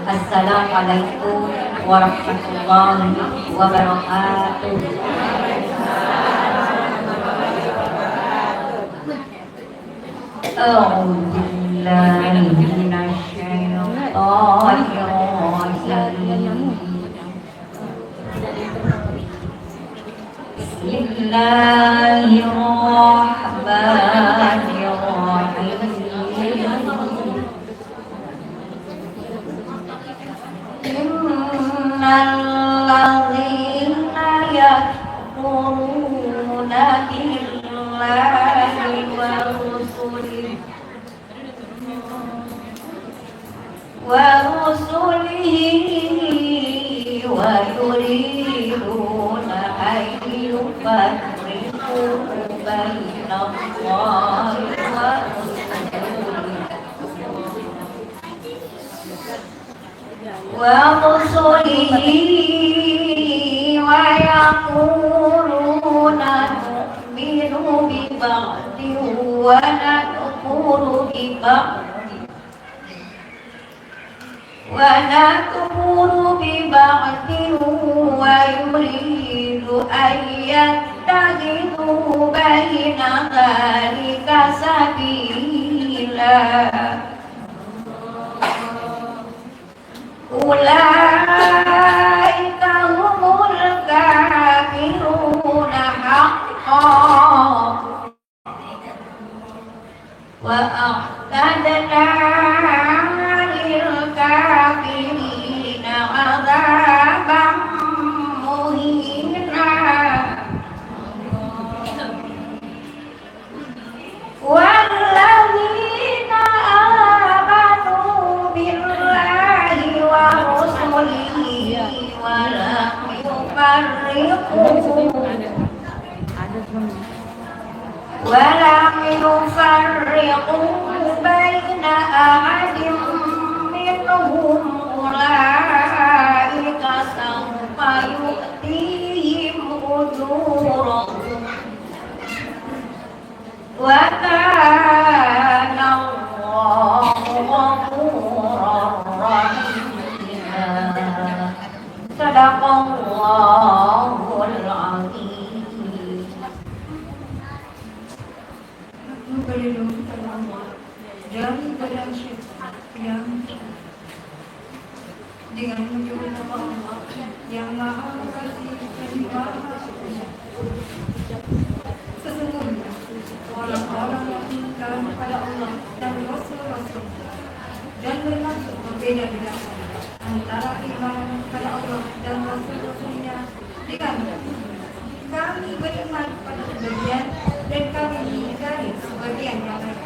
Assalamualaikum warahmatullahi wabarakatuh. A'udzu billahi minasyaitonir rajim. Bismillahirrahmanirrahim. Innal ladzina yakfuruna billahi wa rusulihi wa yuriduna an yufarriqu baina Allahi wa rusulihi wa yaquluna nu'minu bi ba'din wa nakfuru bi ba'din wa yuridu an yattakhidhu baina dhalika sabila. Ulaika humul kafiruna haqqan wa a'tadna lil kafirina 'adzaban muhina. Walladzina amanu billahi wa rusulihi wa lam yufarriqu baina ahadin minhum ulaika sawfa yu'tihim ujurahum wa kana Allahu ghafuran rahima. Sadaqallahul azim. Dan pada yang dengan menyebut nama Allah yang Maha Kasih dan Maha Penyayang. Sesungguhnya orang-orang yang ingkar kepada Allah dan Rasul-Rasul dan bermaksud membeda-bedakan antara iman kepada Allah dan Rasul-Rasulnya dengan kami beriman pada sebagian dan kami mengingkari sebagian yang lain,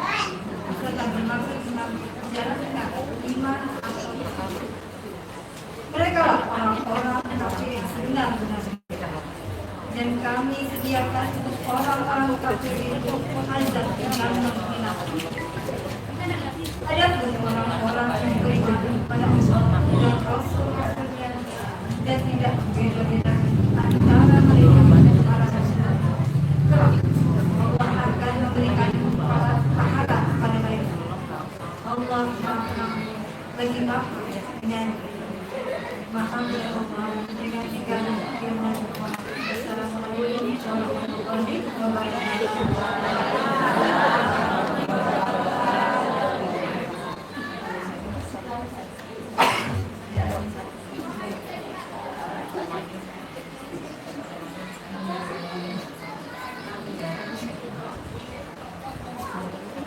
serta bermaksud menjalankan iman atau kafir. Mereka lah orang-orang kafir yang sebenar-benarnya, dan kami sediakan untuk orang-orang kafir itu azab yang menyenangkan. Adapun orang-orang yang beriman pada Allah dan Rasul-Rasulnya dan tidak berbeda-bedakan antara mereka dan para rasul, Allah akan memberikan pahala pada mereka. Allah Maha bagi maaf dan Maha berhormat dengan segala firman Allah. Assalamualaikum warahmatullahi wabarakatuh.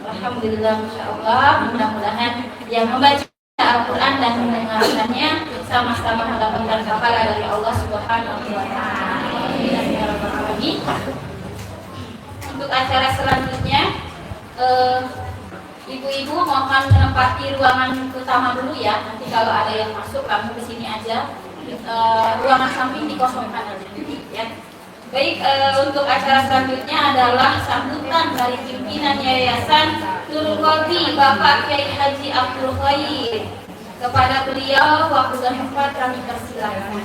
Alhamdulillah, Masya Allah. Mudah-mudahan yang membaca Al-Quran dan mendengarkannya sama-sama mendapatkan pahala dari Allah Subhanahu wa Ta'ala. Untuk acara selanjutnya, ibu-ibu mohon menempati ruangan utama dulu ya. Nanti kalau ada yang masuk, kamu ke sini aja. Ruangan samping dikosongkan aja, ya. Baik, untuk acara selanjutnya adalah sambutan dari pimpinan Yayasan Nurul Qadri Bapak Kiai Haji Abdul Khair. Kepada beliau waktu dan tempat kami persilakan.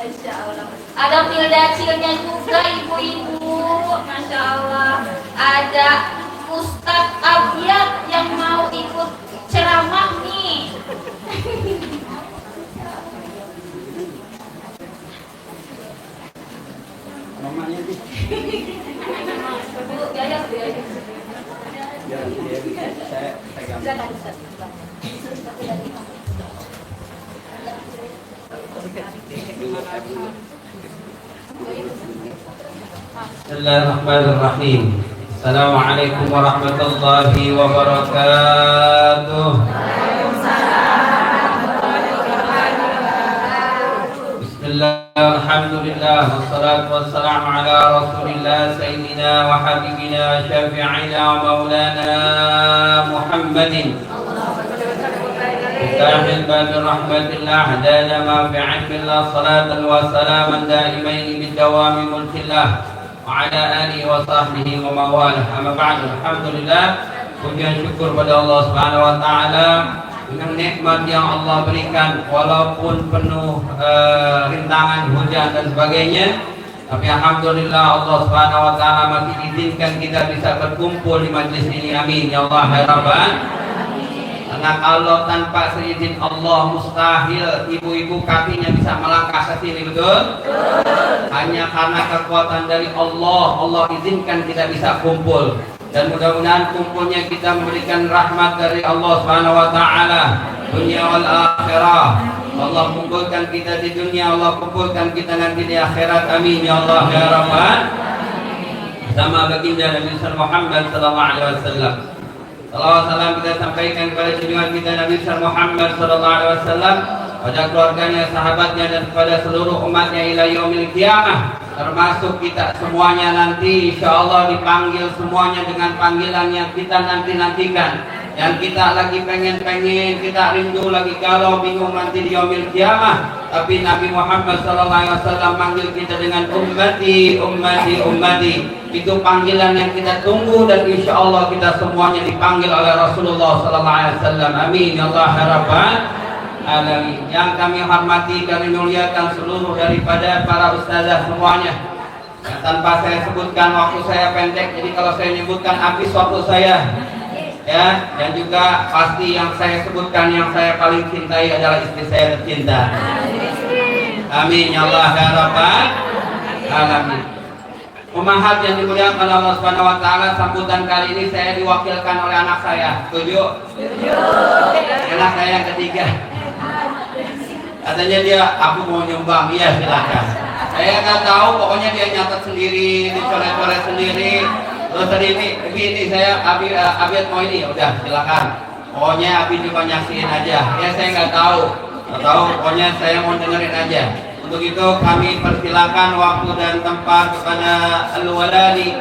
Masya Allah. Ada pildacilnya juga ibu-ibu, Masya Allah. Ada Ustadz Abiyat yang mau ikut ceramah nih. Mamanya di. Bu, gaya. Ya, saya pegang. Silakan Ustaz. Bismillahirrahmanirrahim. Assalamualaikum warahmatullahi wabarakatuh. Bismillah, alhamdulillah, wassalatu wassalamu ala rasulillah sayyidina wa habibina syafi'ina wa maulana Muhammadin مفتاح الباب رحمة الله هدانا ما في علم الله صلاة وسلاما دائمين بالدوام ملك الله وعلى آله وصحبه ومواله أما بعد الحمد لله pujian syukur pada Allah Subhanahu wa taala dengan nikmat yang Allah berikan walaupun penuh rintangan hujan dan sebagainya, tapi alhamdulillah Allah Subhanahu wa taala masih izinkan kita bisa berkumpul di majlis ini. Amin ya Allah ya Rabbal. Karena kalau tanpa seizin Allah mustahil ibu-ibu kakinya bisa melangkah ke sini, betul? Hanya karena kekuatan dari Allah, Allah izinkan kita bisa kumpul. Dan mudah-mudahan kumpulnya kita memberikan rahmat dari Allah Subhanahu wa taala dunia wal akhirah. Allah kumpulkan kita di dunia, Allah kumpulkan kita nanti di akhirat. Amin ya Allah ya Rabbal. Sama baginda Nabi Muhammad sallallahu alaihi wasallam. Salawat salam kita sampaikan kepada junjungan kita Nabi Muhammad sallallahu alaihi wasallam, pada keluarganya, sahabatnya dan kepada seluruh umatnya ila yaumil qiyamah, termasuk kita semuanya nanti insyaallah dipanggil semuanya dengan panggilan yang kita nantikan, yang kita lagi pengen, kita rindu lagi kalau bingung nanti di yaumil qiyamah. Tapi Nabi Muhammad sallallahu alaihi wasallam manggil kita dengan ummati. Itu panggilan yang kita tunggu dan insya Allah kita semuanya dipanggil oleh Rasulullah sallallahu alaihi wasallam. Amin ya Allah ya Rabbal alamin. Yang kami hormati dan muliakan seluruh daripada para ustazah semuanya. Yang tanpa saya sebutkan waktu saya pendek, jadi kalau saya nyebutkan habis waktu saya. Ya, dan juga pasti yang saya sebutkan yang saya paling cintai adalah istri saya tercinta. Amin ya Allah ya Rabbal alamin. Umahat yang dimuliakan Allah Subhanahu wa taala, sambutan kali ini saya diwakilkan oleh anak saya. Setuju? Setuju. Anak saya yang ketiga. Katanya dia, aku mau nyumbang. Iya, silakan. Saya nggak tahu, pokoknya dia nyatet sendiri, dicoret-coret sendiri. Terus tadi ini saya Abi mau ini, udah silakan. Pokoknya Abi cuma nyaksiin aja. Ya saya nggak tahu, pokoknya saya mau dengerin aja. Untuk itu kami persilakan waktu dan tempat kepada al-waladi.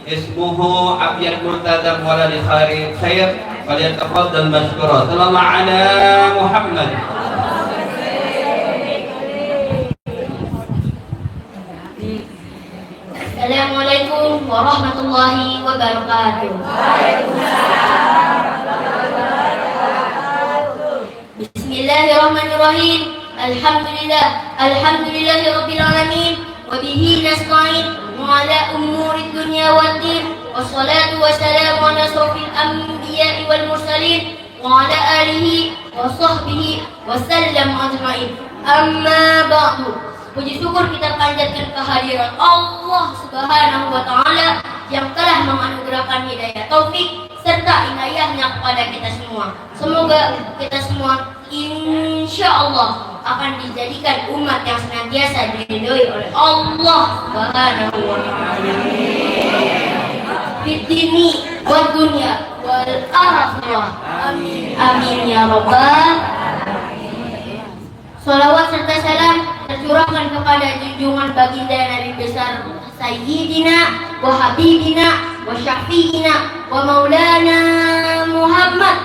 Ismuhu Abiyat Murtadam waladi khair. Falyatafaddal mashkura. Sallallahu ala Muhammad. Assalamualaikum warahmatullahi wabarakatuh. Bismillahirrahmanirrahim. Alhamdulillahi rabbil alamin wa bihi nasta'in wa ala umuri dunya waddin wassalatu wassalamu ala asrofil anbiya'i wal mursalin wa ala alihi wa sahbihi wa sallam ajma'in. Amma ba'du. Puji syukur kita panjatkan kehadiran Allah Subhanahu wa taala yang telah menganugerahkan hidayah taufik serta inayahnya kepada kita semua. Semoga kita semua insya Allah akan dijadikan umat yang senantiasa diridhoi oleh Allah Subhanahu wa taala. Fid dini wad dunya wal akhirah. Amin. Amin ya rabbal. Salawat serta salam tercurahkan kepada junjungan baginda Nabi besar Sayyidina wa Habibina wa Syafi'ina wa Maulana Muhammad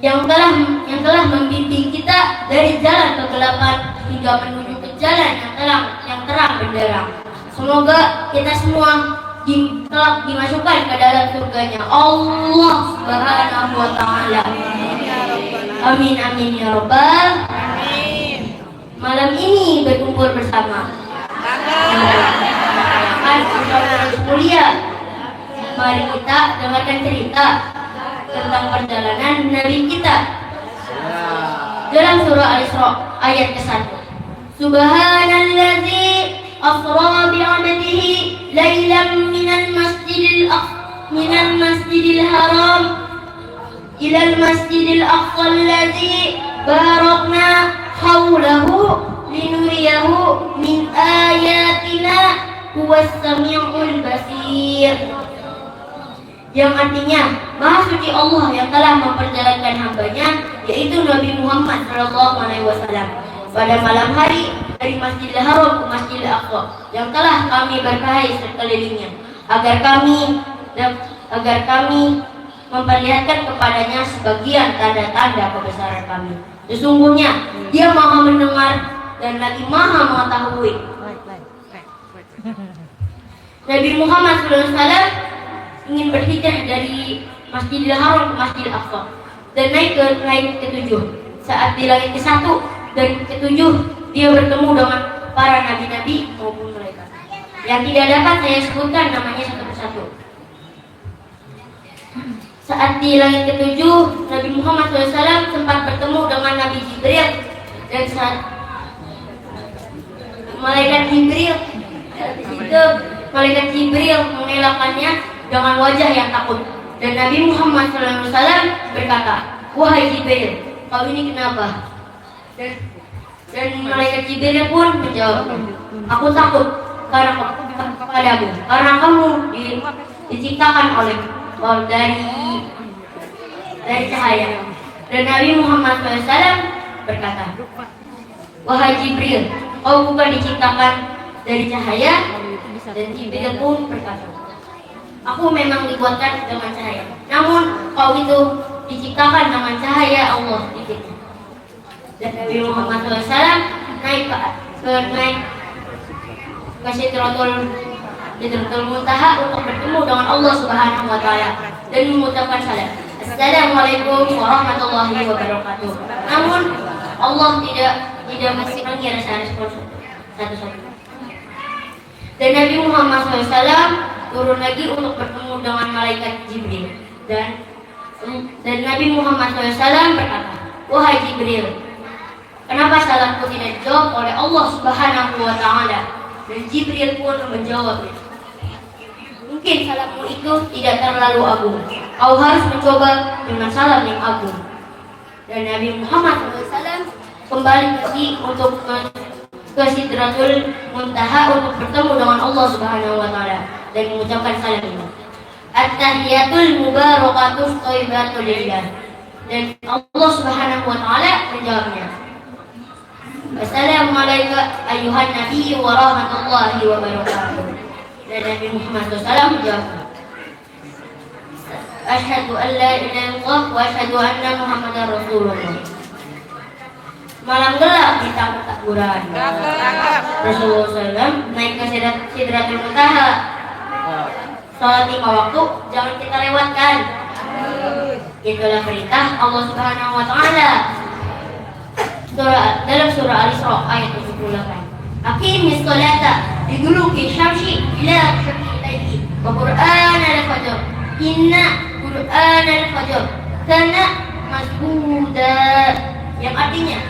yang telah membimbing kita dari jalan kegelapan hingga menuju ke jalan yang terang benderang. Semoga kita semua telah dimasukkan ke dalam surganya Allah Subhanahu wa taala. Amin amin ya robbal. Malam ini berkumpul bersama. Kan harus mulia. Mari kita dengarkan cerita tentang perjalanan Nabi kita. Dalam surah Al-Isra ayat ke-1. Subhanalladzi asra bi'abdihi lailan minal masjidil haram ilal masjidil aqsa alladzi barakna haulahu linuriyahu min ayatina huwas sami'ul basir. Yang artinya Maha suci Allah yang telah memperjalankan hambanya, yaitu Nabi Muhammad SAW pada malam hari dari Masjidil Haram ke Masjidil Aqsa yang telah kami berkahi sekelilingnya, agar kami memperlihatkan kepadanya sebagian tanda-tanda kebesaran kami. Sesungguhnya Dia Maha mendengar dan lagi Maha mengetahui. Nabi Muhammad SAW ingin berhijrah dari Masjidil Haram ke Masjidil Aqsa dan naik ke langit ke-7. Saat di langit ke-1 dan ke-7 dia bertemu dengan para nabi-nabi maupun malaikat yang tidak dapat saya sebutkan namanya satu persatu. Saat di langit ke-7 Nabi Muhammad SAW sempat bertemu dengan Nabi Jibril dan saat malaikat Jibril mengelakkannya dengan wajah yang takut, dan Nabi Muhammad SAW berkata, "Wahai Jibril, kau ini kenapa?" Dan malaikat Jibril pun menjawab, "Aku takut kepadamu, karena kamu diciptakan dari cahaya." Dan Nabi Muhammad SAW berkata, "Wahai Jibril, kau bukan diciptakan dari cahaya." Dan Jibril pun berkata, "Aku memang dibuatkan dengan cahaya, namun kau itu diciptakan dengan cahaya Allah." Dan Nabi Muhammad SAW naik ke Sidratul Muntaha untuk bertemu dengan Allah Subhanahu Wa Taala dan mengucapkan salam, "Assalamualaikum warahmatullahi wabarakatuh." Namun Allah tidak mengurangi rasa respon satu-satu. Dan Nabi Muhammad SAW turun lagi untuk bertemu dengan malaikat Jibril, dan Nabi Muhammad SAW berkata, "Wahai Jibril, kenapa salamku tidak dijawab oleh Allah Subhanahu Wa Taala?" Dan Jibril pun menjawab, "Mungkin salammu itu tidak terlalu agung. Kau harus mencoba dengan salam yang agung." Dan Nabi Muhammad SAW kembali lagi untuk ke Sidratul Muntaha untuk bertemu dengan Allah Subhanahu Wa Taala dan mengucapkan salam ini, "At-tahiyatul mubarakatus thayyibatul lillah." Dan Allah Subhanahu Wa Taala menjawabnya, "Assalamualaikum ayuhan nabi wa rahmatullahi wa barakatuh." Dan Nabi Muhammad SAW menjawab, "Asyhadu an la ilaha illallah wa asyhadu anna Muhammadar Rasulullah." Malam gelap di takburan. Rasulullah SAW naik ke Sidratul Muntaha. Salat 5 waktu jangan kita lewatkan. Itulah perintah Allah Subhanahu Wa Taala. Dalam surah Al-Isra ayat 78. Aqimis sholata liduluki syamsi ila syarqil laili wa Qur'an al-fajr. Inna Qur'an al-fajr kana masbuda. Yang artinya,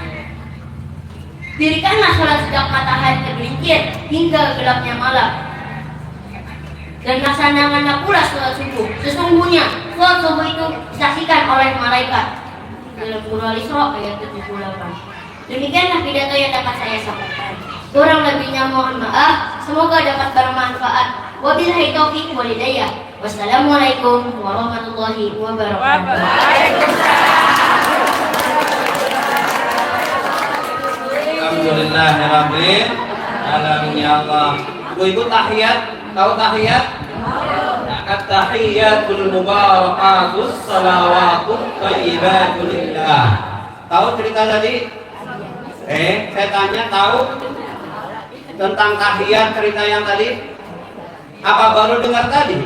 dirikanlah sholat sejak matahari tergelincir hingga gelapnya malam, dan laksanakanlah pula sholat subuh. Sesungguhnya sholat subuh itu disaksikan oleh malaikat. Dalam surah Al-Isra ayat 78. Demikianlah pidato yang dapat saya sampaikan. Kurang lebihnya mohon maaf. Semoga dapat bermanfaat. Wabillahi taufiq wal hidayah. Wassalamualaikum warahmatullahi wabarakatuh. Alhamdulillahirabbil alamin ya Allah. Ibu tahiyat, tahu tahiyat? At-tahiyatul mubarakatus salawatut thayyibatul lillah. Tahu cerita tadi? Saya tanya, tahu tentang tahiyat cerita yang tadi? Apa baru dengar tadi?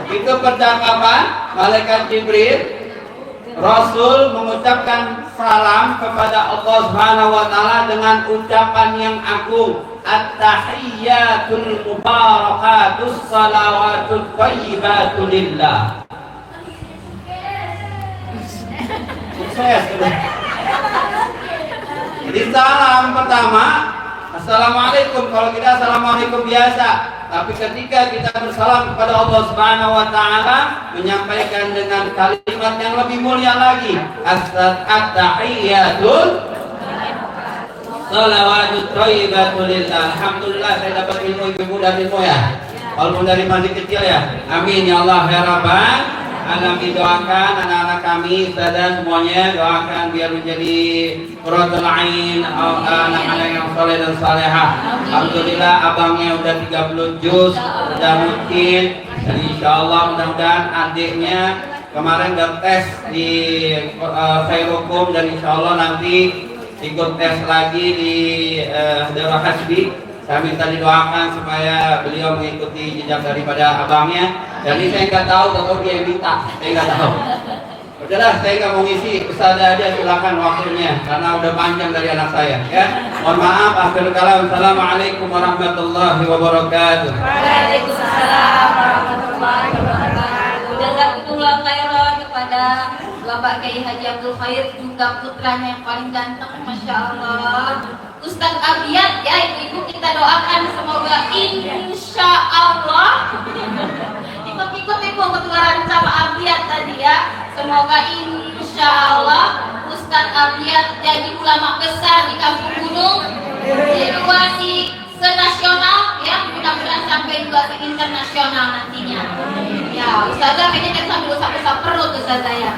Itu percakapan malaikat Jibril Rasul mengucapkan salam kepada Allah Subhanahu wa taala dengan ucapan yang agung, at-tahiyyatul mubarakatus salawatut thayyibatu lillah. Sukses. Jadi salam pertama Assalamualaikum, kalau kita Assalamualaikum biasa. Tapi ketika kita bersalam kepada Allah Subhanahu wa taala, menyampaikan dengan kalimat yang lebih mulia lagi, at-tahiyyatul salawatut thayyibatu lillah. Alhamdulillah saya dapat ilmu dan ilmu ya. Walaupun dari masih kecil ya. Amin ya Allah ya Rabbal Alamin. Doakan anak-anak kami, saudara semuanya, doakan biar menjadi qurratul ain, anak-anak yang saleh dan salehah. Alhamdulillah abangnya udah 30 juz, udah mungkin. Dan insyaallah mudah-mudahan adiknya kemarin udah tes di Khairukum, dan insyaallah nanti ikut tes lagi di Daurah Hasbi. Saya minta didoakan supaya beliau mengikuti jejak daripada abangnya. Jadi saya nggak tahu kalau dia yang minta, saya nggak tahu. Udahlah, saya nggak mau ngisi, Ustazah aja silakan waktunya karena udah panjang dari anak saya. Ya, mohon maaf. Akhirul kalam. Assalamualaikum warahmatullahi wabarakatuh. Waalaikumsalam warahmatullahi wabarakatuh. Jazakumullah khairan kepada Bapak Kiai Haji Abdul Khair, juga putranya yang paling ganteng, masya Allah, Ustadz Abiyat. Ya ibu-ibu, kita doakan semoga insya Allah ikut-ikut ibu ketularan sama Abiyat tadi ya. Semoga insya Allah Ustadz Abiyat jadi ulama besar di Kampung Gunung, evaluasi senasional ya, mudah-mudahan sampai juga ke internasional nantinya. Ya, Ustazah kayaknya kan sambil usap-usap perut Ustazah ya.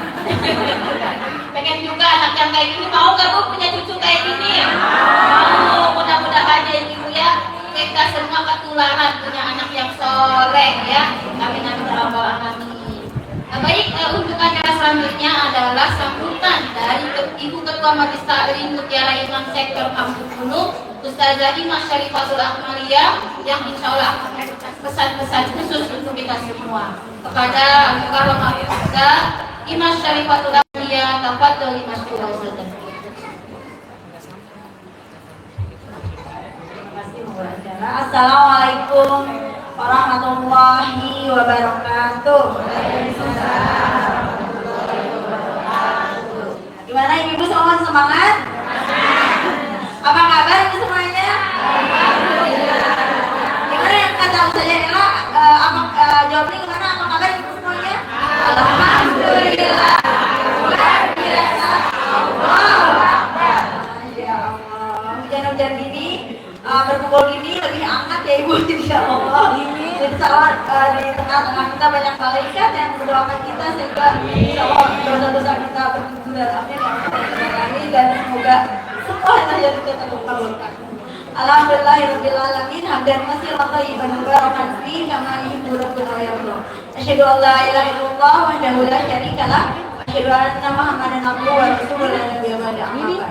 Pengen juga anak yang kayak gini, mau gak Bu punya cucu kayak gini? Mau, mudah-mudahan ya ibu ya, kita semua ketularan punya anak yang soleh ya. Amin amin ya rabbal alamin. Baik, untuk acara selanjutnya adalah sambutan dari Ibu Ketua Majelis Taklim Mutiara Imam Sektor Kampung Gunung, Ustazah Imas Syarifatul Akmaliyah, yang insya Allah akan memberikan pesan-pesan khusus untuk kita semua. Kepada Al-Mukarram Ustazah Imas Syarifatul Akmaliyah, tafadhol Imas Syarifatul. Assalamualaikum warahmatullahi wabarakatuh. Gimana ibu semua semangat? Apa kabar ibu semuanya? Gimana yang kata Ustazah Ella? Jawabnya gimana? Apa kabar ibu semuanya? Alhamdulillah. Luar biasa. Allahu Akbar. Ya Allah. Hujan-hujan gini, berkumpul gini lebih hangat ya ibu, insya Allah. Jadi salat di tengah-tengah kita banyak malaikat yang mendoakan kita sehingga insya Allah dosa-dosa kita bergugur. Amin. Dan semoga semua yang terjadi kita terkabulkan. Alhamdulillahirabbil alamin, hamdan katsiran thayyiban mubarakan fihi kama yuhibbu rabbuna wa yarda. Asyhadu an la ilaha illallah wahdahu la syarika lah wa asyhadu anna Muhammadan abduhu wa rasuluhu la nabiyya ba'dahu.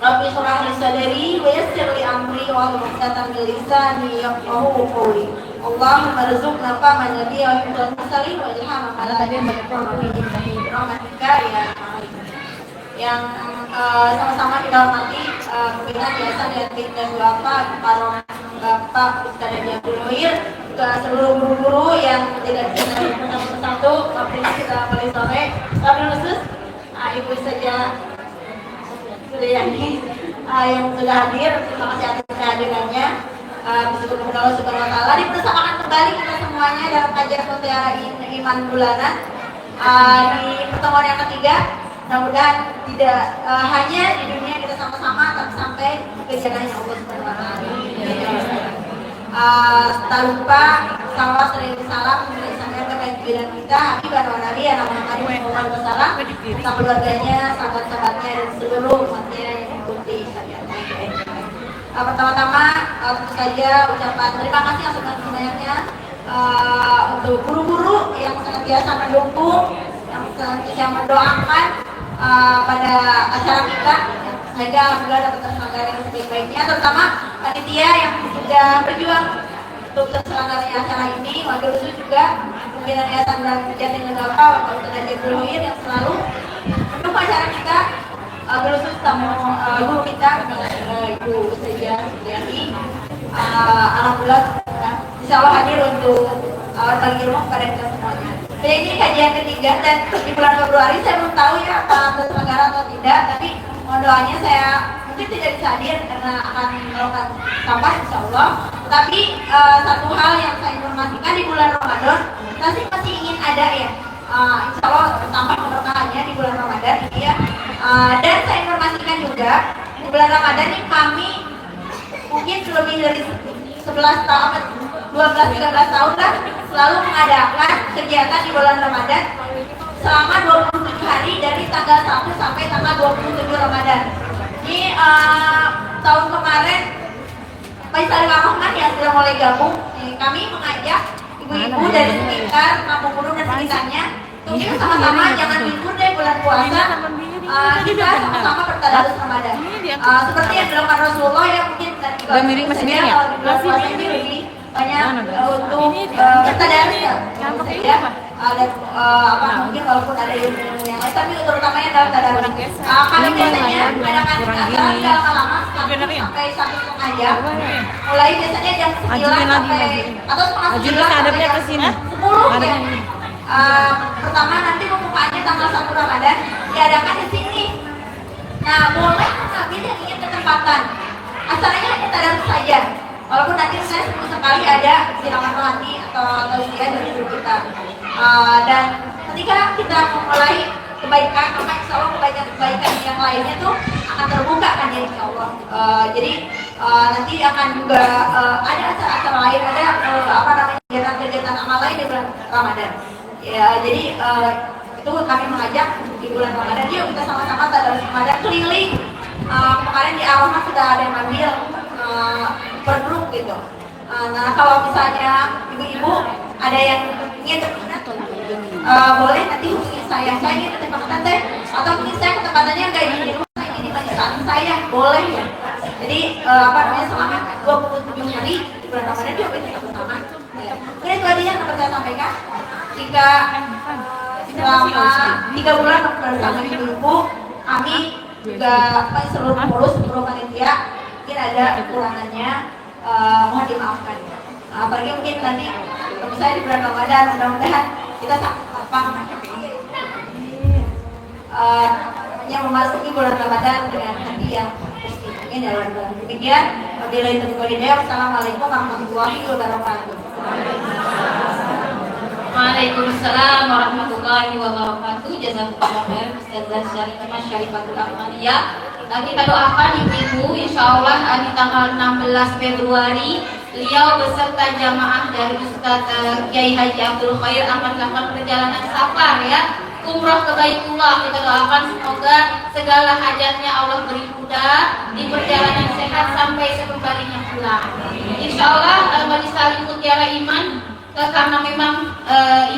Rabbi shrah li sadri wa yassir li amri wa hlul 'uqdatam min lisani yafqahu qawli. Allahumma rzuqna fahma nabiyyi wa hifdzal mursalin wa ilhama ala rahmatika ya arhamar. Yang sama-sama kita hormati pimpinan Yayasan Yatim dan Duafa, para Bapak Ustaz Haji Abdul Khair, ke seluruh guru-guru yang tidak bisa satu-satu, kita mulai sore, kami khusus Ibu saja Yani yang sudah hadir, terima kasih atas kehadirannya. Bersyukur kepada Allah Subhanahu wa taala dipersamakan kembali kita semuanya dalam kajian Mutiara Iman bulanan di pertemuan yang ketiga. Mudah-mudahan tidak hanya di dunia kita sama-sama, tapi sampai ke jannahnya Allah Subhanahu wa taala. Tak lupa salawat serta salam disampaikan kepada pimpinan kita Habibah wa Nabi Muhammad SAW, bersama keluarganya, sahabat-sahabatnya dan seluruh umatnya yang mengikuti syariatnya. Pertama-tama tentu saja ucapan terima kasih yang sebanyak-banyaknya untuk guru-guru yang senantiasa mendukung, yang senantiasa mendoakan pada acara kita sehingga alhamdulillah dapat terselenggara yang sebaik-baiknya, terutama panitia yang sudah berjuang untuk terselenggaranya acara ini. Wabil khusus juga pimpinan Yayasan Jatin Negara, Bapak Ustaz Haji Abdul Hoir yang selalu mendukung acara kita, berkhusus tamu guru kita, Ibu Ustazah Sudiati. Alhamdulillah, insya Allah hadir untuk bagi ilmu kepada kita semuanya. Jadi ini kajian ketiga dan di bulan Februari saya belum tahu ya apa terselenggara atau tidak, tapi mohon doanya saya mungkin tidak bisa hadir karena akan melakukan sampah insya Allah. Tapi satu hal yang saya informasikan di bulan Ramadan, kita sih masih ingin ada ya, insya Allah tambah keberkahannya di bulan Ramadan ini ya. Dan saya informasikan juga di bulan Ramadan ini kami mungkin lebih dari 11 tahun, 12-13 tahun lah selalu mengadakan kegiatan di bulan Ramadan selama 27 hari dari tanggal 1 sampai tanggal 27 Ramadan. Ini tahun kemarin Pak Salim Rahman yang sudah mulai gabung, kami mengajak ibu-ibu dari sekitar Kampung Gunung dan sekitarnya untuk kita sama-sama jangan libur deh bulan puasa, kita sama-sama bertadarus Ramadan. Seperti yang dilakukan Rasulullah ya, mungkin udah miring masih miring ya? Kalau di bulan puasa ini lebih banyak untuk bertadarus ya. Dan mungkin walaupun ada ilmu yang lain, tapi terutamanya adalah tadarus. Kami biasanya mengadakan acara tidak lama-lama sampai 1,5 jam. Mulai biasanya jam 9 sampai atau setengah 9 ke sini. 10 ya. Pertama nanti pembukaannya tanggal 1 Ramadan diadakan di sini. Nah, boleh mengambil yang ingin kesempatan. Acaranya hanya tadarus saja. Walaupun nanti saya sekali ada siraman rohani atau ujian dari guru kita. Dan ketika kita memulai kebaikan, maka insya Allah kebaikan yang lainnya tuh akan terbuka kan ya insya Allah. Jadi nanti akan juga ada acara-acara lain, ada kegiatan-kegiatan amal lain di bulan Ramadan. Ya, jadi itu kami mengajak di bulan Ramadan, yuk kita sama-sama tadarus Ramadan keliling. Kemarin di Arafah sudah ada yang ambil per grup gitu. Nah kalau misalnya ibu-ibu ada yang ingin boleh nanti hubungi saya ingin ke tempat teh, atau mungkin saya ketempatannya nggak di rumah, saya ingin di majelis saya, boleh ya. Jadi selama 27 hari di bulan Ramadan juga kita bersama. Mungkin itu tadi yang dapat saya sampaikan. Jika selama 3 bulan bersama ibu-ibu, kami juga seluruh pengurus, seluruh panitia mungkin ada kekurangannya, mohon dimaafkan. Apalagi mungkin nanti saya di bulan Ramadan, mudah-mudahan kita yang memasuki bulan Ramadan dengan hati yang positif. Ini adalah demikian. Wabillahi taufiq wal hidayah. Wassalamualaikum warahmatullahi wabarakatuh. Waalaikumsalam warahmatullahi wabarakatuh. Jazakumullah khair Ustazah Syarifatul Ahmadiyah. Kita doakan ibu-ibu insyaallah di tanggal 16 Februari beliau beserta jamaah dari Ustaz Kiai Haji Abdul Hoir akan melakukan perjalanan safar ya, umroh ke Baitullah. Kita doakan semoga segala hajatnya Allah beri mudah, di perjalanan sehat sampai sekembalinya pulang. Insyaallah Majelis Salim Mutiara Iman, karena memang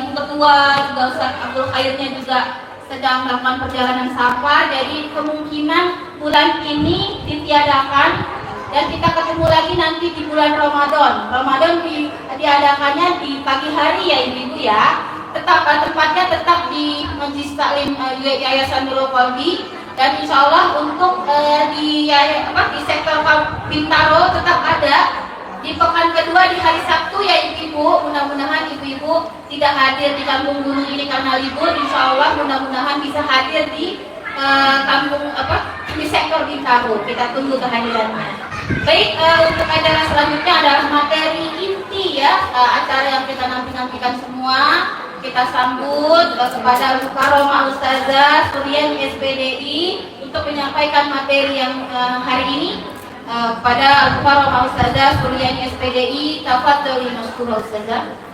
Ibu Ketua juga Ustaz Abdul Khairnya juga sedang melakukan perjalanan safar, jadi kemungkinan bulan ini ditiadakan dan kita ketemu lagi nanti di bulan Ramadan. Diadakannya di pagi hari ya ibu ya. Tempatnya tetap di Majelis Taklim Yayasan Nurul Qalbi, dan insya Allah untuk di sektor Bintaro tetap ada. Di pekan kedua di hari Sabtu ya ibu-ibu, mudah-mudahan ibu-ibu tidak hadir di kampung gunung ini karena libur. Insya Allah mudah-mudahan bisa hadir di di sektor Bintaro. Kita tunggu kehadirannya. Baik, untuk acara selanjutnya adalah materi inti ya, acara yang kita nantikan semua. Kita sambut kepada Al-Mukarramah Ustazah Suryani SPDI untuk menyampaikan materi yang hari ini. Kepada Al-Mukarramah Ustazah Suryani SPDI, tafadhali masykurah Ustazah.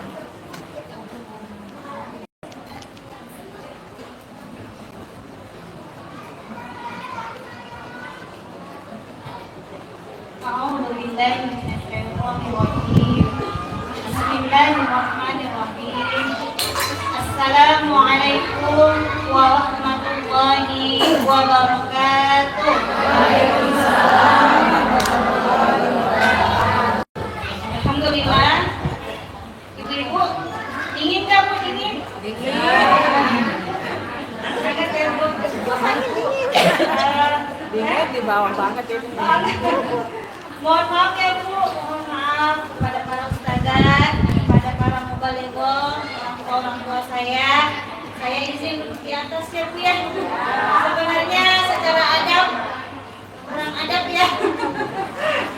Bismillahirrahmanirrahim. Assalamualaikum warahmatullahi wabarakatuh. Alhamdulillah. Ibu-ibu, ingin kamu Dingin di bawah banget itu. Mohon maaf ya Bu, mohon maaf kepada para ustazah, kepada para mubaligh, orang tua saya. Saya izin duduk di atas ya Bu ya. Sebenarnya secara adab kurang adab ya.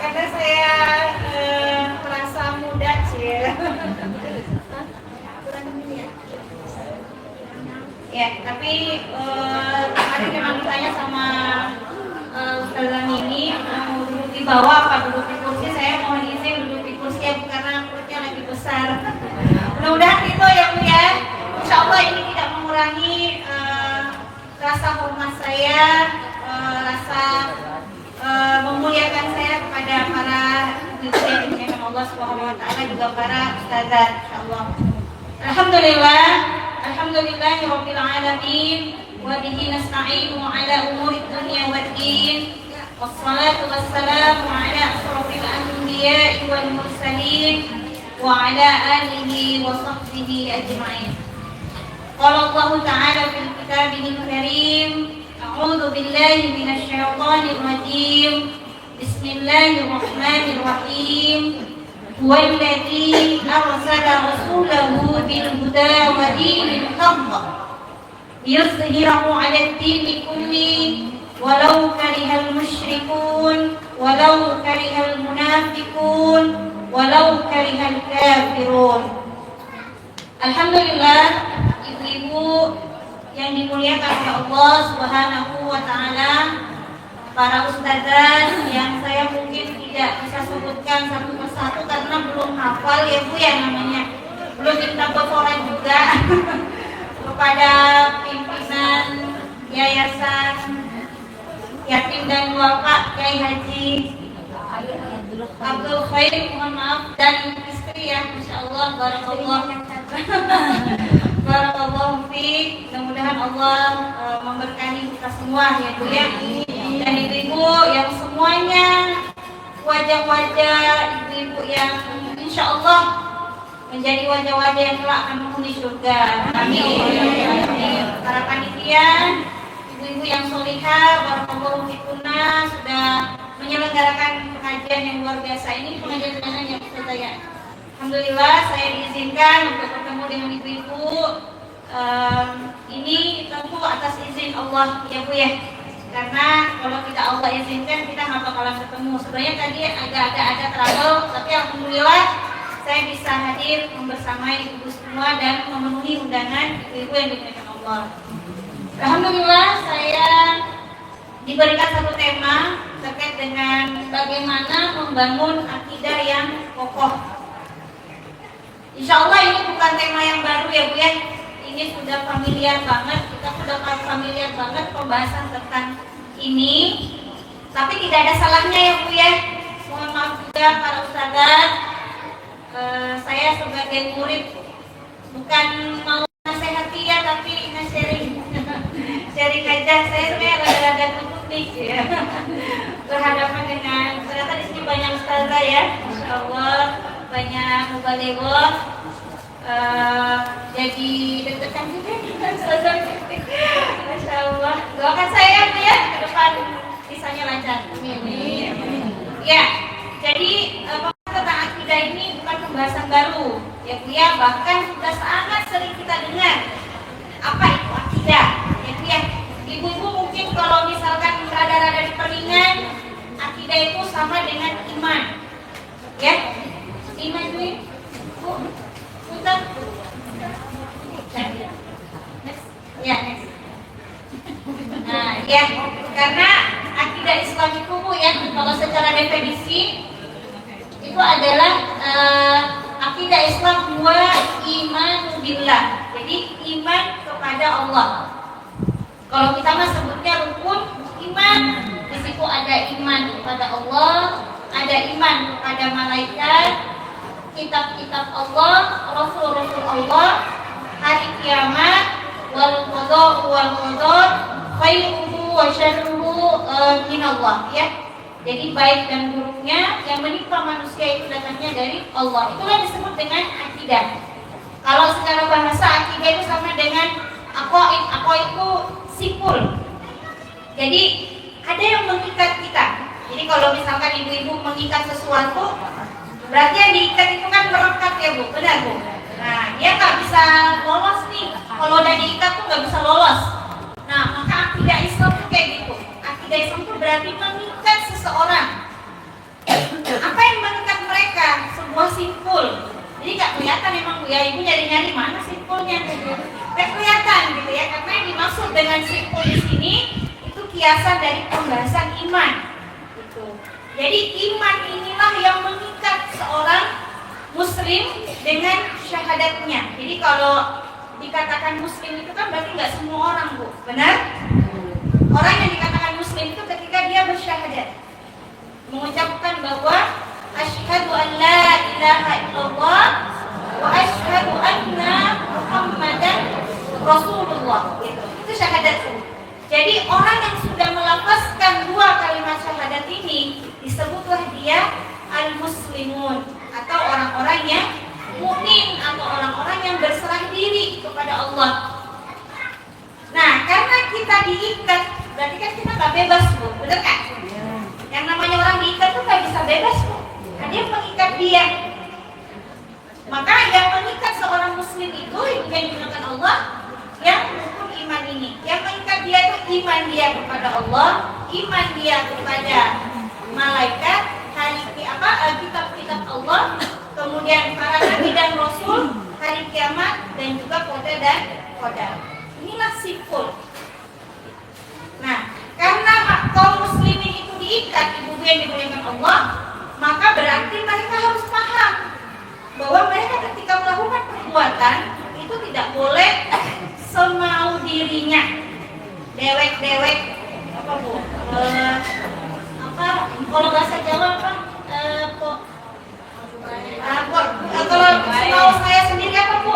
Karena saya merasa muda sih. Kurang ini ya. Ya, tapi kemarin memang ditanya sama Ustazah Nini mau duduk di bawah apa duduk di kursi. Saya mohon izin duduk di kursi ya Bu, karena perutnya lagi besar. Mudah-mudahan itu ya Bu ya. Insya Allah ini tidak mengurangi rasa hormat saya, rasa memuliakan saya kepada para ibu yang dimuliakan Allah Subhanahu wa taala, juga para ustazah insyaallah. Alhamdulillah, alhamdulillahirabbil alamin wa bihi nasta'inu ala umuri dunya waddin. Wassalatu wassalamu ala asyrafil anbiya'i wal mursalin wa ala alihi wa sahbihi ajma'in. Qala Allah ta'ala fil kitabil karim, a'udzu billahi minasy syaithanir rajim. Bismillahirrahmanirrahim. Huwallazi arsala rasulahu bil huda wa dinil haqq liyuzhirahu 'alad dini kulli walau karihal musyrikun walau karihal munafiqun walau karihal kafirun. Alhamdulillah, ibu-ibu yang dimuliakan oleh Allah Subhanahu wa taala, para ustazah yang saya mungkin tidak bisa sebutkan satu persatu karena belum hafal ya Bu ya namanya. Belum minta bocoran juga kepada pimpinan Yayasan Yatim dan Duafa Kiai Haji Abdul Khair, mohon maaf, dan istri ya, Masya Allah, barakallahu fiik. Mudah-mudahan Allah memberkahi kita semua ya Bu ya. Dan ibu-ibu yang semuanya wajah-wajah ibu-ibu yang insya Allah menjadi wajah-wajah yang kelak akan menghuni surga. Amin. Para panitia, ibu-ibu yang solihah, barakallahu fikunna, sudah menyelenggarakan pengajian yang luar biasa ini. Pengajian mana yang kita ya? Alhamdulillah saya diizinkan untuk bertemu dengan ibu-ibu. Ini tentu atas izin Allah ya Bu ya. Karena kalau tidak Allah izinkan kita nggak bakalan ketemu. Sebenarnya tadi agak ada trouble, tapi alhamdulillah saya bisa hadir membersamai ibu semua dan memenuhi undangan ibu-ibu yang dimuliakan Allah. Alhamdulillah saya diberikan satu tema terkait dengan bagaimana membangun akidah yang kokoh. Insya Allah ini bukan tema yang baru ya Bu ya. Ini sudah familiar banget, kita sudah familiar banget pembahasan tentang ini. Tapi tidak ada salahnya ya Bu ya. Mohon maaf juga para ustazah, saya sebagai murid bukan mau nasihati ya, tapi sharing aja. Saya sebenarnya rada-rada tutup nih ya. Berhadapan dengan, ternyata di sini banyak ustazah ya, Masya Allah, banyak mubalighah. Jadi deg-degan juga dengan ustazah. Masya Allah. Doakan saya Bu ya, ke depan bisanya lancar. Amin. Ya, jadi pembahasan tentang akidah ini bukan pembahasan baru ya Bu ya, bahkan sudah sangat sering kita dengar apa itu akidah ya Bu ya. Ibu-ibu mungkin kalau misalkan rada-rada di perlingan, akidah itu sama dengan iman ya. Iman Bu, punten. Ya, next. Nah, ya, karena akidah Islam itu Bu ya, kalau secara definisi itu adalah akidah Islam wa imanu billah. Jadi iman kepada Allah. Kalau kita mah sebutnya rukun iman. Di situ ada iman kepada Allah, ada iman kepada malaikat, kitab-kitab Allah, rasul-rasul Allah, hari kiamat, wal qada wal qadar, khairuhu wa syarruhu minallah ya. Jadi baik dan buruknya yang menimpa manusia itu datangnya dari Allah. Itulah disebut dengan akidah. Kalau secara bahasa akidah itu sama dengan aqaid. Aqaid itu simpul. Jadi ada yang Jadi kalau misalkan ibu-ibu mengikat sesuatu, berarti yang diikat itu kan melekat ya Bu, benar Bu? Nah, dia nggak bisa lolos nih. Kalau udah diikat tuh nggak bisa lolos. Nah, maka akidah Islam tuh kayak gitu. Akidah Islam tuh berarti mengikat seseorang. Apa yang mengikat mereka? Sebuah simpul. Jadi nggak kelihatan emang Bu ya, ibu nyari-nyari mana simpulnya. Nggak kelihatan gitu ya, karena yang dimaksud dengan simpul di sini itu kiasan dari pembahasan iman. Gitu. Jadi iman inilah yang mengikat seorang muslim dengan syahadatnya. Jadi kalau dikatakan muslim itu kan berarti nggak semua orang Bu, benar? Orang yang dikatakan muslim itu ketika dia bersyahadat, mengucapkan bahwa asyhadu an la ilaha illallah wa asyhadu anna muhammadan rasulullah. Itu syahadat. Jadi orang yang sudah melafazkan dua kalimat syahadat ini disebutlah dia al-muslimun, atau orang-orang yang mukmin, atau orang-orang yang berserah diri kepada Allah. Nah, karena kita diikat, berarti kan kita nggak bebas Bu, benar kan? Yang namanya orang diikat tuh nggak bisa bebas Bu. Ada yang mengikat dia. Maka yang mengikat seorang muslim itu yang digunakan Allah, yang rukun iman ini. Yang mengikat dia itu iman dia kepada Allah, iman dia kepada malaikat, kitab-kitab Allah, kemudian para nabi dan rasul, hari kiamat, dan juga qada dan qadar. Inilah simpul. Nah, karena kaum muslimin itu diikat, ibu yang dimuliakan Allah, maka berarti mereka harus paham bahwa mereka ketika melakukan perbuatan itu tidak boleh semau dirinya, dewek-dewek apa Bu? Kalau bahasa Jawa apa? Kalau semau saya sendiri apa Bu?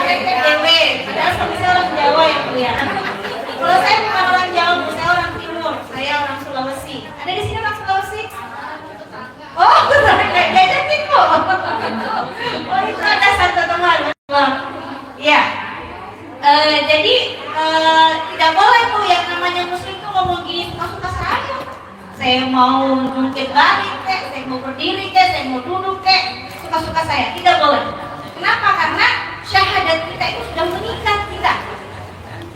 Dewe. Padahal saya orang Jawa ya Bu ya. Kalau saya bukan orang Jawa Bu, saya orang Timur, saya orang Sulawesi. Ada di sini orang Sulawesi? Oh, beda Timur. Oh, itu ada satu teman. Ya. Jadi tidak boleh Bu yang namanya muslim tuh ngomong gini suka-suka saya mau jungkit balik kek, saya mau berdiri kek, saya mau duduk kek, suka-suka saya. Tidak boleh. Kenapa? Karena syahadat kita itu sudah mengikat kita.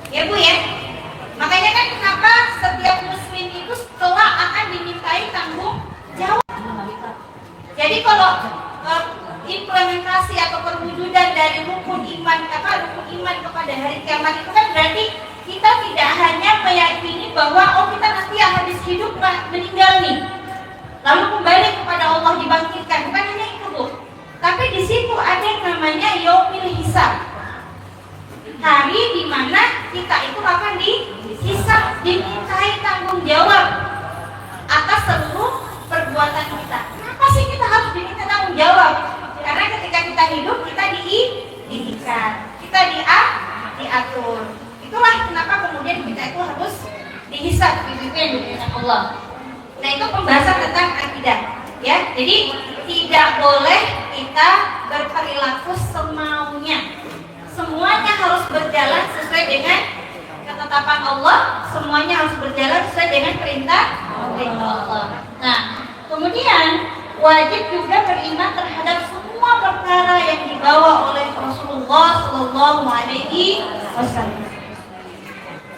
Ya Bu ya. Makanya kan kenapa setiap muslim itu setelah akan dimintai tanggung jawab. Jadi kalau implementasi atau perwujudan dari rukun iman kepada hari kiamat itu kan berarti kita tidak hanya meyakini bahwa kita nanti habis hidup meninggal nih, lalu kembali kepada Allah dibangkitkan, bukan hanya itu Bu. Tapi di situ ada yang namanya yaumil hisab, hari di mana kita itu akan dihisab, dimintai tanggung jawab atas seluruh perbuatan kita. Kenapa sih kita harus diminta tanggung jawab? Karena ketika kita hidup kita diikat, kita diatur. Itulah kenapa kemudian kita itu harus dihisab, itu yang diminta Allah. Nah, itu pembahasan tentang akidah, ya. Jadi tidak boleh kita berperilaku semaunya. Semuanya harus berjalan sesuai dengan ketetapan Allah. Semuanya harus berjalan sesuai dengan perintah Allah. Nah, kemudian wajib juga beriman terhadap semua perkara yang dibawa oleh Rasulullah Shallallahu Alaihi Wasallam.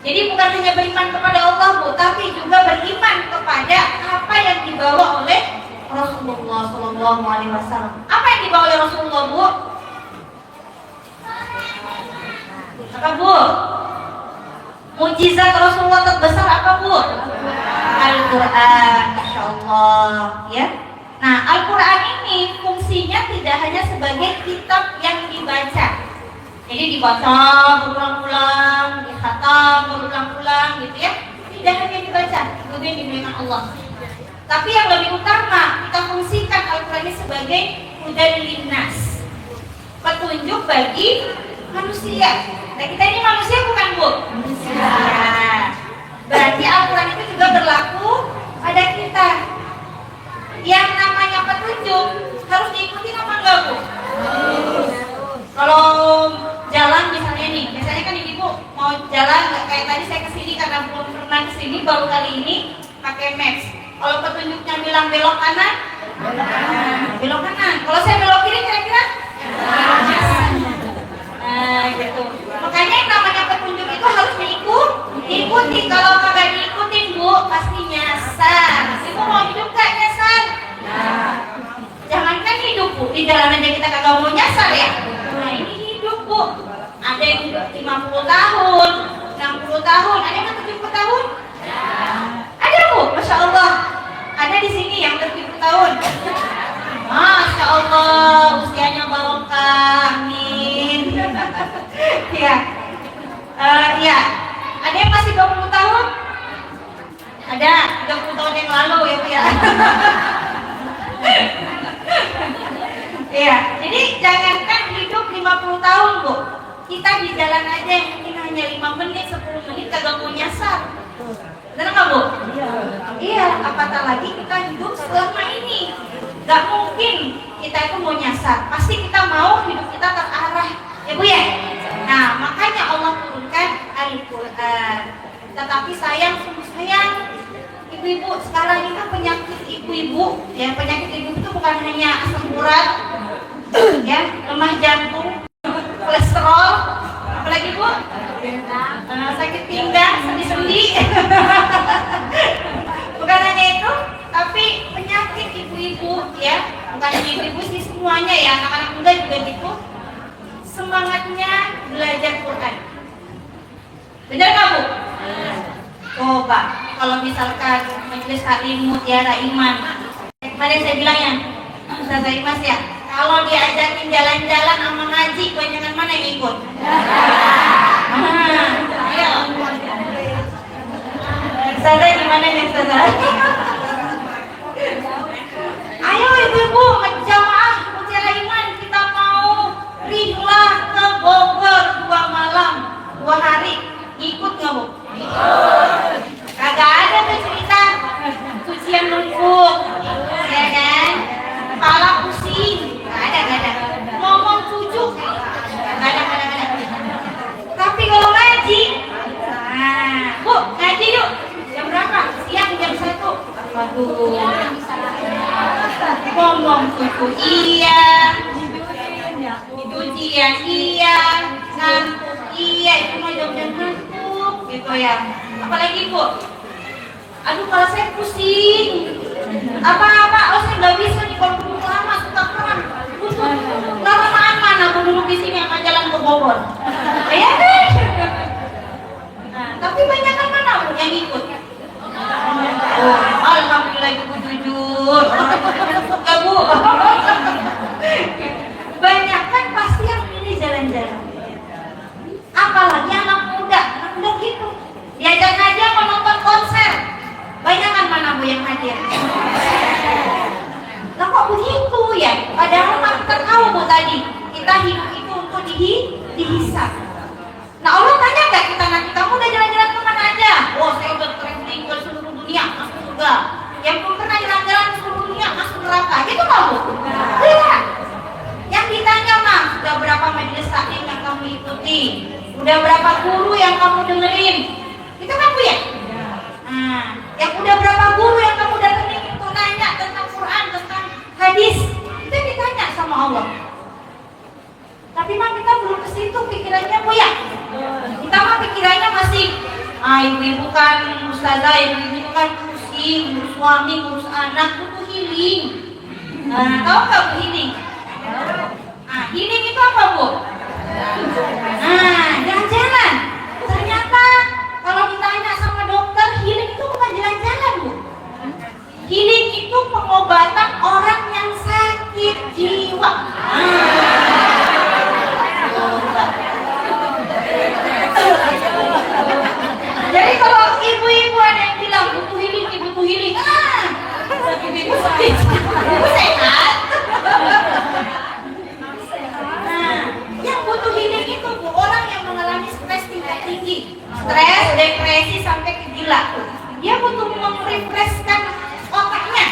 Jadi bukan hanya beriman kepada Allah Bu, tapi juga beriman kepada apa yang dibawa oleh Rasulullah Shallallahu Alaihi Wasallam. Apa yang dibawa oleh Rasulullah Bu? Apa Bu? Mujizat Rasulullah terbesar apa Bu? Al-Quran, Masya Allah, ya. Nah, Al-Quran ini fungsinya tidak hanya sebagai kitab yang dibaca. Jadi dibaca berulang-ulang, dikhatam berulang-ulang gitu ya. Tidak hanya dibaca, itu yang dimuliakan Allah. Tapi yang lebih utama, kita fungsikan Al-Quran ini sebagai hudan linnas, petunjuk bagi manusia. Nah, kita ini manusia bukan Bu? Manusia. Berarti Al-Quran itu juga berlaku pada kita. Yang namanya petunjuk harus diikuti apa enggak Bu? Kalau jalan misalnya nih, biasanya kan ibu mau jalan kayak tadi saya kesini karena belum pernah kesini baru kali ini. pakai maps. Kalau petunjuknya bilang belok kanan, belok kanan. Kalau saya belok kiri kira-kira? Nah, gitu. Makanya yang namanya petunjuk itu harus diikuti. Kalau kagak diikutin, Bu, pasti nyasar. Ibu mau hidup gak nyasar? Jangankan hidup, Bu, di jalan aja kita kagak mau nyasar ya. Nah, ini hidup, Bu. Ada yang hidup 50 tahun, 60 tahun, ada yang 70 tahun? Ada, Bu, Masya Allah. Ada di sini yang 70 tahun. Masya Allah, usianya barokah, amin. Ya, ya. Ada yang masih 20 tahun? Ada 30 tahun yang lalu ya, Bu ya. Ya, jadi jangankan hidup 50 tahun, Bu. Kita di jalan aja yang mungkin hanya 5 menit, 10 menit kagak mau nyasar. Benar nggak, Bu? Iya, apatah lagi kita hidup selama ini. Gak mungkin kita itu mau nyasar. Pasti kita mau hidup kita terarah, ya Bu ya. Nah, makanya Allah turunkan Al-Quran. Tetapi sayang, sungguh sayang, ibu-ibu sekarang ini kan penyakit ibu-ibu, ya penyakit ibu itu bukan hanya asam urat, ya lemah jantung, kolesterol, apalagi Bu, sakit pinggang, sendi-sendi. Bukan hanya itu, tapi penyakit ibu-ibu, ya bukan hanya ibu-ibu sih, semuanya ya, anak-anak muda juga gitu. Semangatnya belajar Quran. Benar nggak, Bu? Coba kalau misalkan majelis taklim Mutiara Iman, kemarin saya bilang ya, Ustazah Imas ya, kalau diajakin jalan-jalan sama ngaji, kebanyakan mana yang ikut? Ayo. Ustazah gimana nih, Ustazah? Ayo ibu-ibu, jamaah Mutiara Iman, kita mau rihlah ke Bogor 2 malam, 2 hari. Ikut nggak, Bu? Kagak ada tuh cerita cucian numpuk, ya kan? Kepala pusing, nggak ada. Ngomong cucu, nggak ada. Tapi kalau ngaji, nah, Bu, ngaji yuk. Jam berapa? Siang jam 1. Waduh. Ngomong cucu iya, ujian iya, ngantuk iya, itu mah jam-jam ngantuk gitu ya. Apalagi Bu, aduh kalau saya pusing, apa-apa, saya nggak bisa nih kalau duduk lama, suka kram, butuh lama-lamaan mana aku duduk di sini akan jalan ke Bogor, ya kan? Nah, tapi banyak kan mana Bu yang ikut? Oh, alhamdulillah ibu jujur, ya Bu. Banyak kan pasti yang pilih jalan-jalan. Apalagi anak muda gitu. Diajak aja mau nonton konser. Banyak kan mana Bu yang hadir? Lah kok begitu ya? Padahal kita tahu Bu tadi, kita hidup itu untuk dihisab. Nah Allah tanya nggak kita nanti, kamu udah jalan-jalan kemana aja? Oh saya udah traveling ke seluruh dunia, masuk surga. Yang belum pernah jalan-jalan ke seluruh dunia, masuk neraka. Gitu nggak Bu? Iya. Yang ditanya mah, udah berapa majelis taklim yang kamu ikuti? Udah berapa guru yang kamu dengerin? Itu kan Bu ya? Nah, yang udah berapa guru yang kamu datengin untuk nanya tentang Quran, tentang hadis, itu ditanya sama Allah. Tapi mah kita belum ke situ pikirannya Bu ya? Kita mah pikirannya masih, ibu-ibu kan ustazah, ibu-ibu kan pusing, ngurus suami, ngurus anak, butuh healing. Nah, tahu nggak Bu healing? Nah, healing itu apa Bu? Nah, jalan-jalan. Ternyata kalau ditanya sama dokter, healing itu bukan jalan-jalan Bu. Healing itu pengobatan orang yang sakit jiwa. Jadi kalau ibu-ibu ada yang bilang butuh healing, ibu sakit, ibu sehat. Nah, yang butuh healing itu Bu, orang yang mengalami stres tingkat tinggi, stres, depresi sampai ke gila. Dia butuh merefreshkan otaknya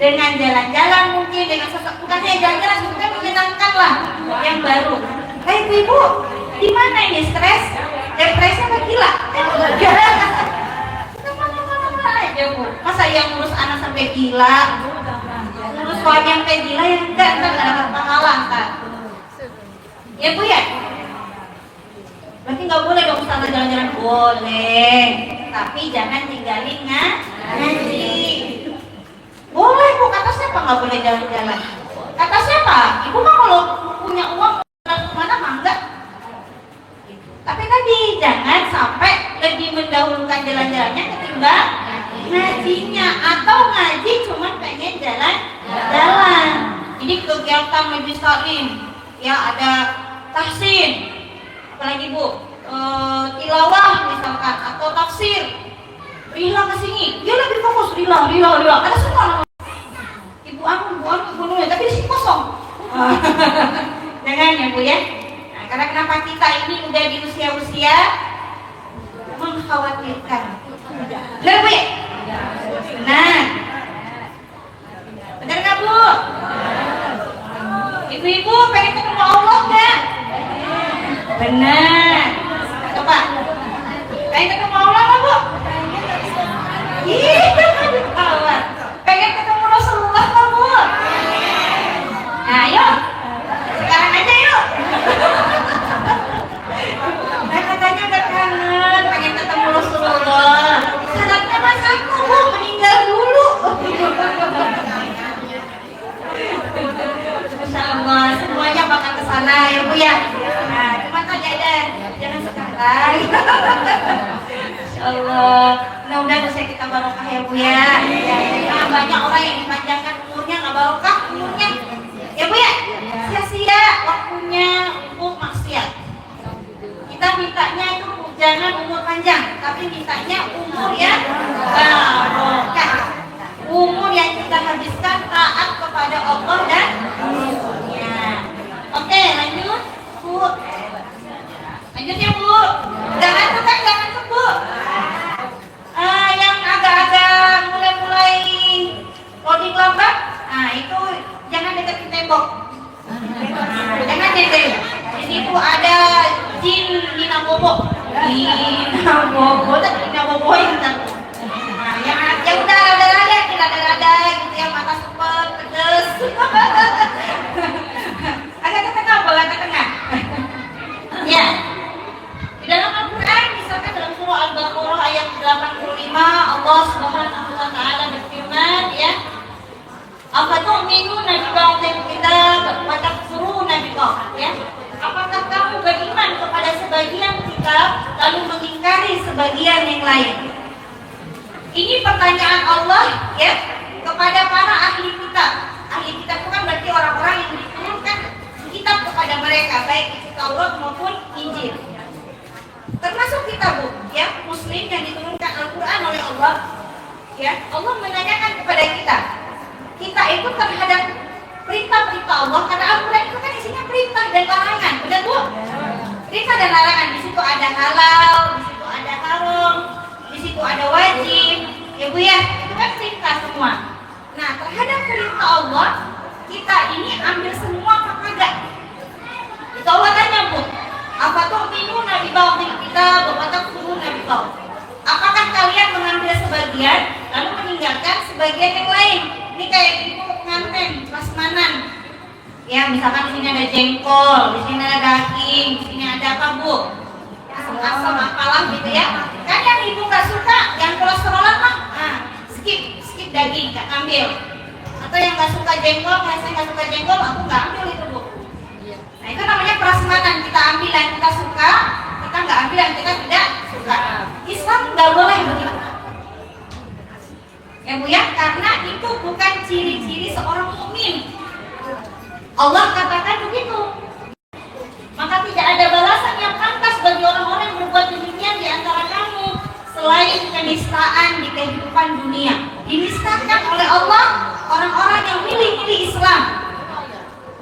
dengan jalan-jalan, mungkin dengan sesuatu, bukan hanya jalan-jalan, sebetulnya menyenangkan lah yang baru. Ibu, di mana ini stres, depresi apa gila? Kita mana-mana aja Masa yang ngurus anak sampai gila, ngurus suami sampai gila ya enggak dapat pahala kan? Ya Bu ya. Berarti nggak boleh dong Ustazah jalan-jalan. Boleh, tapi jangan tinggalin ngaji. Boleh Bu, kata siapa nggak boleh jalan-jalan? Kata siapa? Ibu mah kalau punya uang kemana mah enggak. Tapi tadi jangan sampai lebih mendahulukan jalan-jalannya ketimbang ngajinya, atau ngaji cuma pengen jalan-jalan. Ini kegiatan majelis taklim, ya ada tahsin, apalagi Bu, tilawah misalkan, atau tafsir. Rila kesini, dia lebih fokus Rila. Ada semua Ibu Anu, tapi di sini kosong. Jangan ya Bu ya. Nah, karena kenapa kita ini udah di usia-usia mengkhawatirkan. Benar Bu ya? Benar. Benar nggak Bu? Ibu-ibu pengen ketemu Allah nggak? Benar. Coba. Pengen ketemu Allah nggak Bu? Iya, Allah. Pengen ketemu Rasulullah nggak Bu? Nah, yuk. Sekarang aja yuk. Nah, katanya udah kangen, pengen ketemu Rasulullah. Syaratnya mas aku Bu, meninggal dulu. Insya Allah, semuanya bakal kesana ya Bu ya. Nah, cuma tanya aja, jangan sekarang. Insya Allah, mudah-mudahan usia kita barokah ya Bu ya. Karena banyak orang yang dipanjangkan umurnya nggak barokah umurnya. Ya Bu ya, sia-sia waktunya untuk maksiat. Kita mintanya itu jangan umur panjang, tapi mintanya umur yang barokah. Umur yang kita habiskan taat kepada Allah dan Rasulnya. Oke, lanjut Bu. Lanjut ya Bu. Jangan ngantuk Bu. Yang agak-agak mulai loading lambat, nah itu jangan deketin tembok. Jangan deketin. Di situ ada jin Nina Bobo. Nina Bobo yang takut. Nah, yang udah rada-rada gitu ya, mata super pedes. Agak ke tengah, boleh ke tengah. Ya. Di dalam Al-Quran, misalkan dalam surah Al-Baqarah ayat 85, Allah Subhanahu wa Ta'ala berfirman, ya, "Afatu'minuna bi ba'dil kitab wa takfuruna bi ba'd?" Ya. Apakah kamu beriman kepada sebagian kitab lalu mengingkari sebagian yang lain? Ini pertanyaan Allah ya kepada para ahli kitab. Ahli kitab itu kan berarti orang-orang yang diturunkan kitab kepada mereka, baik itu Taurat maupun Injil. Termasuk kita Bu, ya, Muslim yang diturunkan Al-Quran oleh Allah. Ya, Allah menanyakan kepada kita. Kita itu terhadap perintah-perintah Allah, karena Al-Quran itu kan isinya perintah dan larangan, benar Bu? Perintah dan larangan, di situ ada halal, di situ ada haram, di situ ada wajib, ya Bu ya, itu kan perintah semua. Nah, terhadap perintah Allah, kita ini ambil semua apa kagak? Itu Allah tanya Bu, "Afatu'minuna bi ba'dil kitab wa takfuruna bi ba'd?" Apakah kalian mengambil sebagian lalu meninggalkan sebagian yang lain? Ini kayak ibu pengantin prasmanan. Ya, misalkan di sini ada jengkol, di sini ada daging, di sini ada apa Bu? Asam-asam apalah gitu ya. Kan yang ibu nggak suka, yang kolesterolan mah, skip daging, nggak ambil. Atau yang nggak suka jengkol, kayak saya nggak suka jengkol, aku nggak ambil itu Bu. Nah itu namanya prasmanan, kita ambil yang kita suka, kita nggak ambil yang kita tidak suka. Islam nggak boleh begitu. Ya Bu ya, karena itu bukan ciri-ciri seorang mukmin. Allah katakan begitu. Maka tidak ada balasan yang pantas bagi orang-orang yang berbuat demikian di antara kamu selain kenistaan di kehidupan dunia. Dinistakan oleh Allah orang-orang yang milih-milih Islam.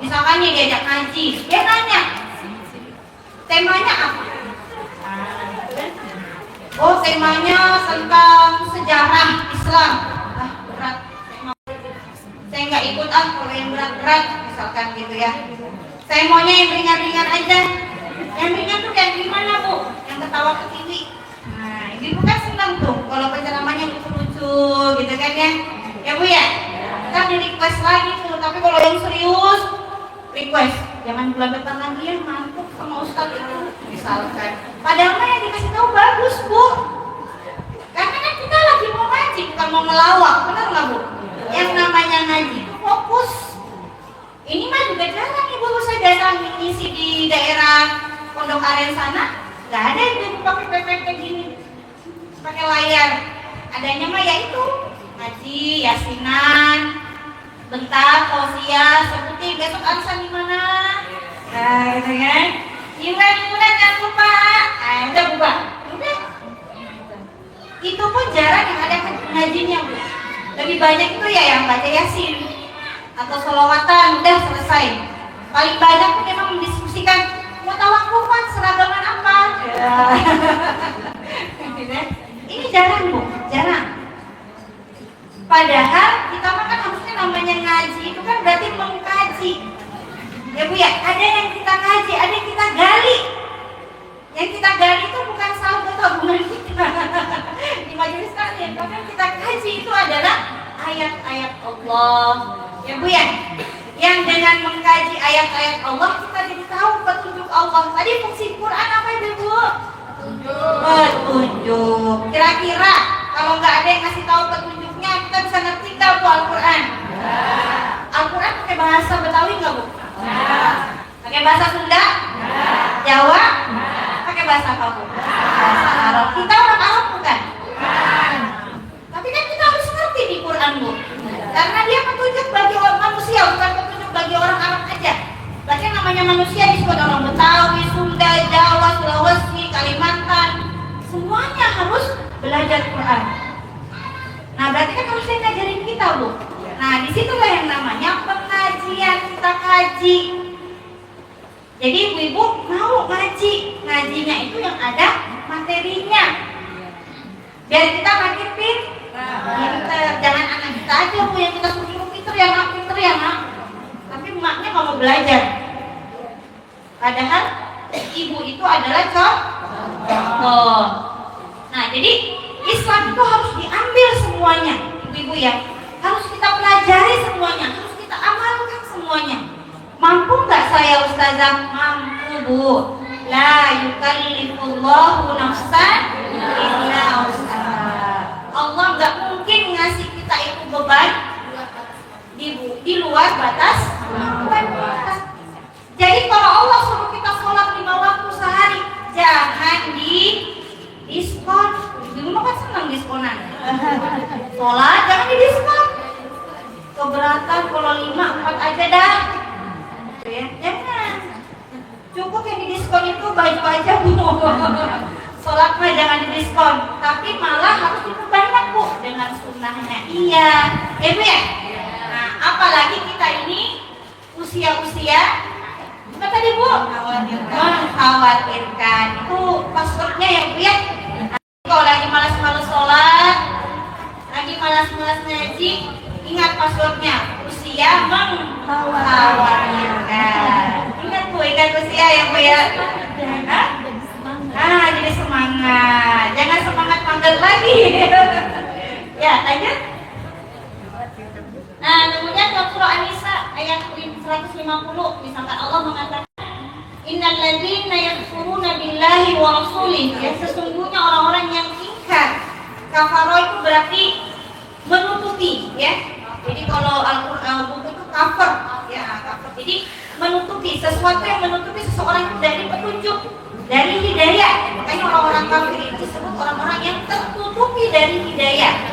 Misalkan nih diajak ngaji, dia nanya temanya apa? Oh, temanya tentang sejarah Islam. Berat. Saya nggak ikut kalau yang berat-berat misalkan gitu ya. Saya maunya yang ringan-ringan aja. Yang ringan tuh kayak gimana Bu? Yang ketawa ke TV. Nah, ibu kan senang tuh kalau penceramahnya lucu-lucu gitu kan jangan bulan depan lagi ya ngantuk sama ustaz itu misalkan. Padahal mah yang dikasih tahu bagus bu, karena kan kita lagi mau ngaji bukan mau ngelawak, benar nggak bu? Yang namanya ngaji itu fokus. Ini mah juga jarang ibu saya datang ngisi di daerah Pondok Aren sana, nggak ada ibu pakai PPT gini, pakai layar. Adanya mah ya itu ngaji, yasinan, bentar, tausiah, seperti besok arisan di mana? Nah, gitu kan? Iuran jangan lupa. Udah bubar. Udah. Itu pun jarang yang ada ngajinya, Bu. Lebih banyak itu ya yang baca yasin atau sholawatan, udah selesai. Paling banyak pun memang mendiskusikan mau tawakufan seragaman apa. Ya. Ini jarang Bu, jarang. Padahal kita mah kan harusnya namanya ngaji itu kan berarti mengkaji. Ya Bu ya, ada yang kita kaji, ada yang kita gali. Yang kita gali itu bukan saldo tabungan kita di majelis kalian, tapi yang kita kaji itu adalah ayat-ayat Allah. Ya Bu ya, yang dengan mengkaji ayat-ayat Allah kita jadi tahu petunjuk Allah. Tadi fungsi Quran apa itu Bu? Petunjuk. Kira-kira kalau nggak ada yang ngasih tahu petunjuknya, kita bisa ngerti nggak Bu Al-Quran? Al-Quran pakai bahasa Betawi nggak Bu? Pakai bahasa Sunda? Jawa? Pakai bahasa apa Bu? Bahasa Arab. Kita orang Arab bukan? Tapi kan kita harus ngerti di Quran Bu, karena dia petunjuk bagi orang manusia, bukan petunjuk bagi orang Arab aja. Berarti yang namanya manusia disebut orang Betawi, Sunda, Jawa, Sulawesi, Kalimantan, semuanya harus belajar Quran. Nah berarti kan harus dia ngajarin kita Bu. Nah disitulah yang namanya pengajian, kita kaji. Jadi ibu-ibu mau ngaji, ngajinya itu yang ada materinya, biar kita makin pinter. Jangan anak kita aja Bu yang kita suruh pinter ya nak, tapi emaknya nggak mau belajar. Padahal ibu itu adalah contoh. Nah jadi Islam itu harus diambil semuanya, ibu-ibu ya, harus kita pelajari semuanya, harus kita amalkan semuanya. Mampu nggak saya Ustazah? Mampu Bu. La yukallifullahu nafsan illa wus'aha. Allah nggak mungkin ngasih kita itu beban di luar batas. Jadi kalau Allah suruh kita sholat 5 waktu sehari, jangan diskon. Ibu kan senang diskonan. Sholat jangan didiskon. Keberatan kalau 5, 4 aja dah. Ya, jangan. Cukup yang didiskon itu baju aja Bu. Sholat mah jangan didiskon, tapi malah harus diperbanyak Bu dengan sunnahnya. Iya, Bu ya. Nah, apalagi kita ini usia-usia apa tadi Bu? Mengkhawatirkan. Itu passwordnya ya Bu ya. Kalau lagi malas-malas sholat, lagi malas-malas ngaji, ingat passwordnya. Usia mengkhawatirkan. Ingat Bu, ingat usia ya Bu ya. Jadi semangat. Jangan semangat manggil lagi. Ya, lanjut. Nah, kemudian dalam surah An-Nisa ayat 150, misalkan Allah mengatakan Innal ladzina yakfuruna billahi wa rasulih, ya sesungguhnya orang-orang yang ingkar. Kafaro itu berarti menutupi, ya. Jadi kalau Al-Qur'an buku itu cover, ya, cover. Jadi menutupi sesuatu yang menutupi seseorang itu dari petunjuk, dari hidayah. Makanya orang-orang kafir itu disebut orang-orang yang tertutupi dari hidayah.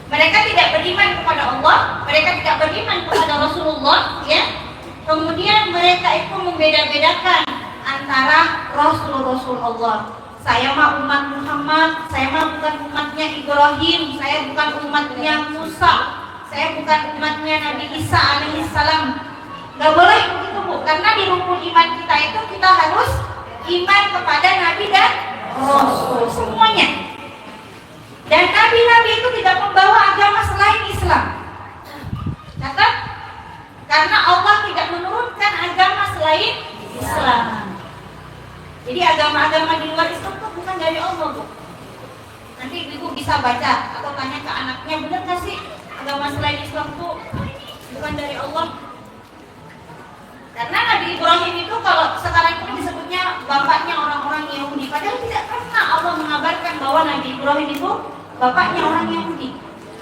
Mereka tidak beriman kepada Allah, mereka tidak beriman kepada Rasulullah, ya. Kemudian mereka itu membeda-bedakan antara Rasul-Rasul Allah. Saya mah umat Muhammad, saya mah bukan umatnya Ibrahim, saya bukan umatnya Musa, saya bukan umatnya Nabi Isa alaihissalam. Gak boleh begitu Bu, karena di rukun iman kita itu kita harus iman kepada Nabi dan Rasul semuanya. Dan Nabi-Nabi itu tidak membawa agama selain Islam. Catat, karena Allah tidak menurunkan agama selain Islam. Jadi agama-agama di luar Islam itu bukan dari Allah Bu. Nanti ibu bisa baca atau tanya ke anaknya, benar gak sih agama selain Islam itu bukan dari Allah? Karena Nabi Ibrahim itu kalau sekarang ini disebutnya bapaknya orang-orang Yahudi, padahal tidak pernah Allah mengabarkan bahwa Nabi Ibrahim itu bapaknya orang Yahudi.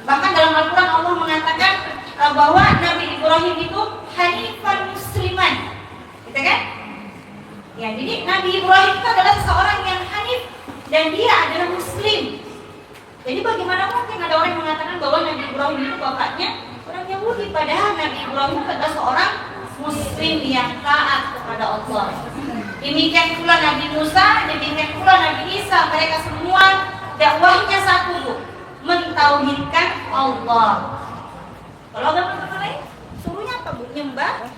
Bahkan dalam Al-Quran Allah mengatakan bahwa Nabi Ibrahim itu hanifan musliman, gitu kan? Ya, jadi Nabi Ibrahim itu adalah seorang yang hanif dan dia adalah muslim. Jadi bagaimana mungkin ada orang yang mengatakan bahwa Nabi Ibrahim itu bapaknya orang Yahudi, padahal Nabi Ibrahim itu adalah seorang muslim yang taat kepada Allah. Demikian pula Nabi Musa, demikian pula Nabi Isa, mereka semua dakwahnya satu, Bu, mentauhidkan Allah. Kalau agama lain suruhnya apa, Bu? Nyembah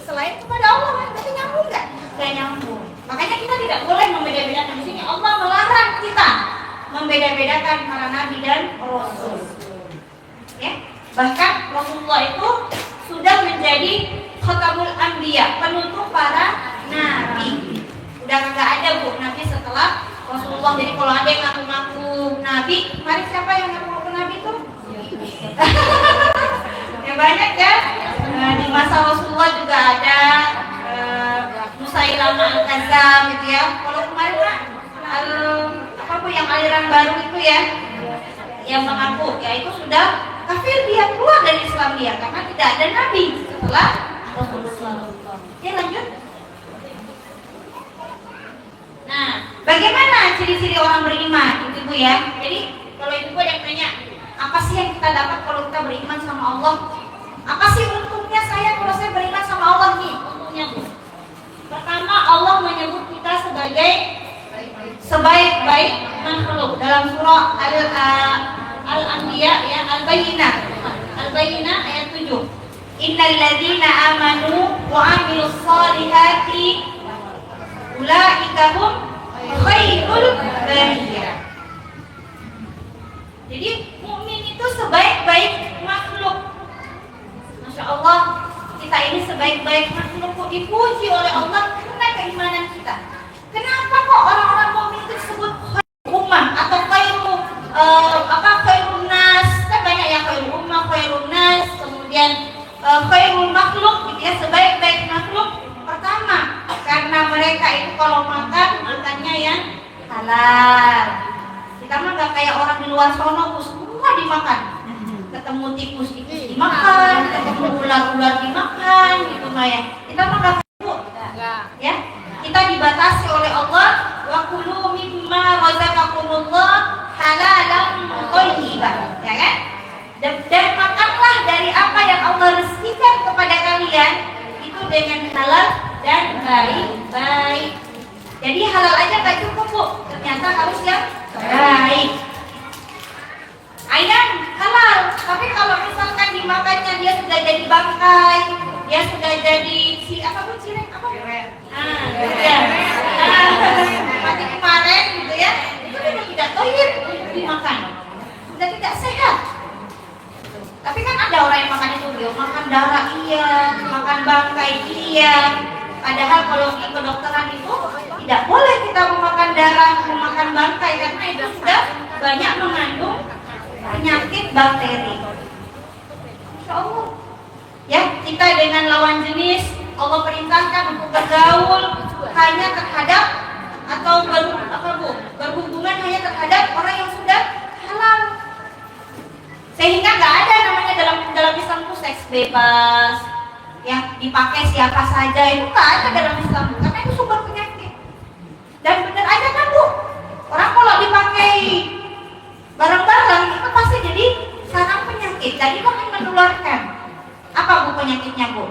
selain kepada Allah, kan? Tapi nyambung nggak? Nggak nyambung. Makanya kita tidak boleh membeda-bedakan. Di sini Allah melarang kita membeda-bedakan para nabi dan rasul. Ya, bahkan Rasulullah itu sudah menjadi khatamul anbiya, penutup para nabi. Udah nggak ada, Bu, nabi setelah Rasulullah. Jadi kalau ada yang ngaku-ngaku nabi, mari siapa yang ngaku-ngaku nabi itu? Ya banyak ya. Di masa Rasulullah juga ada Musailamah al-Kadzdzab gitu ya. Kalau kemarin apa Bu yang aliran baru itu ya, yang mengaku ya itu sudah kafir, dia keluar dari Islam dia karena tidak ada nabi setelah Rasulullah. Ya lanjut. Nah, bagaimana ciri-ciri orang beriman itu Bu ya? Jadi kalau itu Bu yang tanya, apa sih yang kita dapat kalau kita beriman sama Allah? Apa sih untungnya saya kalau saya beriman sama Allah nih? Untungnya Bu. Pertama, Allah menyebut kita sebagai sebaik-baik makhluk dalam surah Al-Anbiya ya, Al-Bayyinah. Al-Bayyinah ayat 7. Innal ladzina amanu wa 'amilus shalihati ulaika hum khairul bariyah. Jadi mukmin itu sebaik-baik makhluk. Masya Allah, kita ini sebaik-baik makhluk, dipuji oleh Allah karena keimanan kita. Kenapa kok orang-orang mukmin itu disebut khairul ummah atau khairul khairul nas? Kan banyak ya, khairul ummah, khairul nas, kemudian khairul makhluk gitu ya, sebaik-baik makhluk. Pertama, karena mereka itu kalau makannya yang halal. Kita mah gak kayak orang di luar sono, Bu, semua dimakan. Ketemu tikus dimakan, ketemu ular-ular dimakan, gitu mah ya. Kita mah gak Bu, ya. Kita dibatasi oleh Allah, wa kulu mimma razaqakumullah halalan thayyiban, ya kan? Dan makanlah dari apa yang Allah rezekikan kepada kalian itu dengan halal dan baik-baik. Jadi halal aja gak cukup, Bu, ternyata harus yang baik. Ayam halal, tapi kalau misalkan dimakannya dia sudah jadi bangkai, dia sudah jadi si apa Bu, cireng apa? Mati kemarin gitu ya, itu sudah tidak toyib dimakan, sudah tidak sehat. Tapi kan ada orang yang makan itu, dia makan darah iya, makan bangkai iya. Padahal kalau di kedokteran itu tidak boleh kita memakan darah, memakan bangkai karena itu sudah banyak mengandung penyakit bakteri. Insya Allah. Ya, kita dengan lawan jenis Allah perintahkan untuk bergaul hanya terhadap atau berhubungan hanya terhadap orang yang sudah halal. Sehingga nggak ada namanya dalam Islam itu seks bebas, ya dipakai siapa saja, itu nggak ada dalam Islam karena itu sumber penyakit. Dan benar aja kan Bu, orang kalau dipakai bareng-bareng itu pasti jadi sarang penyakit, jadi itu akan menularkan. Apa Bu penyakitnya Bu?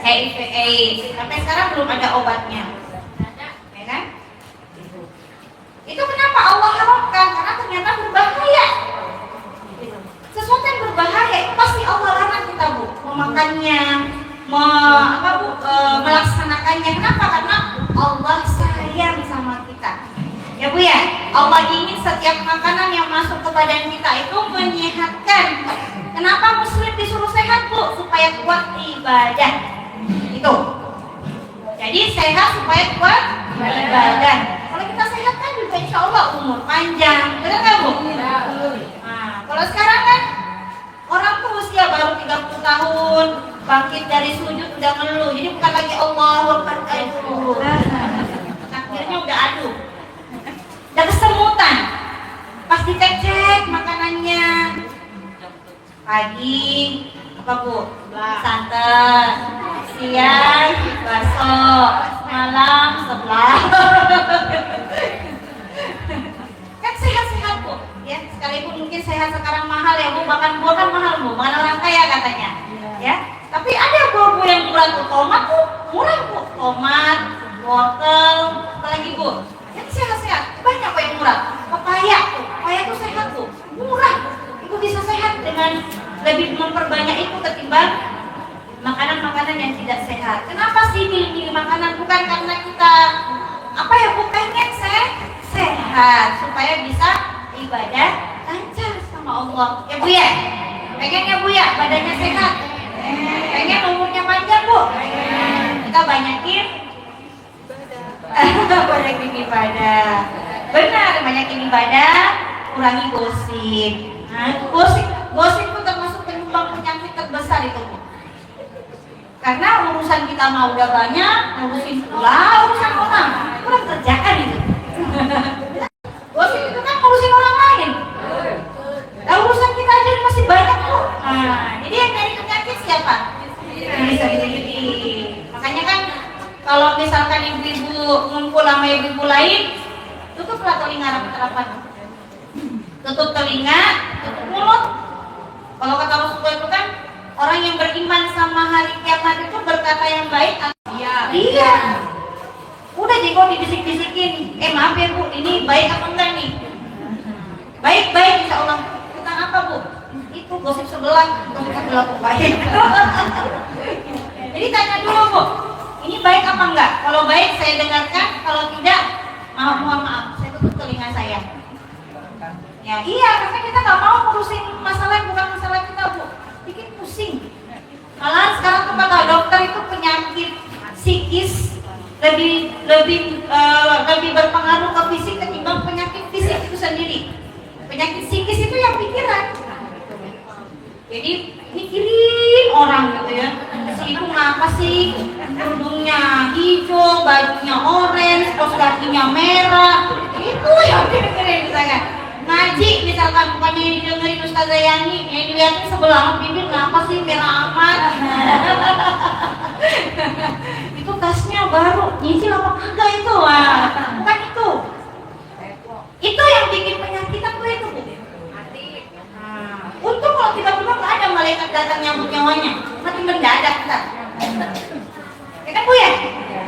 HIV/AIDS. Sampai sekarang belum ada obatnya, ya kan? Itu kenapa Allah haramkan? Karena ternyata berbahaya. Sesuatu yang berbahaya itu pasti Allah larang kita Bu memakannya, melaksanakannya. Kenapa? Karena Allah sayang sama kita. Ya Bu ya, Allah ingin setiap makanan yang masuk ke badan kita itu menyehatkan. Kenapa Muslim disuruh sehat Bu? Supaya kuat ibadah. Itu. Jadi sehat supaya kuat ibadah. Kalau kita sehat kan juga insya Allah umur panjang. Benar nggak Bu? Nah, kalau sekarang kan orang tuh usia baru 30 tahun, bangkit dari sujud udah ngeluh, jadi bukan lagi Allahu Akbar, aduh, takbirnya udah aduh, udah kesemutan, pas dicek makanannya, pagi apa bu? Santan, siang bakso, malam sebelah. Kan sehat-sehat bu, ya sekalipun mungkin sehat sekarang mahal ya bu, makan buah kan mahal bu, makan orang kaya katanya, ya. Tapi ada buah-buah yang murah tuh, tomat tuh murah bu, tomat, wortel, apalagi bu, yang sehat-sehat, banyak kok yang murah. Pepaya tuh sehat tuh, murah, ibu bisa sehat dengan lebih memperbanyak itu ketimbang makanan-makanan yang tidak sehat. Kenapa sih pilih-pilih makanan? Bukan karena kita apa ya bu, pengen sehat supaya bisa ibadah lancar sama Allah ya bu ya. Pengen ya bu ya badannya sehat, pengen umurnya panjang bu, kita banyakin ibadah. Benar, banyakin ibadah, kurangi gosip. Nah itu gosip itu termasuk penyumbang penyakit terbesar itu bu. Karena urusan kita mah udah banyak, ngurusin pula urusan orang, kurang kerjaan itu. Gosip itu kan ngurusin orang lain. Nah, urusan kita aja masih banyak tuh. Nah, jadi yang dari penyakit siapa? Bisa gitu. Makanya kan kalau misalkan ibu-ibu ngumpul sama ibu-ibu lain, tutuplah telinga rapat-rapat. Tutup telinga, tutup mulut. Kalau kata Rasulullah itu kan orang yang beriman sama hari kiamat itu berkata yang baik. Iya. Udah jadi kok dibisik-bisikin. Maaf ya bu, ini baik apa enggak nih? Baik insya Allah. Tentang apa bu? Itu gosip sebelah, gosip sebelah bu baik. Jadi tanya dulu bu, ini baik apa enggak? Kalau baik saya dengarkan, kalau tidak, maaf, saya tutup telinga saya. Ya iya, karena kita nggak mau ngurusin masalah yang bukan masalah kita bu, bikin pusing. Malah sekarang tuh kata dokter itu penyakit psikis lebih berpengaruh ke fisik ketimbang penyakit fisik itu sendiri. Penyakit psikis itu yang pikiran. Jadi mikirin orang gitu ya. Si ibu ngapa sih? Kerudungnya hijau, bajunya orange, kaos kakinya merah. Itu yang dipikirin saya. Ngaji misalkan bukannya didengerin Ustazah Yani, yang dilihatin sebelah bibir ngapa sih merah amat. Itu tasnya baru, nyicil apa kagak itu? Bukan itu. Itu yang bikin penyakit tuh itu bu. Untung kalau tiba-tiba nggak ada malaikat datang nyambut nyawanya, mati mendadak kita. Ya kan bu ya?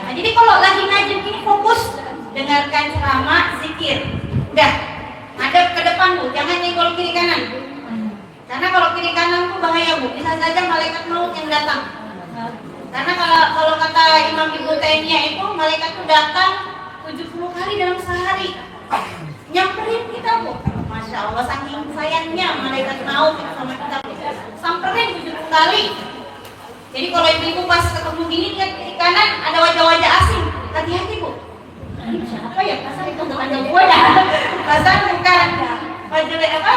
Nah, jadi kalau lagi ngaji ini fokus dengarkan ceramah, zikir. Udah, hadap ke depan bu, jangan nyenggol kiri kanan. Karena kalau kiri kanan tuh bahaya bu, bisa saja malaikat maut yang datang. Karena kalau kata Imam Ibnu Taimiyah itu malaikat itu datang 70 kali dalam sehari, nyamperin kita bu. Masya Allah, saking sayangnya malaikat maut sama kita bu, samperin 70 kali. Jadi kalau ibu-ibu pas ketemu gini lihat kiri kanan ada wajah-wajah asing, hati-hati bu. Ini siapa ya? Pasal itu bukan gua ya. Pasal bukan majelis apa?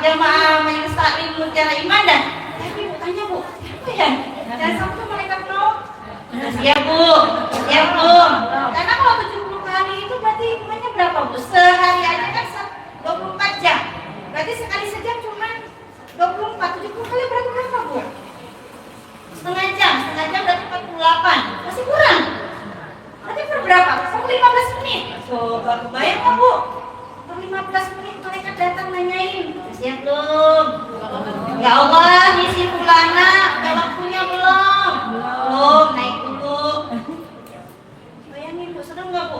Jamaah majelis taklim mutiara iman dan. Tapi bu tanya bu, siapa ya? Dan sampai malaikat maut. Siap bu, siap bu. Karena kalau 70 kali itu berarti hitungannya berapa bu? Sehari aja kan 24 jam. Berarti sekali sejam cuma 24, 70 kali berarti berapa bu? Setengah jam berarti 48. Masih kurang. Berarti per berapa? Per 15 menit. Coba bayang nggak bu? Per 15 menit malaikat datang nanyain, siap belum? Ya Allah, ngisi fulana, udah waktunya belum? Belum, naik dulu. Bayangin bu, sedang nggak bu?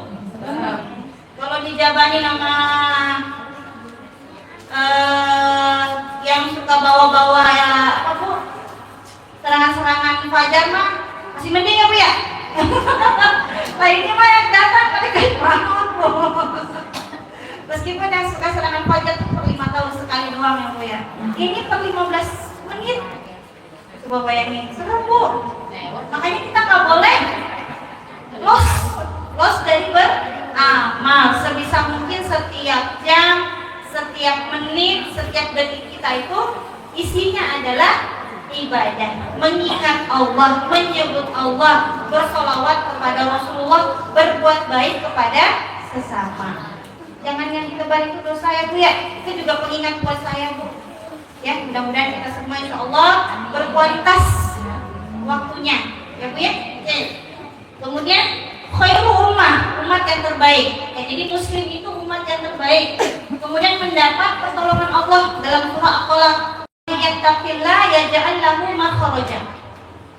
Kalau dijabani nama yang suka bawa-bawa ya apa bu? Serangan-serangan fajar mah masih mending ya bu ya? Nah ini mah yang datang malaikat maut bu. Meskipun yang suka serangan fajar itu per 5 tahun sekali doang ya bu ya. Ini per 15 menit. Coba bayangin, seru bu. Makanya kita nggak boleh los dari beramal. Sebisa mungkin setiap jam, setiap menit, setiap detik kita itu isinya adalah ibadah, mengingat Allah, menyebut Allah, bersolawat kepada Rasulullah, berbuat baik kepada sesama. Jangan yang ditebar itu dosa ya Bu ya, itu juga pengingat buat saya Bu. Ya, mudah-mudahan kita semua insya Allah berkualitas waktunya ya Bu ya. Kemudian khairu umat yang terbaik ya, jadi muslim itu umat yang terbaik. Kemudian mendapat pertolongan Allah dalam surah Al-Qalaq, yattaqillah yaj'al lahu makhraja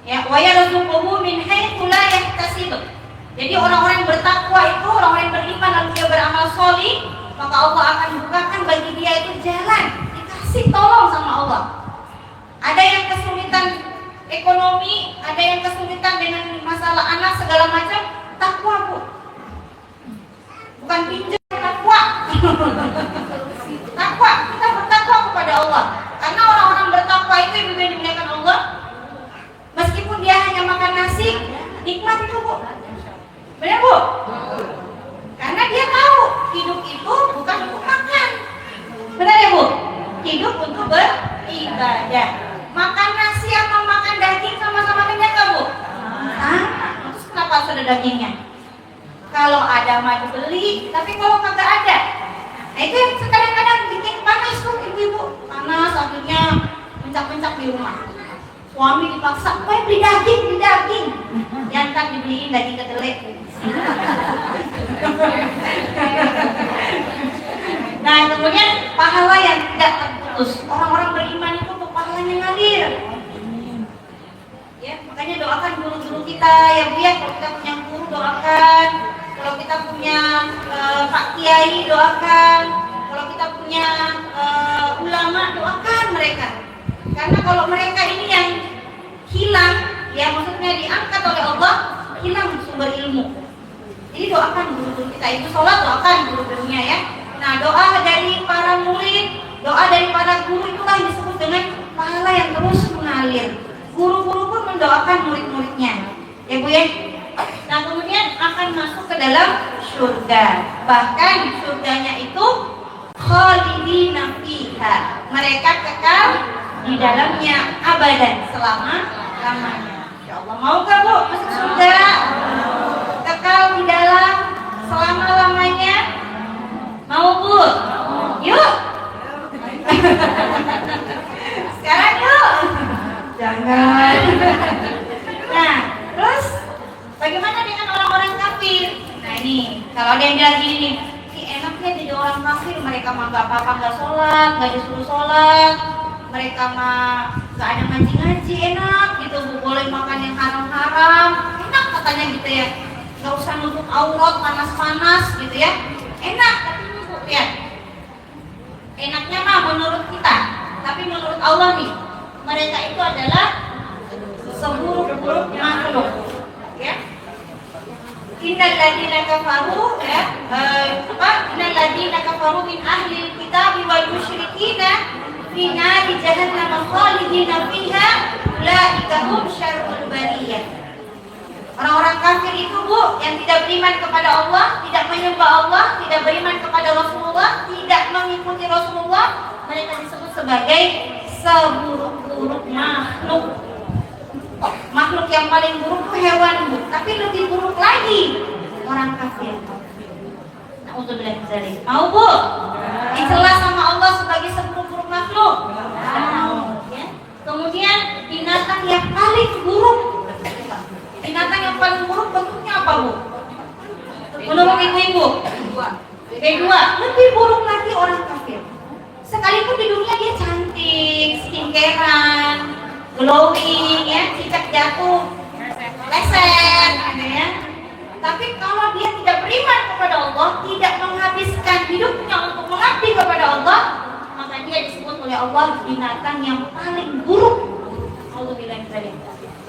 ya wa yarzuquhu min haitsu la yahtasib. Jadi orang-orang yang bertakwa itu, orang-orang yang beriman lalu dia beramal sholih, maka Allah akan bukakan bagi dia itu jalan, dikasih tolong sama Allah. Ada yang kesulitan ekonomi, ada yang kesulitan dengan masalah anak segala macam, takwa Bu. Bukan pinjam, takwa. Takwa, kita bertakwa kepada Allah. Karena orang-orang bertakwa itu ibu yang dimuliakan Allah, meskipun dia hanya makan nasi, nikmat itu Bu. Benar Bu? Karena dia tahu hidup itu bukan untuk makan. Benar ya Bu? Hidup untuk beribadah. Makan nasi atau makan daging sama-sama kenyang gak Bu? Terus kenapa harus ada dagingnya? Kalau ada mah dibeli, tapi kalau kagak ada, nah itu yang kadang-kadang bikin panas tuh ibu-ibu. Panas akhirnya mencak-mencak di rumah. Suami dipaksa, beli daging. Yang dibeliin daging kedelai. Nah kemudian pahala yang tidak terputus. Orang-orang beriman itu untuk pahalanya ngalir. Ya, makanya doakan guru-guru kita ya Bu ya. Kalau kita punya guru doakan. Kalau kita punya Pak Kiai doakan. Kalau kita punya ulama doakan mereka. Karena kalau mereka ini yang hilang, ya maksudnya diangkat oleh Allah, hilang sumber ilmu. Jadi doakan guru-guru kita itu sholat, doakan guru-gurunya ya. Nah doa dari para murid, doa dari para guru itulah yang disebut dengan pahala yang terus mengalir. Guru-guru pun mendoakan murid-muridnya, ya Bu ya. Nah kemudian akan masuk ke dalam surga. Bahkan surganya itu khalidina fiha, mereka kekal di dalamnya abadan, selama-lamanya. Ya Allah, mau gak Bu masuk surga? Kekal di dalam selama-lamanya? Mau Bu? Yuk. Sekarang yuk. Jangan. Nah, terus bagaimana dengan orang-orang kafir? Nah ini, kalau ada yang bilang gini nih, enaknya jadi orang kafir, mereka mah gak apa-apa gak sholat, gak disuruh sholat, mereka mah gak ada ngaji-ngaji, enak gitu Bu, boleh makan yang haram-haram, enak katanya gitu ya, gak usah nutup aurat panas-panas gitu ya, enak. Tapi Bu ya, enaknya mah menurut kita, tapi menurut Allah nih, mereka itu adalah seburuk-buruk makhluk ya. Innal ladzina kafaru ya, innal ladzina kafaru min ahli kitab wal musyrikina fi nari jahannam khalidina fiha ulaika hum syarrul bariyah. Orang-orang kafir itu Bu, yang tidak beriman kepada Allah, tidak menyembah Allah, tidak beriman kepada Rasulullah, tidak mengikuti Rasulullah, mereka disebut sebagai seburuk-buruk makhluk. Makhluk yang paling buruk itu hewan Bu, tapi lebih buruk lagi orang kafir. Nauzubillah min dzalik. Mau Bu? Dicela sama Allah sebagai seburuk-buruk makhluk. Ya. Kemudian binatang yang paling buruk. Binatang yang paling buruk bentuknya apa Bu? Menurut ibu-ibu? Kedua, lebih buruk lagi orang kafir. Sekalipun di dunia dia cantik, skincarean, glowing ya, cicak jatuh, leset, ya. Tapi kalau dia tidak beriman kepada Allah, tidak menghabiskan hidupnya untuk mengabdi kepada Allah, maka dia disebut oleh Allah binatang yang paling buruk. Alhamdulillah.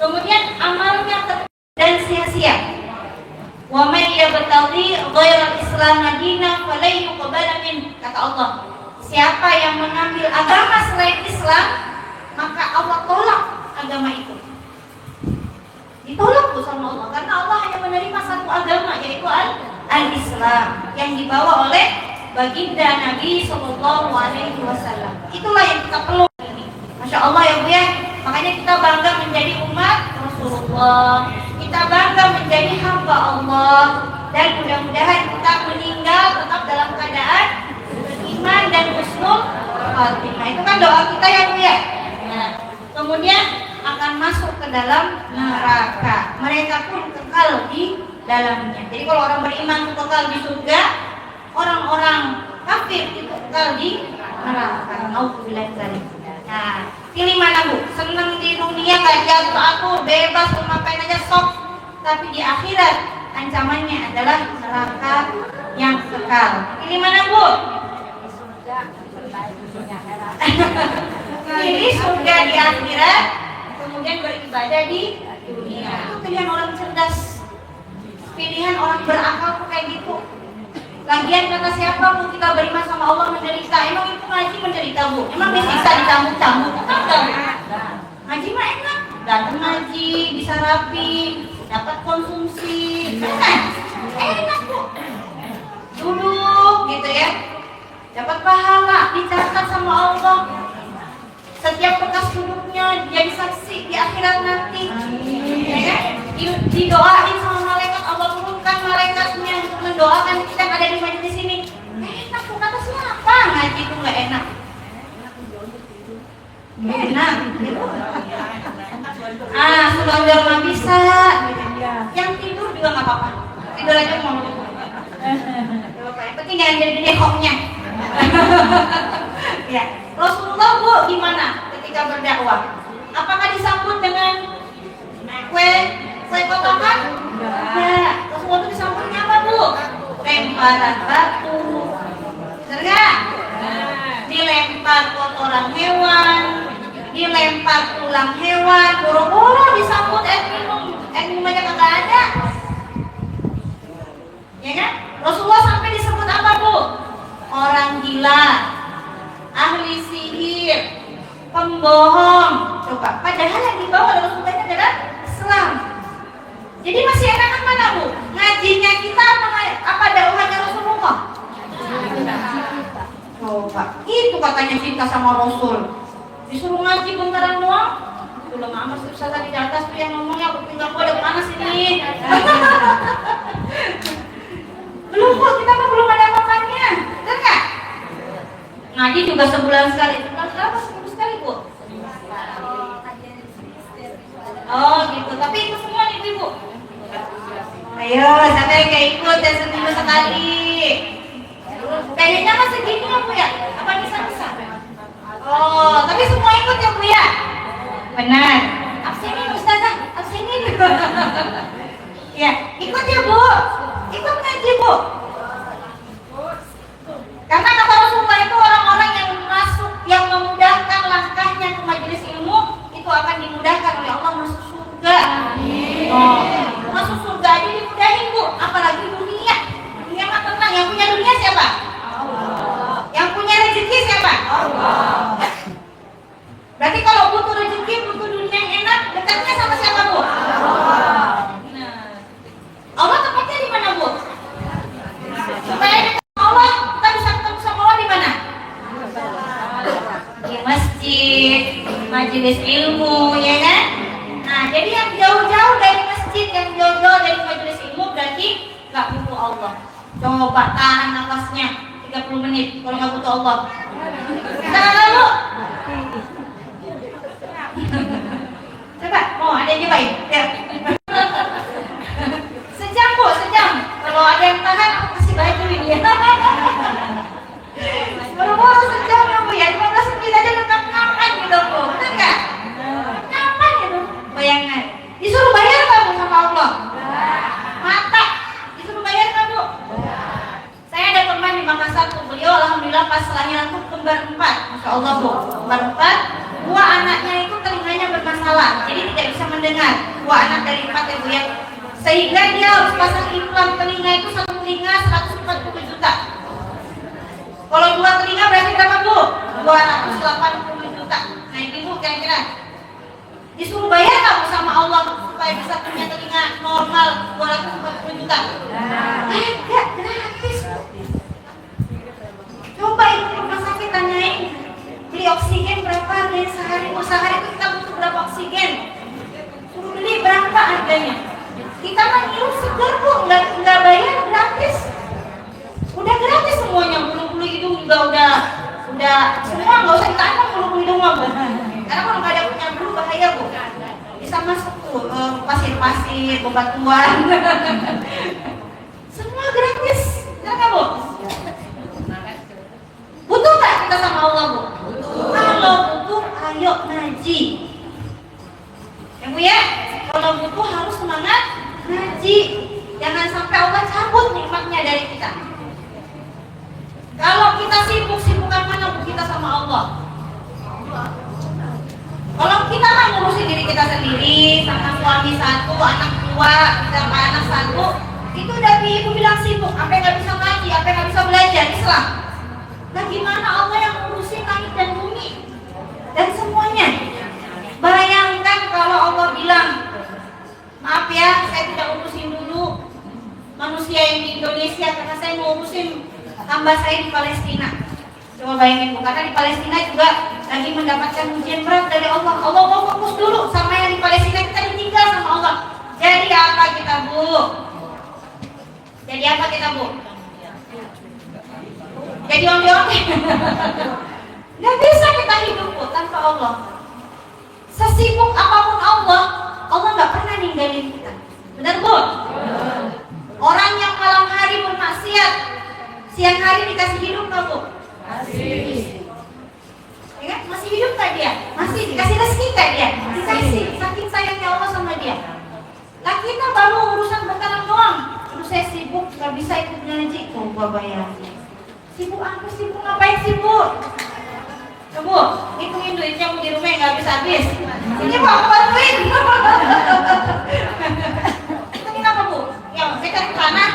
Kemudian amalnya dan sia-sia. Wa may yabtaghi ghairal Islam dinan falan yuqbala min, kata Allah. Siapa yang mengambil agama selain Islam, maka Allah tolak agama itu. Ditolak tuh sama Allah, karena Allah hanya menerima satu agama, yaitu al-Islam yang dibawa oleh baginda Nabi Sallallahu Alaihi Wasallam. Itulah yang kita perlu ini. Masya Allah ya Bu ya. Makanya kita bangga menjadi umat Rasulullah. Kita bangga menjadi hamba Allah. Dan mudah-mudahan kita meninggal tetap dalam keadaan beriman dan husnul khatimah. Itu kan doa kita ya Bu ya. Nah, kemudian akan masuk ke dalam neraka. Mereka pun kekal di dalamnya. Jadi kalau orang beriman itu kekal di surga, orang-orang kafir itu kekal di neraka. Nauzubillah dzalik. Nah, pilih mana Bu? Senang di dunia nggak jatuh atur, bebas mau ngapain aja sok. Tapi di akhirat ancamannya adalah neraka yang kekal. Pilih mana Bu? Pilih surga di akhirat, kemudian beribadah di dunia. Itu pilihan orang cerdas. Pilihan orang berakal tuh kayak gitu. Lagian kata siapa Bu kita beriman sama Allah menderita? Emang itu ngaji menderita Bu? Emang disiksa dicambuk-cambuk? Enggak. Ngaji mah enak. Datang ngaji, bisa rapi, dapat konsumsi. Enak Bu. Duduk gitu ya. Dapat pahala, dicatat sama Allah. Setiap bekas duduknya jadi saksi di akhirat nanti. Ya kan? Didoain sama malaikat, Allah turunkan malaikatnya untuk mendoakan kita yang ada di majelis ini. Enak Bu, kata siapa ngaji itu nggak enak? Enak. Sebentar mah bisa. Yang tidur juga nggak apa-apa. Tidur aja mau. Yang penting jangan jadi gede koknya. Ya, Rasulullah Bu gimana ketika berdakwah? Apakah disambut dengan kue kotokan? Enggak. Rasulullah itu disambutnya apa Bu? Lemparan batu. Benar nggak? Dilempar kotoran hewan, dilempar tulang hewan, boro-boro disambut minum aja kagak ada. Ya kan? Rasulullah sampai disebut apa Bu? Orang gila, ahli sihir, pembohong. Coba, padahal yang dibawa oleh Rasulullah itu adalah Islam. Jadi masih enakan mana Bu? Ngajinya kita apa dakwahnya Rasulullah? Coba, itu katanya cinta sama Rasul. Disuruh ngaji bentaran doang. Itu lemah amat susah tadi di atas tuh yang ngomongnya, aku tinggal gua ada mana sini. Belum Bu, kita mah belum ada makannya. Betul nggak? Ngaji juga sebulan sekali. Sebulan berapa? Seminggu sekali Bu? Oh gitu, tapi itu semua nih Ibu. Ayo, siapa yang kayak ikut ya seminggu sekali? Kayaknya mah segini ya Bu ya? Apa bisa-bisa? Oh, tapi semua ikut ya Bu ya? Benar. Absenin Ustazah, absenin. Ya, ikut ya Bu. Ikut ngaji Bu. Karena kata Rasulullah itu orang-orang yang masuk, yang memudahkan langkahnya ke majelis ilmu itu akan dimudahkan oleh Allah masuk surga. Oh, masuk surga aja dimudahin Bu, apalagi dunia. Dunia mah tenang, yang punya dunia siapa? Allah. Yang punya rezeki siapa? Allah. Berarti kalau butuh rezeki, butuh dunia yang enak, dekatnya sama siapa Bu? Allah. Allah tempatnya di mana Bu? Supaya dekat sama Allah, kita bisa ketemu sama Allah di mana? Di masjid, majelis ilmu, ya kan? Nah, jadi yang jauh-jauh dari masjid, yang jauh-jauh dari majelis ilmu berarti nggak butuh Allah. Coba tahan nafasnya 30 menit kalau nggak butuh Allah. Kita lalu. Coba, mau ada yang nyobain? Ya. Sejam Bu, sejam. Kalau ada yang tahan, aku kasih baju ini ya. Boro-boro sejam ya Bu ya, 15 menit aja udah nyaman gitu Bu. Betul nggak? Nyaman gitu. Bayangan. Disuruh bayar nggak Bu sama Allah? Mata. Disuruh bayar nggak Bu? Saya ada teman di Makassar tuh, beliau alhamdulillah pas lahiran tuh kembar 4. Masya Allah Bu, kembar 4. 2 anaknya itu telinganya bermasalah, jadi tidak bisa mendengar. 2 anak dari 4 ya Bu ya. Sehingga dia harus pasang implan telinga itu, satu telinga 140 juta. Kalau 2 telinga berarti berapa Bu? 280 juta. Nah Ibu kira-kira disuruh bayar nggak Bu sama Allah supaya bisa punya telinga normal 240 juta? Enggak, gratis Bu. Coba Ibu rumah sakit tanyain beli oksigen berapa nih sehari, sehari itu kita butuh berapa oksigen, suruh beli berapa harganya. Kita mah ngirup segar bu, nggak bayar, gratis. Udah gratis semuanya, bulu-bulu hidung juga udah semua, nggak usah ditanam bulu-bulu hidung mah bu. Karena kalau nggak ada punya bulu bahaya bu. Bisa masuk tuh pasir-pasir, bebatuan. Semua gratis, enggak bu? Butuh nggak kita sama Allah bu? Kalau butuh, ayo ngaji. Ya bu ya, kalau butuh harus semangat ngaji. Jangan sampai Allah cabut nikmatnya dari kita. Kalau kita sibuk-sibukan mana bu kita sama Allah? Kalau kita mah ngurusin diri kita sendiri, sama suami satu, anak dua, sama anak satu, itu udah ibu bilang sibuk, apa nggak bisa ngaji, apa nggak bisa belajar Islam. Nah gimana Allah yang ngurusin langit dan bumi dan semuanya? Bayangkan kalau Allah bilang, maaf ya, saya tidak urusin dulu manusia yang di Indonesia karena saya mau urusin tambah saya di Palestina. Coba bayangin bu, karena di Palestina juga lagi mendapatkan ujian berat dari Allah. Allah mau fokus dulu sama yang di Palestina, kita ditinggal sama Allah. Jadi apa kita bu? Jadi apa kita bu? Jadi onde-onde. Nggak bisa kita hidup bu tanpa Allah. Sesibuk apapun Allah nggak pernah ninggalin kita. Benar bu? Orang yang malam hari bermaksiat, siang hari dikasih hidup nggak bu? Masih. Ya kan? Masih hidup tak dia? Masih dikasih rezeki tak dia? Dikasih. Saking sayangnya Allah sama dia. Lah kita baru urusan bentaran doang. Terus saya sibuk, nggak bisa ikut ngaji. Oh, gua bayar. Sibuk apa? Sibuk ngapain sibuk? Coba hitungin duitnya di rumah nggak habis habis. Ini mau aku bantuin. Hitungin apa bu? Yang saya cari tanah.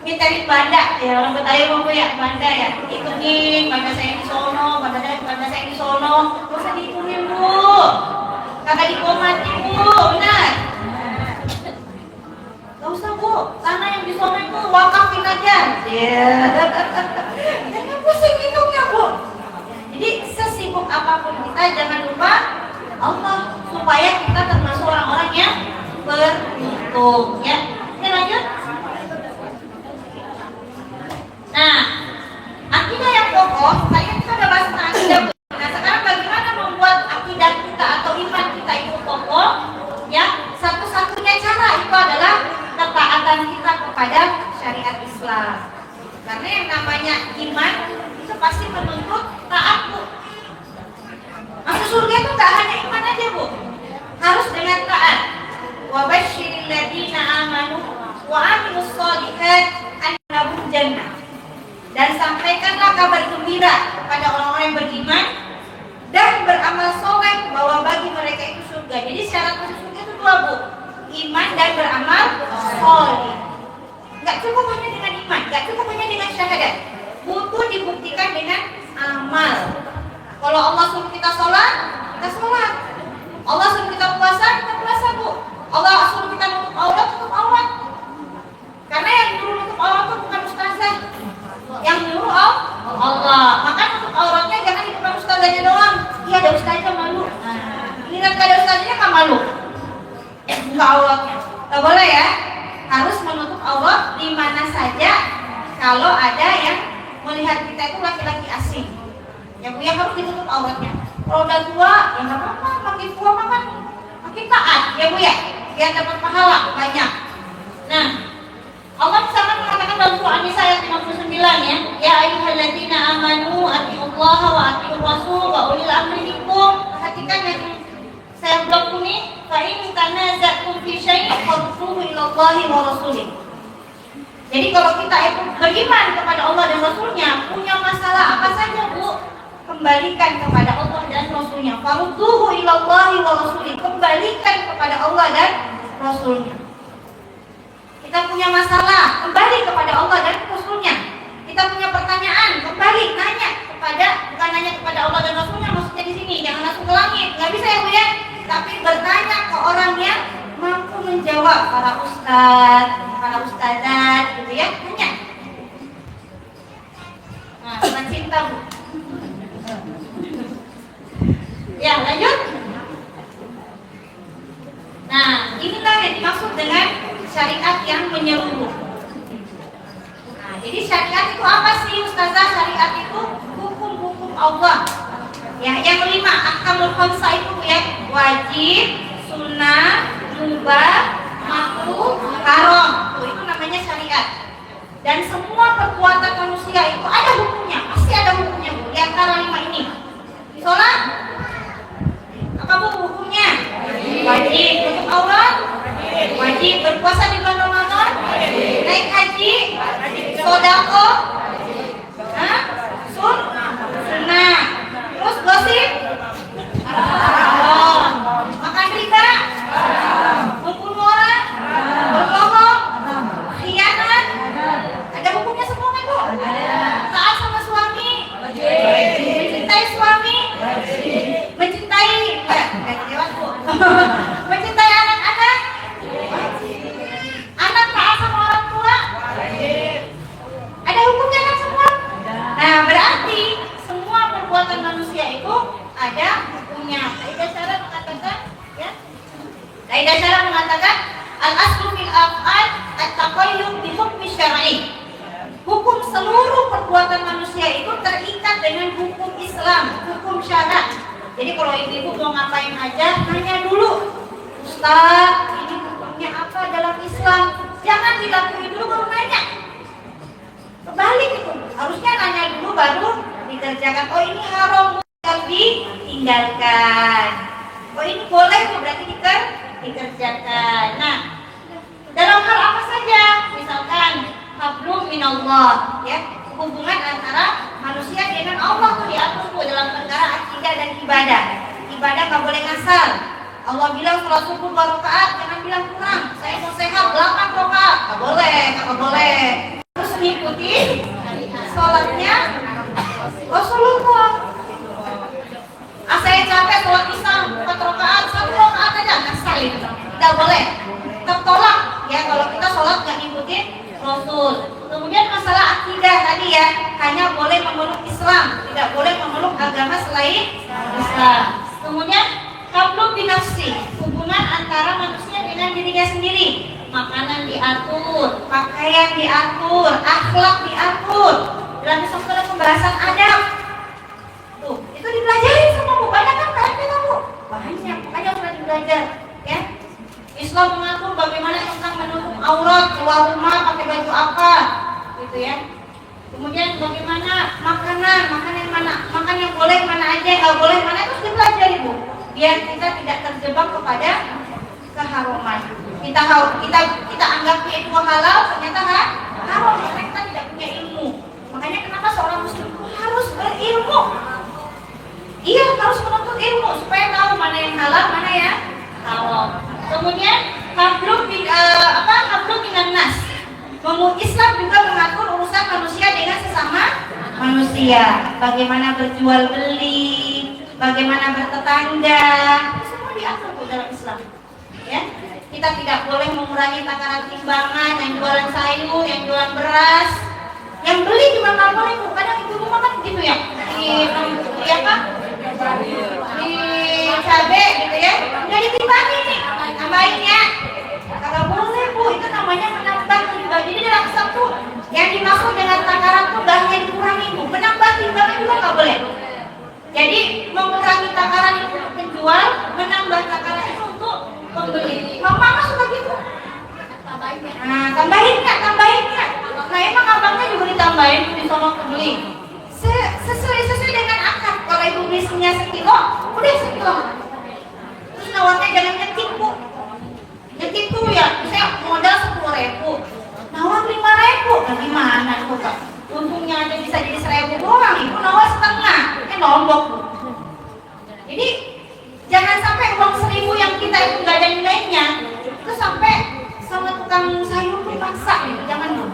Minta di banda ya, orang Betawi mau ya banda ya. Hitungin banda saya di sono, banda saya di sono. Gak usah dihitungin bu. Kagak dikomati bu, benar. Gak usah bu, tanah yang di sono itu wakafin aja. Jangan pusing hitungnya bu. Jadi sesibuk apapun kita jangan lupa Allah supaya kita termasuk orang-orang yang beruntung ya. Oke lanjut. Nah, akidah yang kokoh, tadi kita udah bahas tentang akidah. Nah, sekarang bagaimana membuat akidah kita atau iman kita itu kokoh? Ya, satu-satunya cara itu adalah ketaatan kita kepada syariat Islam. Karena yang namanya iman itu pasti menuntut taat bu. Masuk surga itu gak hanya iman aja bu, harus dengan taat. Wa basyiril ladzina amanu wa amilus sholihat annahum jannah. Dan sampaikanlah kabar gembira kepada orang-orang yang beriman dan beramal soleh bahwa bagi mereka itu surga. Jadi syarat masuk surga itu dua bu, iman dan beramal soleh. Gak cukup hanya dengan iman, gak cukup hanya dengan syahadat, butuh dibuktikan dengan amal. Kalau Allah suruh kita sholat, kita sholat. Allah suruh kita puasa bu. Allah suruh kita nutup aurat, tutup aurat. Karena yang nyuruh nutup aurat itu bukan ustazah, yang nyuruh Allah. Maka nutup auratnya jangan di depan ustazahnya doang. Iya ada ustazah malu. Ini kan ada ustazahnya kan malu. Buka auratnya. Gak boleh ya. Harus menutup aurat di mana saja. Kalau ada yang melihat kita itu laki-laki asing, yang harus ditutup auratnya. Kalau udah tua, ya nggak apa-apa. Makin tua makin taat, ya bu ya. Biar dapat pahala banyak. Nah, Allah misalkan mengatakan dalam surah An-Nisa ayat 59 ya, ya ayyuhalladzina amanu atiullaha wa atiur rasul wa ulil amri minkum. Perhatikan yang saya blok ini, fa in tanaza'tum fi syai'in farudduhu ila Allahi wa rasulih. Jadi kalau kita itu beriman kepada Allah dan Rasulnya, punya masalah apa saja bu, kembalikan kepada Allah dan Rasulnya. Farudduhu ila Allahi wa rasulih. Kembalikan kepada Allah dan Rasulnya. Kita punya masalah, kembali kepada Allah dan Rasulnya. Kita punya pertanyaan, kembali nanya kepada, bukan nanya kepada Allah dan Rasulnya, maksudnya di sini jangan langsung ke langit, nggak bisa ya bu ya. Tapi bertanya ke orang yang mampu menjawab, para ustadz, para ustadzat, gitu ya, tanya. Nah, dengan cinta bu. Ya lanjut. menyeluruh. Nah, jadi syariat itu apa sih Ustazah? Syariat itu hukum-hukum Allah. Ya, yang 5 ahkamul khamsah itu ya, wajib, sunnah, mubah, makruh, haram. Tuh, itu namanya syariat. Dan semua perbuatan manusia itu ada hukumnya, pasti ada hukumnya Bu. Di antara 5 ini. Sholat, apa Bu hukumnya? Wajib. Tutup aurat, wajib. Berpuasa di bulan Ramadan, naik haji, sedekah, sunnah. Terus gosip, haram. Makan riba, membunuh orang, berbohong, khianat, ada hukumnya semua kan Bu? Taat sama suami, mencintai suami, mencintai mencintai anak-anak, anak taat sama orang tua, ada hukumnya kan semua? Nah, berarti semua perbuatan manusia itu ada hukumnya. Kaidah syara mengatakan, ya, kaidah syara mengatakan al-aslu fil af'al at-taqayyud bi hukmi syar'i. Hukum seluruh perbuatan manusia itu terikat dengan hukum Islam, hukum syara. Jadi kalau ibu-ibu mau ngapain aja, nanya dulu, Ustaz, ini hukumnya apa dalam Islam? Jangan dilakuin dulu baru nanya. Kebalik itu, harusnya nanya dulu baru dikerjakan. Oh ini haram, harus ditinggalkan. Oh ini boleh, berarti dikerjakan. Nah, dalam hal apa saja? Misalkan hablum minallah, ya, hubungan antara manusia dengan Allah tuh diatur tuh dalam perkara akidah dan ibadah. Ibadah nggak boleh ngasal. Allah bilang sholat subuh 2 rakaat, jangan bilang kurang. Saya mau sehat 8 rakaat, nggak boleh. Terus mengikuti sholatnya Rasulullah. Saya capek sholat isya 4 rakaat, 1 rakaat aja ngasal itu, tidak boleh. Tertolak ya kalau kita sholat nggak ngikutin Rasul. Kemudian masalah akidah tadi ya, hanya boleh memeluk Islam, tidak boleh memeluk agama selain Islam. Kemudian hablum binafsi, hubungan antara manusia dengan dirinya sendiri. Makanan diatur, pakaian diatur, akhlak diatur. Dalam Islam ada pembahasan adab. Tuh, itu dipelajari sama Bu. Banyak kan kita Bu? Banyak sudah belajar ya. Islam mengatur bagaimana tentang menutup aurat, keluar rumah pakai baju apa, gitu ya. Kemudian bagaimana makan yang mana, makan yang boleh mana aja, nggak boleh mana, itu dipelajari Bu. Biar kita tidak terjebak kepada keharuman. Kita anggapnya itu halal, ternyata haram karena kita tidak punya ilmu. Makanya kenapa seorang muslim harus berilmu? Iya, harus menuntut ilmu supaya tahu mana yang halal, mana yang haram. Kemudian hablum minan nas. Islam juga mengatur urusan manusia dengan sesama manusia. Bagaimana berjual beli, bagaimana bertetangga, semua diatur dalam Islam. Ya, kita tidak boleh mengurangi takaran timbangan, yang jualan sayur, yang jualan beras, yang beli juga nggak boleh. Kadang ibu rumah kan begitu ya, di cabai gitu ya, nggak ditimbangin nih, tambahin ya, kagak boleh Bu, itu namanya menambah timbangan. Jadi dalam Islam tuh yang dimaksud dengan takaran tuh bahannya dikurangi Bu, menambah timbangan juga nggak boleh. Jadi mengurangi takaran itu untuk penjual, menambah takaran itu untuk pembeli. Mama suka gitu. Nah, tambahin nggak? Nah, emang abangnya juga ditambahin di sono pembeli. Sesuai dengan akad. Kalau ibu belinya sekilo, udah sekilo. Terus nawarnya jangan nyetip Bu. Nyetip tuh ya, saya modal 10.000, nawar 5.000. Nah, gimana tuh Kak? Untungnya aja bisa jadi 1.000 doang, ibu nawar setengah, nombok Bu. Jadi jangan sampai uang 1.000 yang kita itu nggak ada nilainya, itu sampai sama tukang sayur dipaksa gitu, jangan Bu.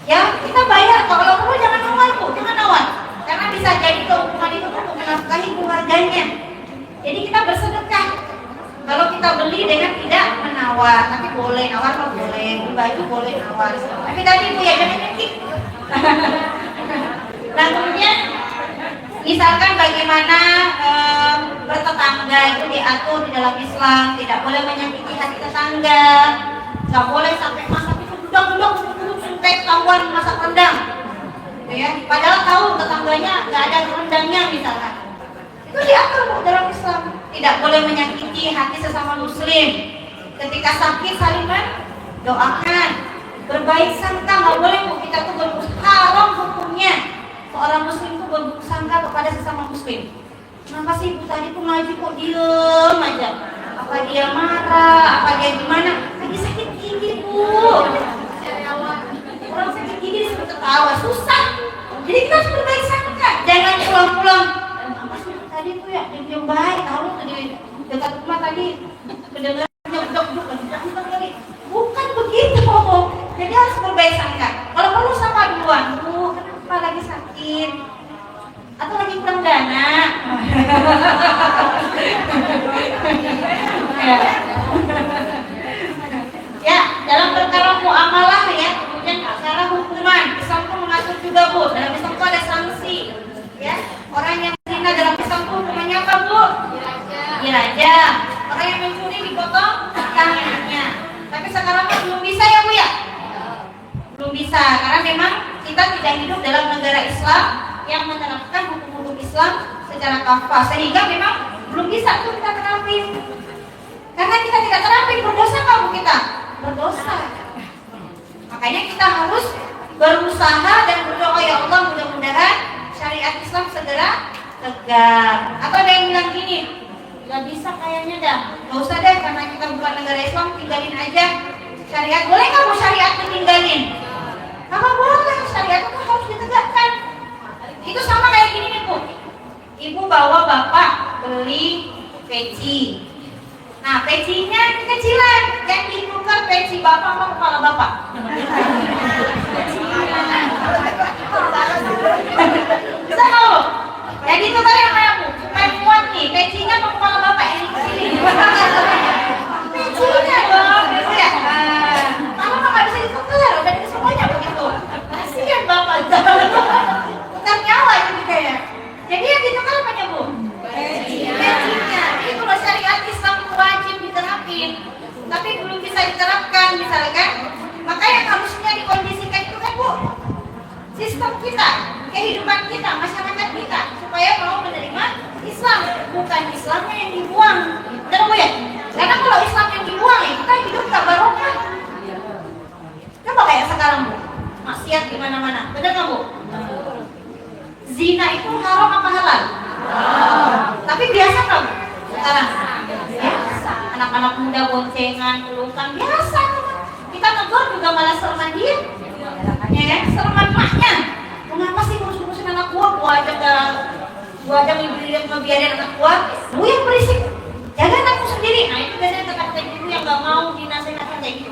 Ya kita bayar, kalau perlu jangan nawar Bu, jangan nawar, karena bisa jadi keuntungan itu untuk menafkahi keluarganya. Jadi kita bersedekah. Kalau kita beli dengan tidak menawar, tapi boleh nawar, kalau boleh baju boleh nawar. Tapi tadi Bu ya jangan nyekik. Nah kemudian misalkan bagaimana bertetangga itu diatur di dalam Islam, tidak boleh menyakiti hati tetangga, nggak boleh sampai masak itu duduk sampai ketahuan masak rendang. Gitu ya. Padahal tahu tetangganya nggak ada rendangnya misalkan. Itu diatur Bu dalam Islam. Tidak boleh menyakiti hati sesama muslim. Ketika sakit saling doakan, berbaik sangka, nggak boleh Bu, kita tuh haram hukumnya seorang muslim tuh berburuk sangka kepada sesama muslim. Kenapa sih Bu tadi tuh ngaji kok diem aja? Apa dia marah? Apa dia gimana? Lagi sakit gigi Bu. Orang sakit gigi disuruh ketawa, susah. Jadi kita harus berbaik sangka, jangan pulang-pulang. Apa sih tadi tuh ya diem baik, tahu tuh di dekat rumah tadi kedengaran nyodok-nyodok kali. Bukan begitu, jadi harus berbaik sangka. Kalau perlu sapa duluan, Bu, kenapa lagi sakit? Atau lagi kurang dana? Ya, dalam perkara muamalah ya, kemudian perkara hukuman, Islam itu mengatur juga Bu. Dalam Islam itu ada sanksi. Ya, orang yang zina dalam Islam itu hukumannya apa Bu? Diraja. Orang yang mencuri dipotong tangannya. Tapi sekarang belum bisa ya Bu ya? Belum bisa, karena memang kita tidak hidup dalam negara Islam yang menerapkan hukum-hukum Islam secara kafah, sehingga memang belum bisa tuh kita terapin. Karena kita tidak terapin, berdosa kamu kita? Berdosa. Makanya kita harus berusaha dan berdoa, ya Allah mudah-mudahan syariat Islam segera tegak. Atau ada yang bilang gini, gak bisa kayaknya dah, gak usah deh karena kita bukan negara Islam, tinggalin aja syariat. Boleh nggak mau syariat ditinggalin? Kalau boleh, syariat itu harus ditegakkan. Itu sama kayak gini nih Bu, ibu bawa bapak beli peci. Nah pecinya kecilan, yang ditukar peci bapak sama kepala bapak. Bisa nggak? Jadi itu kan yang kayak Bu, supaya muat nih, pecinya sama kepala bapak yang dikecilin. Pecinya dong, gitu ya. Kalau nggak bisa ditukar, udah di semuanya begitu. Kasihan bapak. Bukan nyawa itu gitu ya. Jadi yang ditukar apanya Bu? Pecinya. Itu loh syariat Islam wajib diterapin. Tapi belum bisa diterapkan misalkan. Maka yang harusnya dikondisikan itu kan Bu, sistem kita, kehidupan kita, masyarakat kita, supaya mau menerima Islam, bukan Islamnya yang dibuang. Benar Bu ya? Karena kalau Islam yang dibuang ya kita hidup tak barokah. Coba kayak sekarang Bu, maksiat di mana-mana. Benar nggak Bu? Zina itu haram apa halal? Tapi biasa nggak Bu? Sekarang biasa. Anak-anak muda boncengan, pelukan, biasa. Kita tegur juga malah sereman dia, ya kan? Sereman maknya. Kenapa sih ngurus-ngurusin anak gua aja ngebiarin anak gua, lu yang berisik, jaga anakmu sendiri. Nah itu biasanya kata-kata ibu yang nggak mau dinasihatin kayak gitu.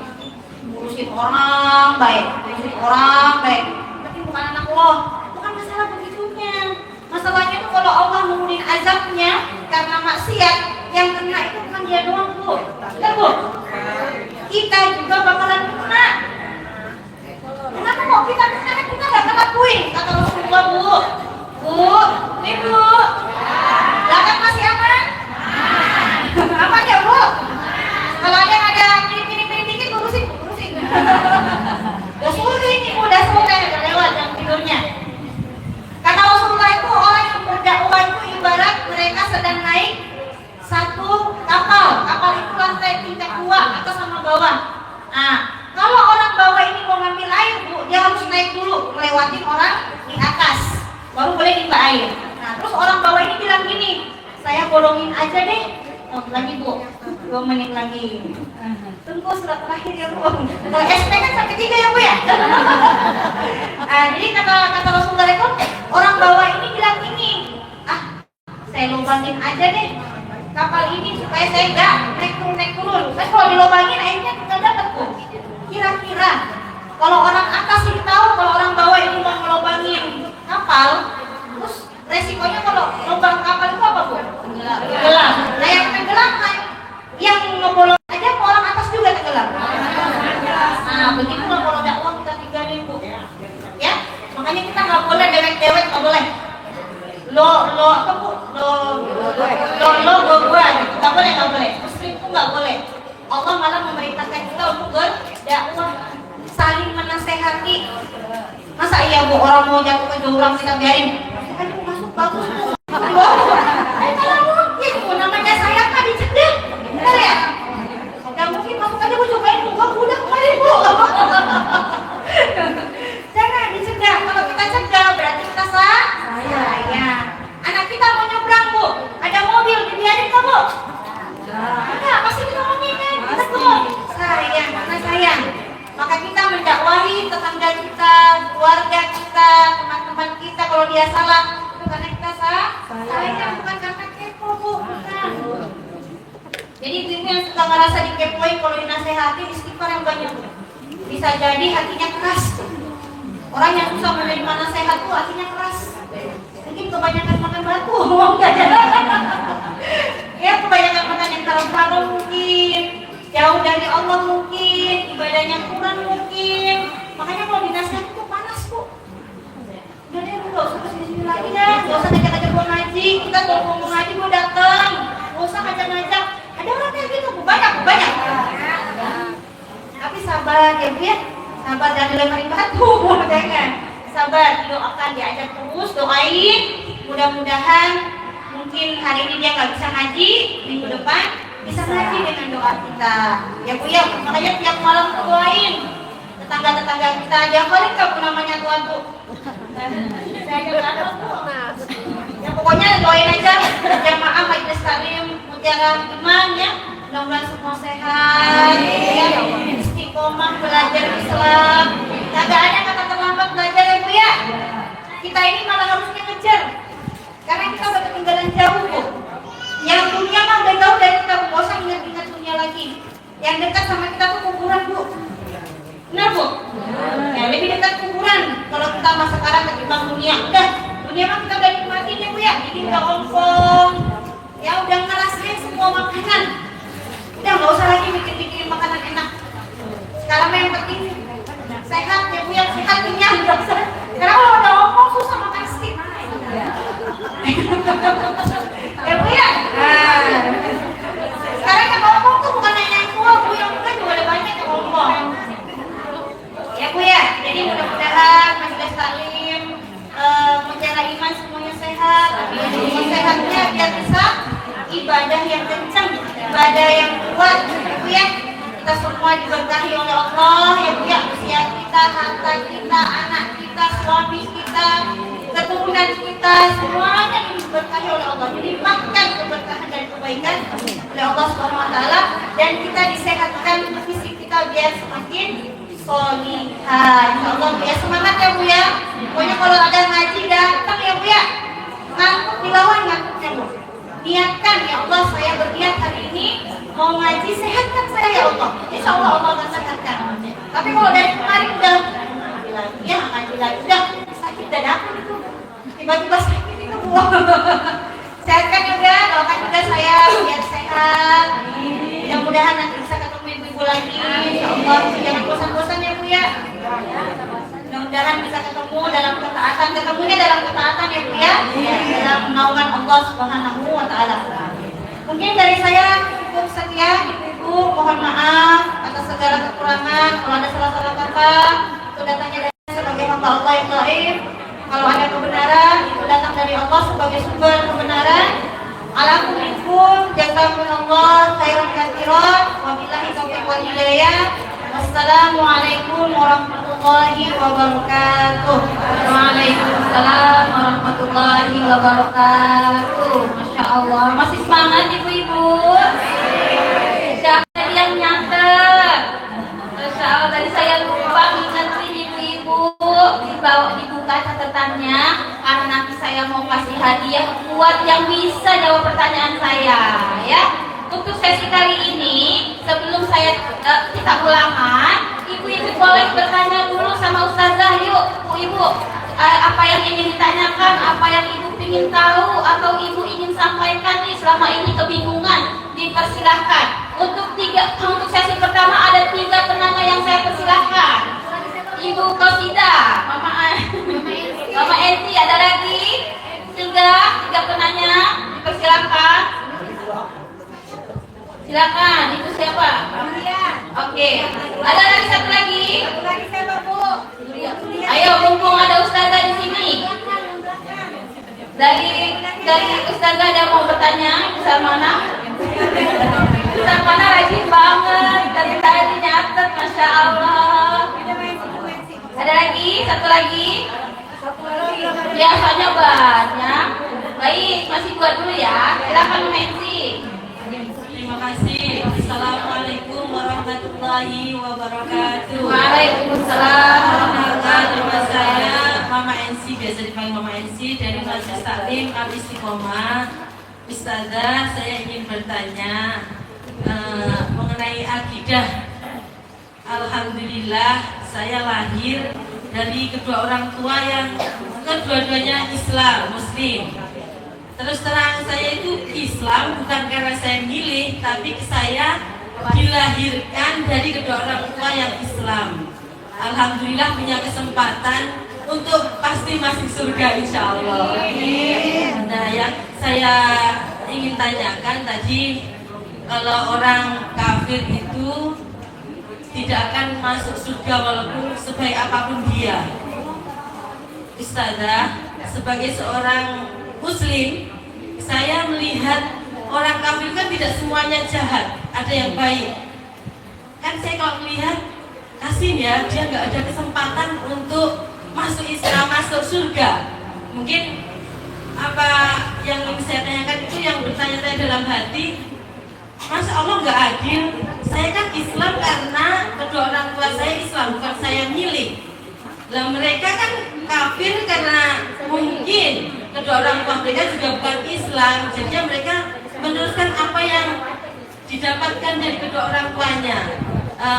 Ngurusin orang baik, tapi bukan anak lo. Bukan masalah begitunya. Masalahnya tuh kalau Allah mengunin azabnya karena maksiat, yang kena itu bukan dia doang Bu. Betul Bu? Kita juga bakalan kena. Kenapa kok kita kena? Kita nggak kena kuing kata Rasulullah Bu. Ibu, belakang masih aman? Aman ya Bu? Kalau ada yang ada piring-piring dikit urusin. Udah sore ini udah sore, udah lewat jam tidurnya. Kata Rasulullah itu orang yang berdakwah itu ibarat mereka sedang naik satu kapal. Kapal itu lantai tingkat 2 atas sama bawah. Nah, kalau orang bawah ini mau ngambil air Bu, dia harus naik dulu melewati orang di atas, baru boleh timba air. Nah, terus orang bawah ini bilang gini, saya bolongin aja deh. Oh, lagi Bu, 2 menit lagi. Tunggu surat terakhir ya Bu. Kalau SP kan sampai 3 ya Bu ya. Jadi kata Rasulullah itu orang bawah ini bilang gini, saya lubangin aja deh kapal ini supaya saya nggak naik turun. Tapi kalau dilubangin airnya nggak dapat Bu. Kira-kira kalau orang atas ini tahu kalau orang bawah ini mau ngelubangin kapal, terus resikonya kalau lubang kapal itu apa Bu? Tenggelam. Nah yang tenggelam yang ngebolong aja orang atas juga tenggelam. Nah begitulah kalau dakwah kita tinggalin Bu. Ya, makanya kita nggak boleh dewek-dewek, nggak boleh. Lo apa Bu? Lo gua, nggak boleh. Muslim itu nggak boleh. Allah malah memerintahkan kita untuk berdakwah, saling menasehati. Masa iya Bu, orang mau jatuh ke jurang kita biarin? Kan Bu masuk bagus Bu. Kalau mungkin Bu, namanya saya kan dicegah. Benar ya? Gak mungkin masuk aja Bu, cobain Bu, udah kemarin Bu. Jangan dicegah. Kalau kita cegah berarti kita sayang. Anak kita mau nyebrang Bu, ada mobil, dibiarin nggak Bu? Enggak, pasti kita ngomongin. Kita tuh sayang, karena sayang. Maka kita mendakwahi tetangga kita, keluarga kita, teman-teman kita kalau dia salah, itu karena kita sayang, bukan karena kepo Bu, bukan. Jadi ibu yang suka ngerasa dikepoin kalau dinasehati, istighfar yang banyak. Bisa jadi hatinya keras. Orang yang susah menerima nasihat tuh hatinya keras. Mungkin kebanyakan makan batu, ya kebanyakan makan yang haram mungkin, jauh dari Allah mungkin, ibadahnya kurang mungkin. Makanya kalau dinasihati itu panas Bu. Udah deh Bu, gak usah kesini lagi dah, gak usah ngajak-ngajak gua ngaji. Kita kalau ngomong ngaji gua dateng, gak usah ngajak-ngajak. Ada orang kayak gitu Bu, banyak. Tapi sabar ya Bu ya, sabar jangan dilemparin batu, jangan. Sabar, doakan, diajak terus, doain. Mudah-mudahan mungkin hari ini dia nggak bisa ngaji, minggu depan bisa ngaji dengan doa kita. Ya Bu ya, makanya tiap malam doain tetangga-tetangga kita. Jangan balik kamu namanya Tuhan Bu. Saya jangan Bu. Ya pokoknya doain aja jamaah majelis taklim mutiara iman ya. Mudah-mudahan semua sehat, ya, istiqomah belajar Islam. Kagak ada kata terlambat belajar ya Bu ya. Kita ini malah harusnya ngejar, karena kita udah ketinggalan jauh Bu. Yang dunia mah udah jauh dari kita, Bu. Gak usah ingat-ingat dunia lagi. Yang dekat sama kita tuh kuburan Bu. Benar Bu? Ya lebih dekat kuburan kalau kita mah sekarang ketimbang dunia. Udah, dunia mah kita udah nikmatin ya Bu ya. Jadi udah ongkong, ya udah ngerasain semua makanan. Udah nggak usah lagi bikin makanan enak. Sekarang mah yang penting sehat ya Bu ya, sehat kenyang. Karena kalau udah ngomong susah makan steak. Ya Bu ya. Sekarang yang ngomong tuh bukan hanya yang tua Bu, yang muda juga ada banyak yang ngomong. Ya Bu ya. Jadi mudah-mudahan majelis taklim mutiara iman semuanya sehat. Semua sehatnya biar bisa ibadah yang kencang, ibadah yang kuat, ya Bu ya. Kita semua diberkahi oleh Allah ya Bu ya, usia kita, harta kita, anak kita, suami kita, keturunan kita, semuanya diberkahi oleh Allah. Dilimpahkan keberkahan dan kebaikan oleh Allah SWT, dan kita disehatkan fisik kita biar semakin solihah. Insyaallah Bu ya, semangat ya Bu ya. Pokoknya kalau ada ngaji datang ya Bu ya, ngantuk dilawan ngantuknya Bu. Niatkan ya Allah, saya berniat hari ini mau ngaji, sehatkan saya ya Allah. Insya Allah Allah akan sehatkan. Tapi kalau dari kemarin udah ngaji lagi ya, ngaji lagi udah sakit dadakan itu, tiba-tiba sakit itu Bu. Sehatkan juga, doakan juga saya biar sehat. Mudah-mudahan nanti bisa ketemu ibu-ibu lagi. Insya Allah jangan bosan-bosan ya Bu ya. Mudah-mudahan bisa ketemu dalam ketaatan, ketemunya dalam ketaatan ya Bu ya, dalam naungan Allah Subhanahu wa Ta'ala. Mungkin dari saya cukup sekian ibu-ibu, mohon maaf atas segala kekurangan. Kalau ada salah-salah kata, itu datangnya dari sebagai hamba Allah yang gaib. Kalau ada kebenaran, itu datang dari Allah sebagai sumber kebenaran. Alhamdulillah, jazakumullah khairan katsiran. Wabillahi taufiq wal hidayah. Wassalamualaikum warahmatullahi wabarakatuh. Waalaikumsalam warahmatullahi wabarakatuh. Masya Allah, masih semangat ibu-ibu. Siapa yang nyatet? Masya Allah, tadi saya lupa ngingetin ibu-ibu, dibuka catatannya, karena nanti saya mau kasih hadiah buat yang bisa jawab pertanyaan saya, ya. Untuk sesi kali ini, sebelum kita ulangan, ibu-ibu boleh bertanya dulu sama Ustazah. Yuk, ibu, apa yang ingin ditanyakan, apa yang ibu ingin tahu, atau ibu ingin sampaikan nih selama ini kebingungan, dipersilahkan. Untuk sesi pertama ada 3 penanya yang saya persilahkan. Ibu Qasida, Mama Enti, ada lagi 3 penanya, dipersilahkan. Silakan, itu siapa? Iya. Oke. Ada lagi satu lagi? Satu lagi siapa Bu? dari Ustazah ada mau bertanya, Ustaz mana? Ustaz mana rajin banget, dari tadi nyatet, Masya Allah. Ada lagi, satu lagi. Biasanya banyak. Baik, masih buat dulu ya. Silakan mensi. Terima kasih. Assalamualaikum warahmatullahi wabarakatuh. Waalaikumsalam. Nama saya Mama NC, biasa dipanggil Mama NC dari Majelis Taklim Al Istiqomah. Ustazah, saya ingin bertanya mengenai akidah. Alhamdulillah, saya lahir dari kedua orang tua yang kedua-duanya Islam, Muslim. Terus terang saya itu Islam bukan karena saya milih, tapi saya dilahirkan dari kedua orang tua yang Islam. Alhamdulillah punya kesempatan untuk pasti masuk surga insya Allah. Nah, yang saya ingin tanyakan tadi, kalau orang kafir itu tidak akan masuk surga walaupun sebaik apapun dia. Ustazah, sebagai seorang Muslim, saya melihat orang kafir kan tidak semuanya jahat, ada yang baik. Kan saya kalau melihat, kasih ya, dia nggak ada kesempatan untuk masuk Islam, masuk surga. Mungkin apa yang ingin saya tanyakan itu yang bertanya-tanya dalam hati, Masya Allah nggak adil. Saya kan Islam karena kedua orang tua saya Islam, bukan saya milih. Lah mereka kan kafir karena mungkin kedua orang tua mereka juga bukan Islam, jadi mereka meneruskan apa yang didapatkan dari kedua orang tuanya.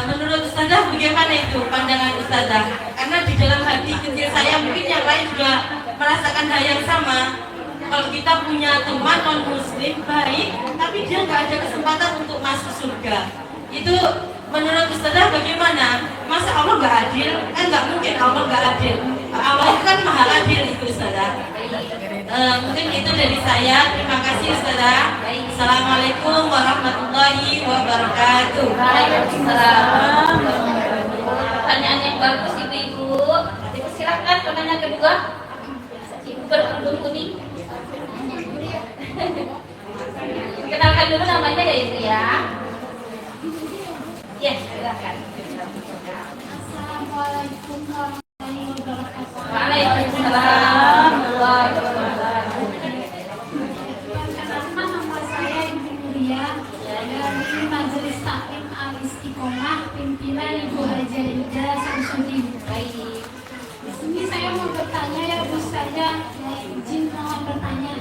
Menurut Ustazah bagaimana itu pandangan Ustazah? Karena di dalam hati kecil saya mungkin yang lain juga merasakan hal yang sama. Kalau kita punya teman non muslim baik, tapi dia nggak ada kesempatan untuk masuk surga, itu menurut Ustazah bagaimana? Masa Allah nggak adil? Kan nggak mungkin Allah nggak adil. Allah itu kan maha adil itu Ustazah. Mungkin itu dari saya. Terima kasih Ustazah. Assalamualaikum warahmatullahi wabarakatuh. Waalaikumsalam. Pertanyaan yang bagus Ibu-ibu. Silakan pertanyaan kedua. Ibu berkerudung kuning. Kenalkan dulu namanya ya Ibu ya. Ya, silakan. Assalamualaikum warahmatullahi wabarakatuh. Waalaikumsalam warahmatullahi wabarakatuh. Perkenalkan nama saya Ibu Mulia dari Majelis Taklim Al Istiqomah, pimpinan Ibu Haja Ida Samsudin. Baik. Di sini saya mau bertanya ya Bu, saya izin mohon bertanya.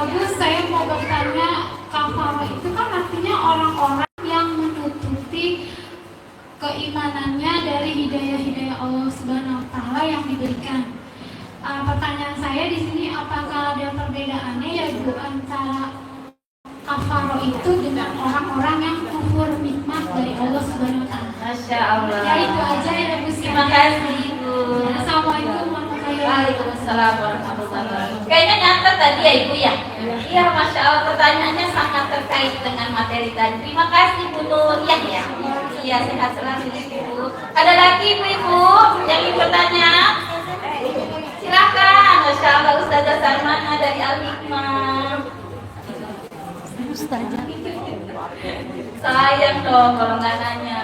Bu, saya mau bertanya, kafaro itu kan artinya orang-orang yang menutupi keimanannya dari hidayah-hidayah Allah Subhanahu wa Ta'ala yang diberikan. Pertanyaan saya di sini, apakah ada perbedaannya ya Bu antara kafaro itu dengan orang-orang yang kufur nikmat dari Allah Subhanahu wa Ta'ala? Masya Allah. Ya itu aja ya Bu. Terima kasih Ibu. Assalamualaikum warahmatullahi wabarakatuh. Waalaikumsalam warahmatullahi wabarakatuh. Kayaknya nyatet tadi ya Ibu ya. Iya, Masya Allah, pertanyaannya sangat terkait dengan materi tadi. Terima kasih Bu Nuriyah ya. Iya, sehat selalu Ibu. Ada lagi Ibu-ibu yang ingin bertanya? Silakan. Masya Allah, Ustazah Salmana dari Al-Hikmah. Sayang dong kalau nggak nanya.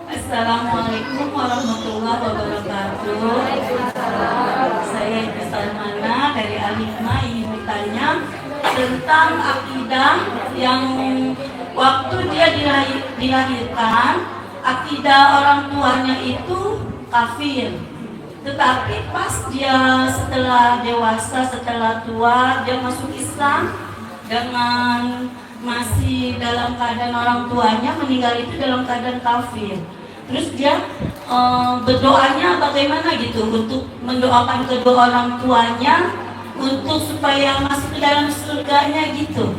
Assalamualaikum warahmatullahi wabarakatuh. Saya Ibu Salmana dari Al-Hikmah ingin bertanya tentang akidah yang waktu dia dilahirkan, akidah orang tuanya itu kafir. Tetapi pas dia setelah dewasa, setelah tua, dia masuk Islam dengan masih dalam keadaan orang tuanya meninggal itu dalam keadaan kafir. Terus dia berdoanya bagaimana gitu untuk mendoakan kedua orang tuanya untuk supaya masuk ke dalam surganya gitu.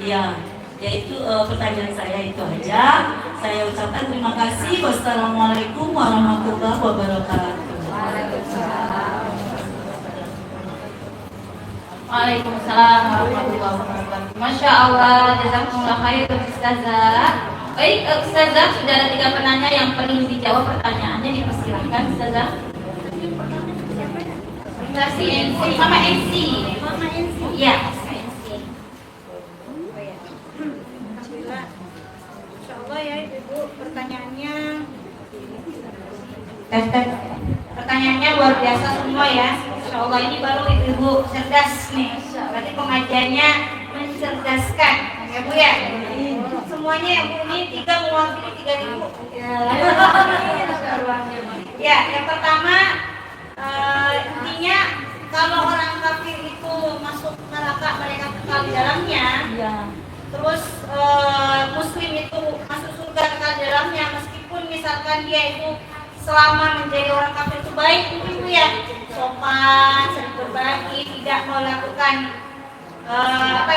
Ya, yaitu pertanyaan saya itu aja. Saya ucapkan terima kasih. Wassalamualaikum warahmatullahi wabarakatuh. Waalaikumsalam warahmatullahi wabarakatuh. Masya Allah, jazakumullah khair Ustazah. Baik, Ustazah, sudah ada 3 penanya yang perlu dijawab pertanyaannya, dipersilahkan Ustazah. Versi NC sama NC. Iya. Insyaallah ya Ibu, pertanyaannya tes. Pertanyaannya luar biasa semua ya. Insyaallah ini baru Ibu cerdas nih. Berarti pengajiannya mencerdaskan, ya Bu ya. Semuanya ya Bu, ini 3 mewakili 3.000. Ya, yang pertama intinya kalau orang kafir itu masuk neraka mereka kekal di dalamnya. Terus muslim itu masuk surga kekal di dalamnya, meskipun misalkan dia itu selama menjadi orang kafir itu baik itu ya, sopan, sering berbagi, tidak melakukan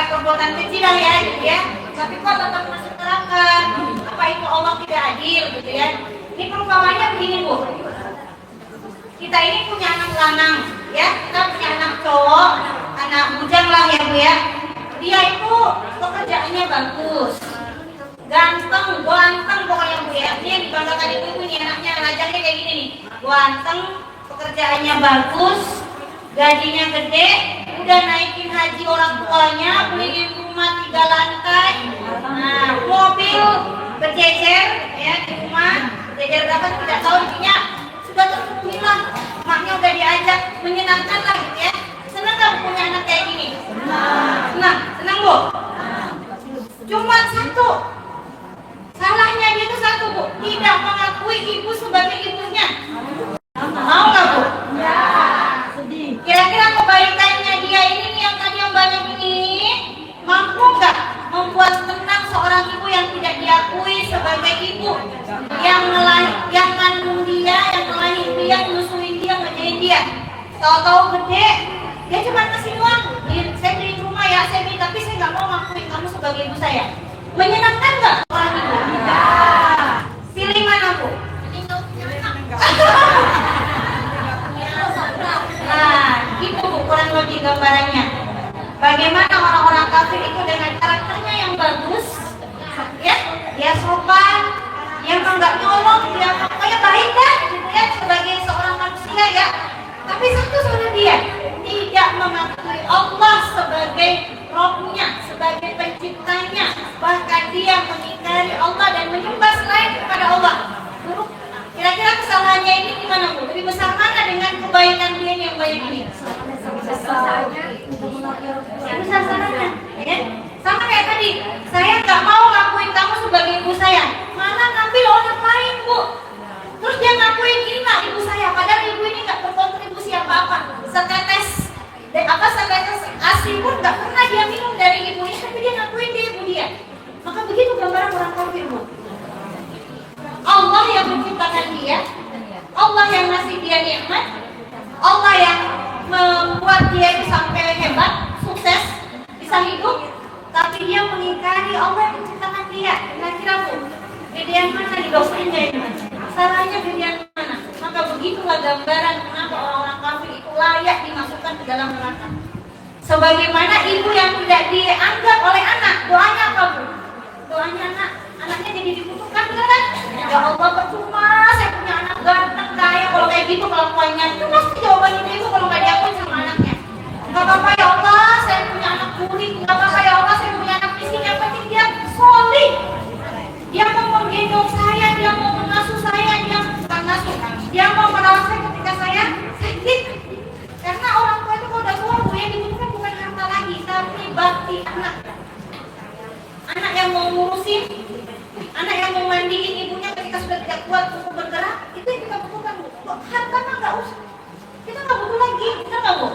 perbuatan kecil lah ya gitu ya, tapi kok tetap masuk neraka. Apa itu Allah tidak adil gitu ya? Ini perumpamannya begini Bu, kita ini punya anak lanang ya, kita punya anak cowok, anak bujang lah ya Bu ya. Dia itu pekerjaannya bagus, ganteng pokoknya Bu ya. Dia dibanggakan ibu nih, anaknya ngajarnya kayak gini nih, ganteng, pekerjaannya bagus, gajinya gede, udah naikin haji orang tuanya, beliin rumah 3 lantai, nah mobil berjejer ya di rumah, berjejer berapa tidak tahu, intinya sudah terpenuhi lah, maknya udah diajak, menyenangkan lah gitu ya. Senang nggak punya anak kayak gini? Senang Bu? Cuma satu, salahnya dia itu satu Bu, tidak mengakui ibu sebagai ibunya. Mau nggak Bu? Ya. Kira-kira kebaikannya dia ini yang tadi yang banyak ini mampu nggak membuat tenang seorang ibu yang tidak diakui sebagai ibu, yang mengandung dia, yang ngelahirin dia, nyusuin dia, ngerjain dia. Tahu-tahu gede, dia cuma kasih uang, saya beli rumah ya, saya beli, tapi saya nggak mau ngakuin kamu sebagai ibu saya. Menyenangkan nggak orang ibu? Ya. Pilih mana Bu? Nah, itu Bu kurang lebih gambarannya. Bagaimana orang-orang kafir itu dengan karakternya yang bagus, ya, dia sopan, yang enggak nyolong, dia pokoknya baik kan, gitu ya, sebagai seorang manusia ya. Tapi satu salah dia, tidak mengakui Allah sebagai Rabb-nya, sebagai penciptanya, bahkan dia mengingkari Allah dan menyembah selain kepada Allah. Buruk. Kira-kira kesalahannya ini gimana Bu? Lebih besar mana dengan kebaikan dia yang banyak ini? Yang besar salahnya, ya? Sama kayak tadi, saya nggak mau ngakuin kamu sebagai ibu saya, malah ngambil orang lain Bu. Terus dia ngakuin ini nggak ibu saya, padahal ibu ini nggak berkontribusi apa-apa. Setetes asi pun nggak pernah dia minum dari ibunya, tapi dia ngakuin dia ibu dia. Maka begitu gambaran orang kafir Bu. Allah yang menciptakan dia, Allah yang ngasih dia nikmat, Allah yang membuat dia itu sampai hebat, sukses, bisa hidup, tapi dia mengingkari Allah yang menciptakan dia. Kira-kira Bu, gedean mana di dosennya ini? Salahnya gedean mana? Maka begitulah gambaran kenapa orang-orang kafir itu layak dimasukkan ke dalam neraka. Sebagaimana ibu yang tidak dianggap oleh anak, doanya apa Bu? Doanya anaknya jadi dibutuhkan, benar kan? Ya Allah, percuma saya punya anak ganteng kaya, kalau kayak gitu kelakuannya, itu pasti jawaban ibu kalau nggak diakui sama anaknya. Nggak apa-apa ya Allah, saya punya anak kulit, nggak apa-apa ya Allah, saya punya anak miskin, yang penting dia solid. Dia mau menggendong saya, dia mau mengasuh saya, dia bukan ngasuh, dia mau merawat saya ketika saya sakit. Karena orang tua itu kalau udah tua Bu, yang dibutuhkan bukan harta lagi, tapi bakti anak. Anak yang mau ngurusin, anak yang mau mandiin ibunya ketika sudah tidak kuat untuk bergerak, itu yang kita butuhkan Bu. Harta mah nggak usah, kita nggak butuh lagi, benar nggak Bu?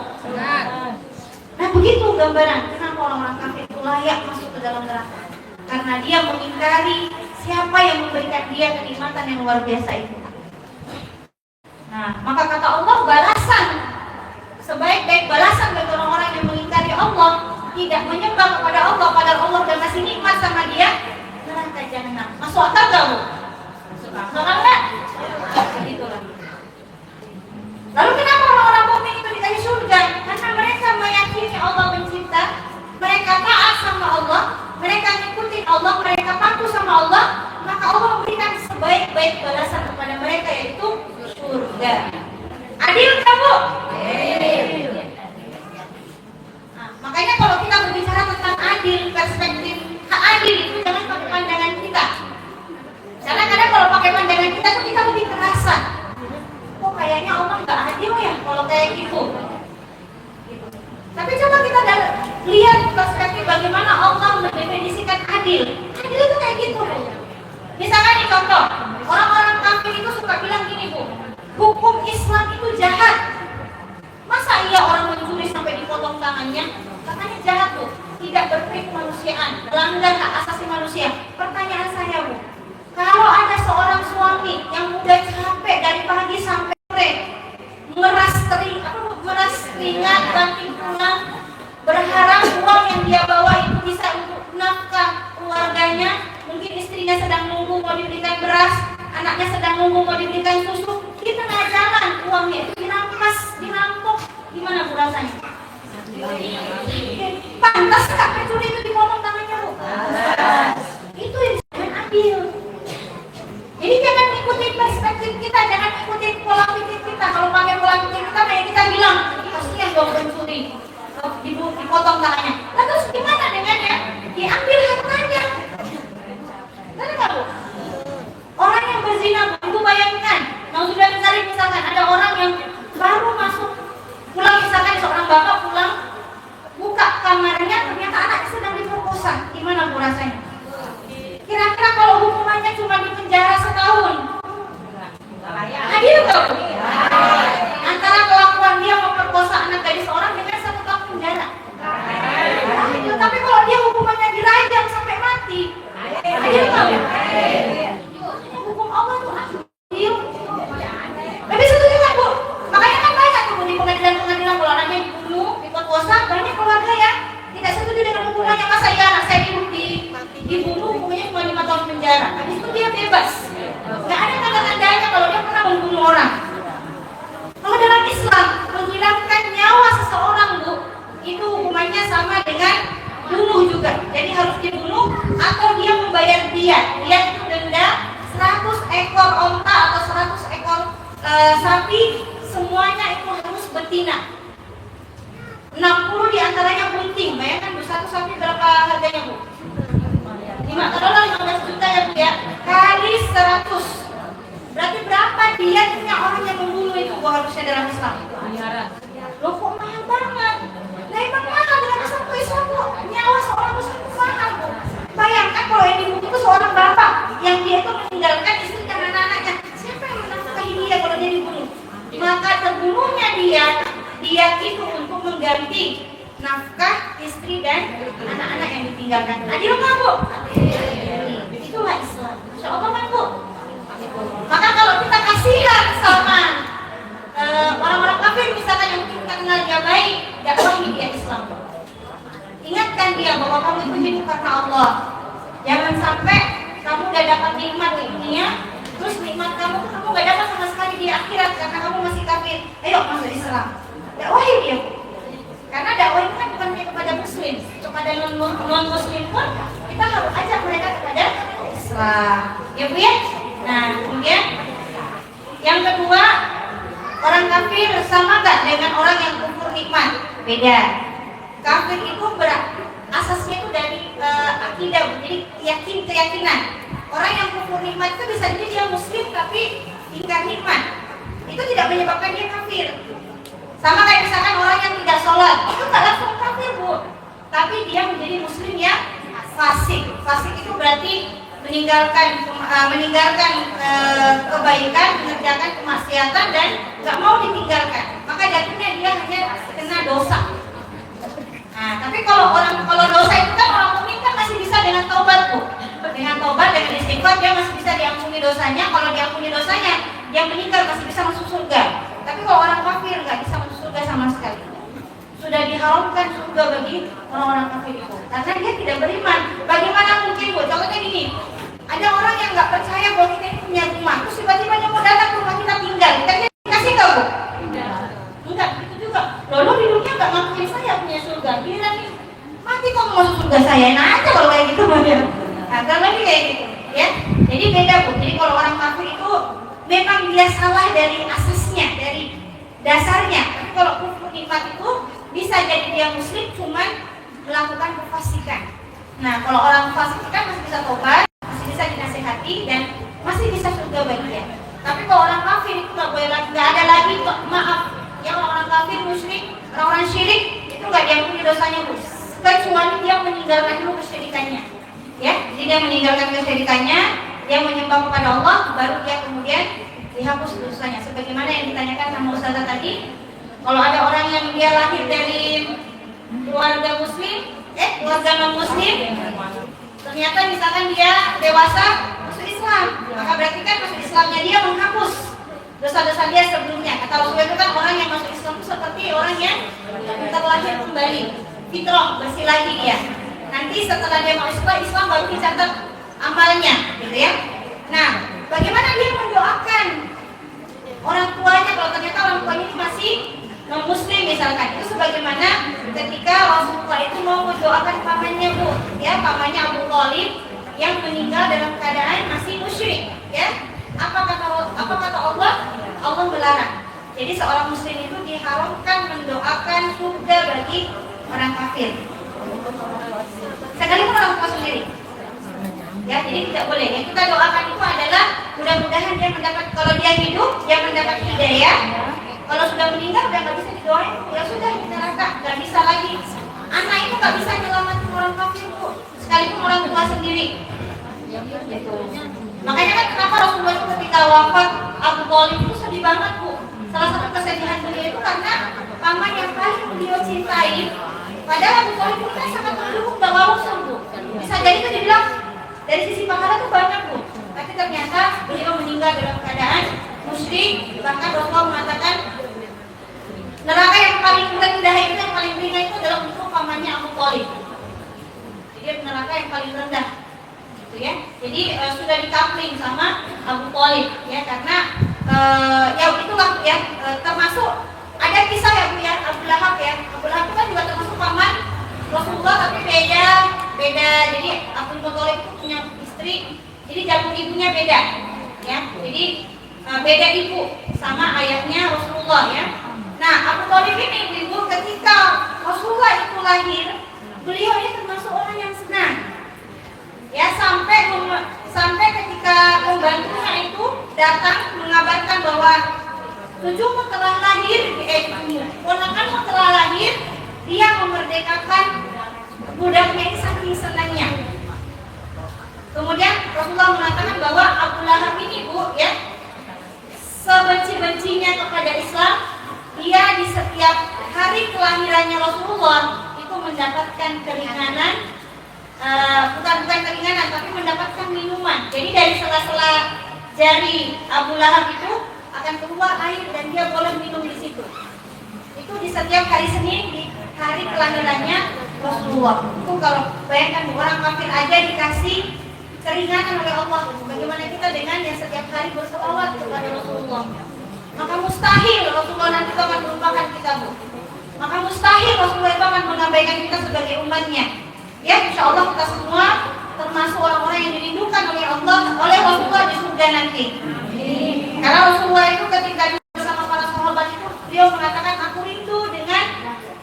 Nah begitu gambaran kenapa orang-orang kafir itu layak masuk ke dalam neraka, karena dia mengingkari siapa yang memberikan dia kenikmatan yang luar biasa itu. Nah maka kata Allah, balasan sebaik-baik balasan bagi orang-orang yang mengingkari Allah, tidak menyembah kepada Allah, padahal Allah sudah kasih nikmat sama dia, neraka jahanam. Masuk akal nggak Bu? Masuk akal nggak? Begitulah. Lalu kenapa orang-orang mukmin itu dikasih surga? Karena mereka meyakini Allah pencipta, mereka taat sama Allah, mereka ngikutin Allah, mereka patuh sama Allah, maka Allah memberikan sebaik-baik balasan kepada mereka, yaitu surga. Adil nggak Bu? adil, perspektif hak adil itu jangan pakai pandangan kita. Karena kadang kalau pakai pandangan kita tuh kita lebih kerasa. Kok kayaknya Allah nggak adil ya kalau kayak gitu. Tapi coba kita lihat perspektif bagaimana Allah mendefinisikan adil. Adil itu kayak gitu. Misalkan nih contoh, orang-orang kafir itu suka bilang gini Bu, hukum Islam itu jahat. Masa iya orang mencuri sampai dipotong tangannya? Katanya jahat Bu, tidak berperi kemanusiaan, melanggar hak asasi manusia. Pertanyaan saya Bu, kalau ada seorang suami yang udah capek dari pagi sampai sore, meras keringat banting tulang, berharap uang yang dia bawa itu bisa untuk nafkah keluarganya, mungkin istrinya sedang nunggu mau diberikan beras, anaknya sedang nunggu mau diberikan susu, di tengah jalan uangnya itu dirampas, dirampok, gimana Bu rasanya? Pantas nggak pencuri itu dipotong tangannya Bu? Itu yang disebut adil. Jadi jangan ikutin perspektif kita, jangan ikutin pola pikir kita. Kalau pakai pola pikir kita, kayak kita bilang, kasihan dong pencuri, dipotong tangannya. Lalu terus gimana dengannya? Diambil hartanya. Benar nggak Bu? Orang yang berzina, Bu, bayangkan. Misalkan ada orang yang baru masuk, pulang misalkan seorang bapak pulang, buka kamarnya, ternyata anaknya sedang diperkosa. Gimana Bu rasanya? Kira-kira kalau hukumannya cuma di penjara setahun, adil nggak Bu? Antara kelakuan dia memperkosa anak gadis orang dengan 1 tahun penjara. Adil. Tapi kalau dia hukumannya dirajam sampai mati, adil nggak Bu? Hukum Allah tuh adil. Lebih setuju kan Bu? Makanya kan banyak tuh di pengadilan-pengadilan kalau anaknya dibunuh, diperkosa, banyak keluarga ya tidak setuju dengan hukumannya. Masa ya anak saya dibunuh hukumnya cuma 5 tahun penjara, habis itu dia bebas, nggak ada tanda-tandanya kalau dia pernah membunuh orang. Kalau dalam Islam menghilangkan nyawa seseorang Bu, itu hukumannya sama dengan bunuh juga. Jadi harus dibunuh atau dia membayar diat. Diat itu denda 100 ekor onta atau 100 ekor sapi, semuanya itu harus betina. 60 diantaranya bunting. Bayangkan Bu, satu sapi berapa harganya Bu? $15 juta ya Bu ya, kali 100 berarti berapa diatnya orang yang membunuh itu Bu harusnya dalam Islam? Loh kok mahal banget? Nah emang mahal dalam Islam kok? Nyawa seorang muslim itu mahal Bu. Bayangkan kalau yang dibunuh itu seorang bapak yang dia itu meninggalkan istri dan anak-anaknya. Siapa yang menafkahi dia kalau dia dibunuh? Maka terbunuhnya dia itu untuk mengganti nafkah istri dan anak-anak yang ditinggalkan. Adil nggak Bu? Itulah Islam. Insya Allah kan Bu. Maka kalau kita kasihan sama orang-orang kafir misalkan yang kita kenal dia baik, dakwahi dia Islam. Ingatkan dia bahwa kamu itu hidup karena Allah. Jangan sampai kamu udah dapat nikmat di dunia, terus nikmat kamu nggak dapat sama sekali di akhirat karena kamu masih kafir. Ayo masuk Islam. Dakwahi dia Bu. Karena dakwah itu kan bukan hanya kepada muslim, kepada non muslim pun kita harus ajak mereka kepada Islam. Ya Bu ya? Nah, kemudian yang kedua, orang kafir sama nggak dengan orang yang kufur nikmat? Beda. Kafir itu asasnya itu dari akidah, jadi keyakinan. Orang yang kufur nikmat itu bisa jadi dia muslim tapi ingkar nikmat. Itu tidak menyebabkan dia kafir. Sama kayak misalkan orang yang tidak sholat, itu nggak langsung kafir Bu, tapi dia menjadi muslim yang fasik. Fasik itu berarti meninggalkan kebaikan, mengerjakan kemaksiatan dan nggak mau ditinggalkan. Maka jatuhnya dia hanya kena dosa. Nah, tapi kalau dosa itu kan orang mukmin kan masih bisa dengan taubat Bu. Dengan taubat, dengan istighfar dia masih bisa diampuni dosanya. Kalau diampuni dosanya, dia meninggal masih bisa masuk surga. Tapi kalau orang kafir nggak bisa masuk surga sama sekali. Sudah diharamkan surga bagi orang-orang kafir itu karena dia tidak beriman. Bagaimana mungkin Bu? Contohnya gini, ada orang yang nggak percaya bahwa kita ini punya rumah, terus tiba-tiba dia mau datang ke rumah kita tinggal, kita kasih nggak Bu? Enggak, itu juga. Lalu di dunia nggak ngakuin saya punya surga, dia lagi mati kok mau masuk surga saya, enak aja kalau kayak gitu Bu. Nah, kalau lagi kayak gitu, ya. Jadi beda Bu. Jadi kalau orang kafir itu memang dia salah dari asasnya, dari dasarnya. Tapi kalau kufur nikmat itu bisa jadi dia muslim cuman melakukan kefasikan. Nah, kalau orang fasik kan masih bisa tobat, masih bisa dinasehati dan masih bisa surga bagi dia. Tapi kalau orang kafir itu nggak boleh lagi, nggak ada lagi maaf. Yang orang kafir, musyrik, orang-orang syirik itu nggak diampuni dosanya, Bu. Kecuali dia meninggalkan dulu kesyirikannya. Ya, jadi dia meninggalkan kesyirikannya, dia menyembah kepada Allah, baru dia kemudian dihapus dosanya. Sebagaimana yang ditanyakan sama Ustazah tadi, kalau ada orang yang dia lahir dari keluarga muslim, keluarga non muslim, ternyata misalkan dia dewasa masuk Islam, maka berarti kan masuk Islamnya dia menghapus dosa-dosa dia sebelumnya. Kata Rasulullah itu kan orang yang masuk Islam itu seperti orang yang terlahir kembali, fitrah, bersih lagi dia. Nanti setelah dia masuk Islam baru dicatat amalnya, gitu ya. Nah, bagaimana dia mendoakan orang tuanya kalau ternyata orang tuanya itu masih non muslim misalkan? Itu sebagaimana ketika Rasulullah itu mau mendoakan pamannya, Bu, ya, pamannya Abu Thalib yang meninggal dalam keadaan masih musyrik, ya. Apa kata Allah? Allah melarang. Jadi seorang muslim itu diharamkan mendoakan surga bagi orang kafir, sekalipun orang tua sendiri. Ya, jadi tidak boleh. Yang kita doakan itu adalah mudah-mudahan dia mendapat, kalau dia hidup dia mendapat hidayah. Kalau sudah meninggal udah nggak bisa didoain, ya sudah di neraka, nggak bisa lagi. Anak itu nggak bisa menyelamatkan orang kafir, Bu, sekalipun orang tua sendiri. Makanya kan kenapa Rasulullah itu ketika wafat Abu Thalib itu sedih banget, Bu. Salah satu kesedihan beliau itu karena paman yang paling beliau cintai. Padahal Abu Thalib itu kan sangat mendukung dakwah Rasul, Bu. Bisa jadi itu dibilang dari sisi pahala itu banyak, Bu. Tapi ternyata beliau meninggal dalam keadaan musyrik. Bahkan Rasulullah mengatakan neraka yang paling rendah itu, yang paling ringan itu adalah untuk pamannya Abu Thalib. Jadi neraka yang paling rendah, gitu ya. Jadi sudah dikapling sama Abu Thalib, ya, karena ya itulah, ya, termasuk ada kisah ya, Bu, ya, Abu Lahab, ya. Abu Lahab itu kan juga termasuk paman Rasulullah, tapi beda. Jadi Abu Thalib itu punya istri, jadi jalur ibunya beda, ya. Jadi beda ibu sama ayahnya Rasulullah, ya. Nah, Abu Thalib ini, Ibu, ketika Rasulullah itu lahir, beliau ini termasuk orang yang senang, ya, sampai ketika pembantunya itu datang mengabarkan bahwa cucumu telah lahir, ponakanmu telah lahir, dia memerdekakan budaknya ini saking senangnya. Kemudian Rasulullah mengatakan bahwa Abu Lahab ini, Bu, ya, sebenci-bencinya kepada Islam, dia di setiap hari kelahirannya Rasulullah itu mendapatkan keringanan, bukan keringanan, tapi mendapatkan minuman. Jadi dari sela-sela jari Abu Lahab itu akan keluar air dan dia boleh minum di situ. Itu di setiap hari Senin, di hari kelahirannya Rasulullah. Itu kalau bayangkan orang kafir aja dikasih keringanan oleh Allah, bagaimana kita dengan yang setiap hari berselawat kepada Rasulullah? Maka mustahil Rasulullah nanti akan melupakan kita, Bu. Maka mustahil Rasulullah itu akan mengabaikan kita sebagai umatnya. Ya, insya Allah kita semua termasuk orang-orang yang dirindukan oleh Allah, oleh Rasulullah di surga nanti. Karena Rasulullah itu ketika bersama para sahabat itu, beliau mengatakan, aku rindu dengan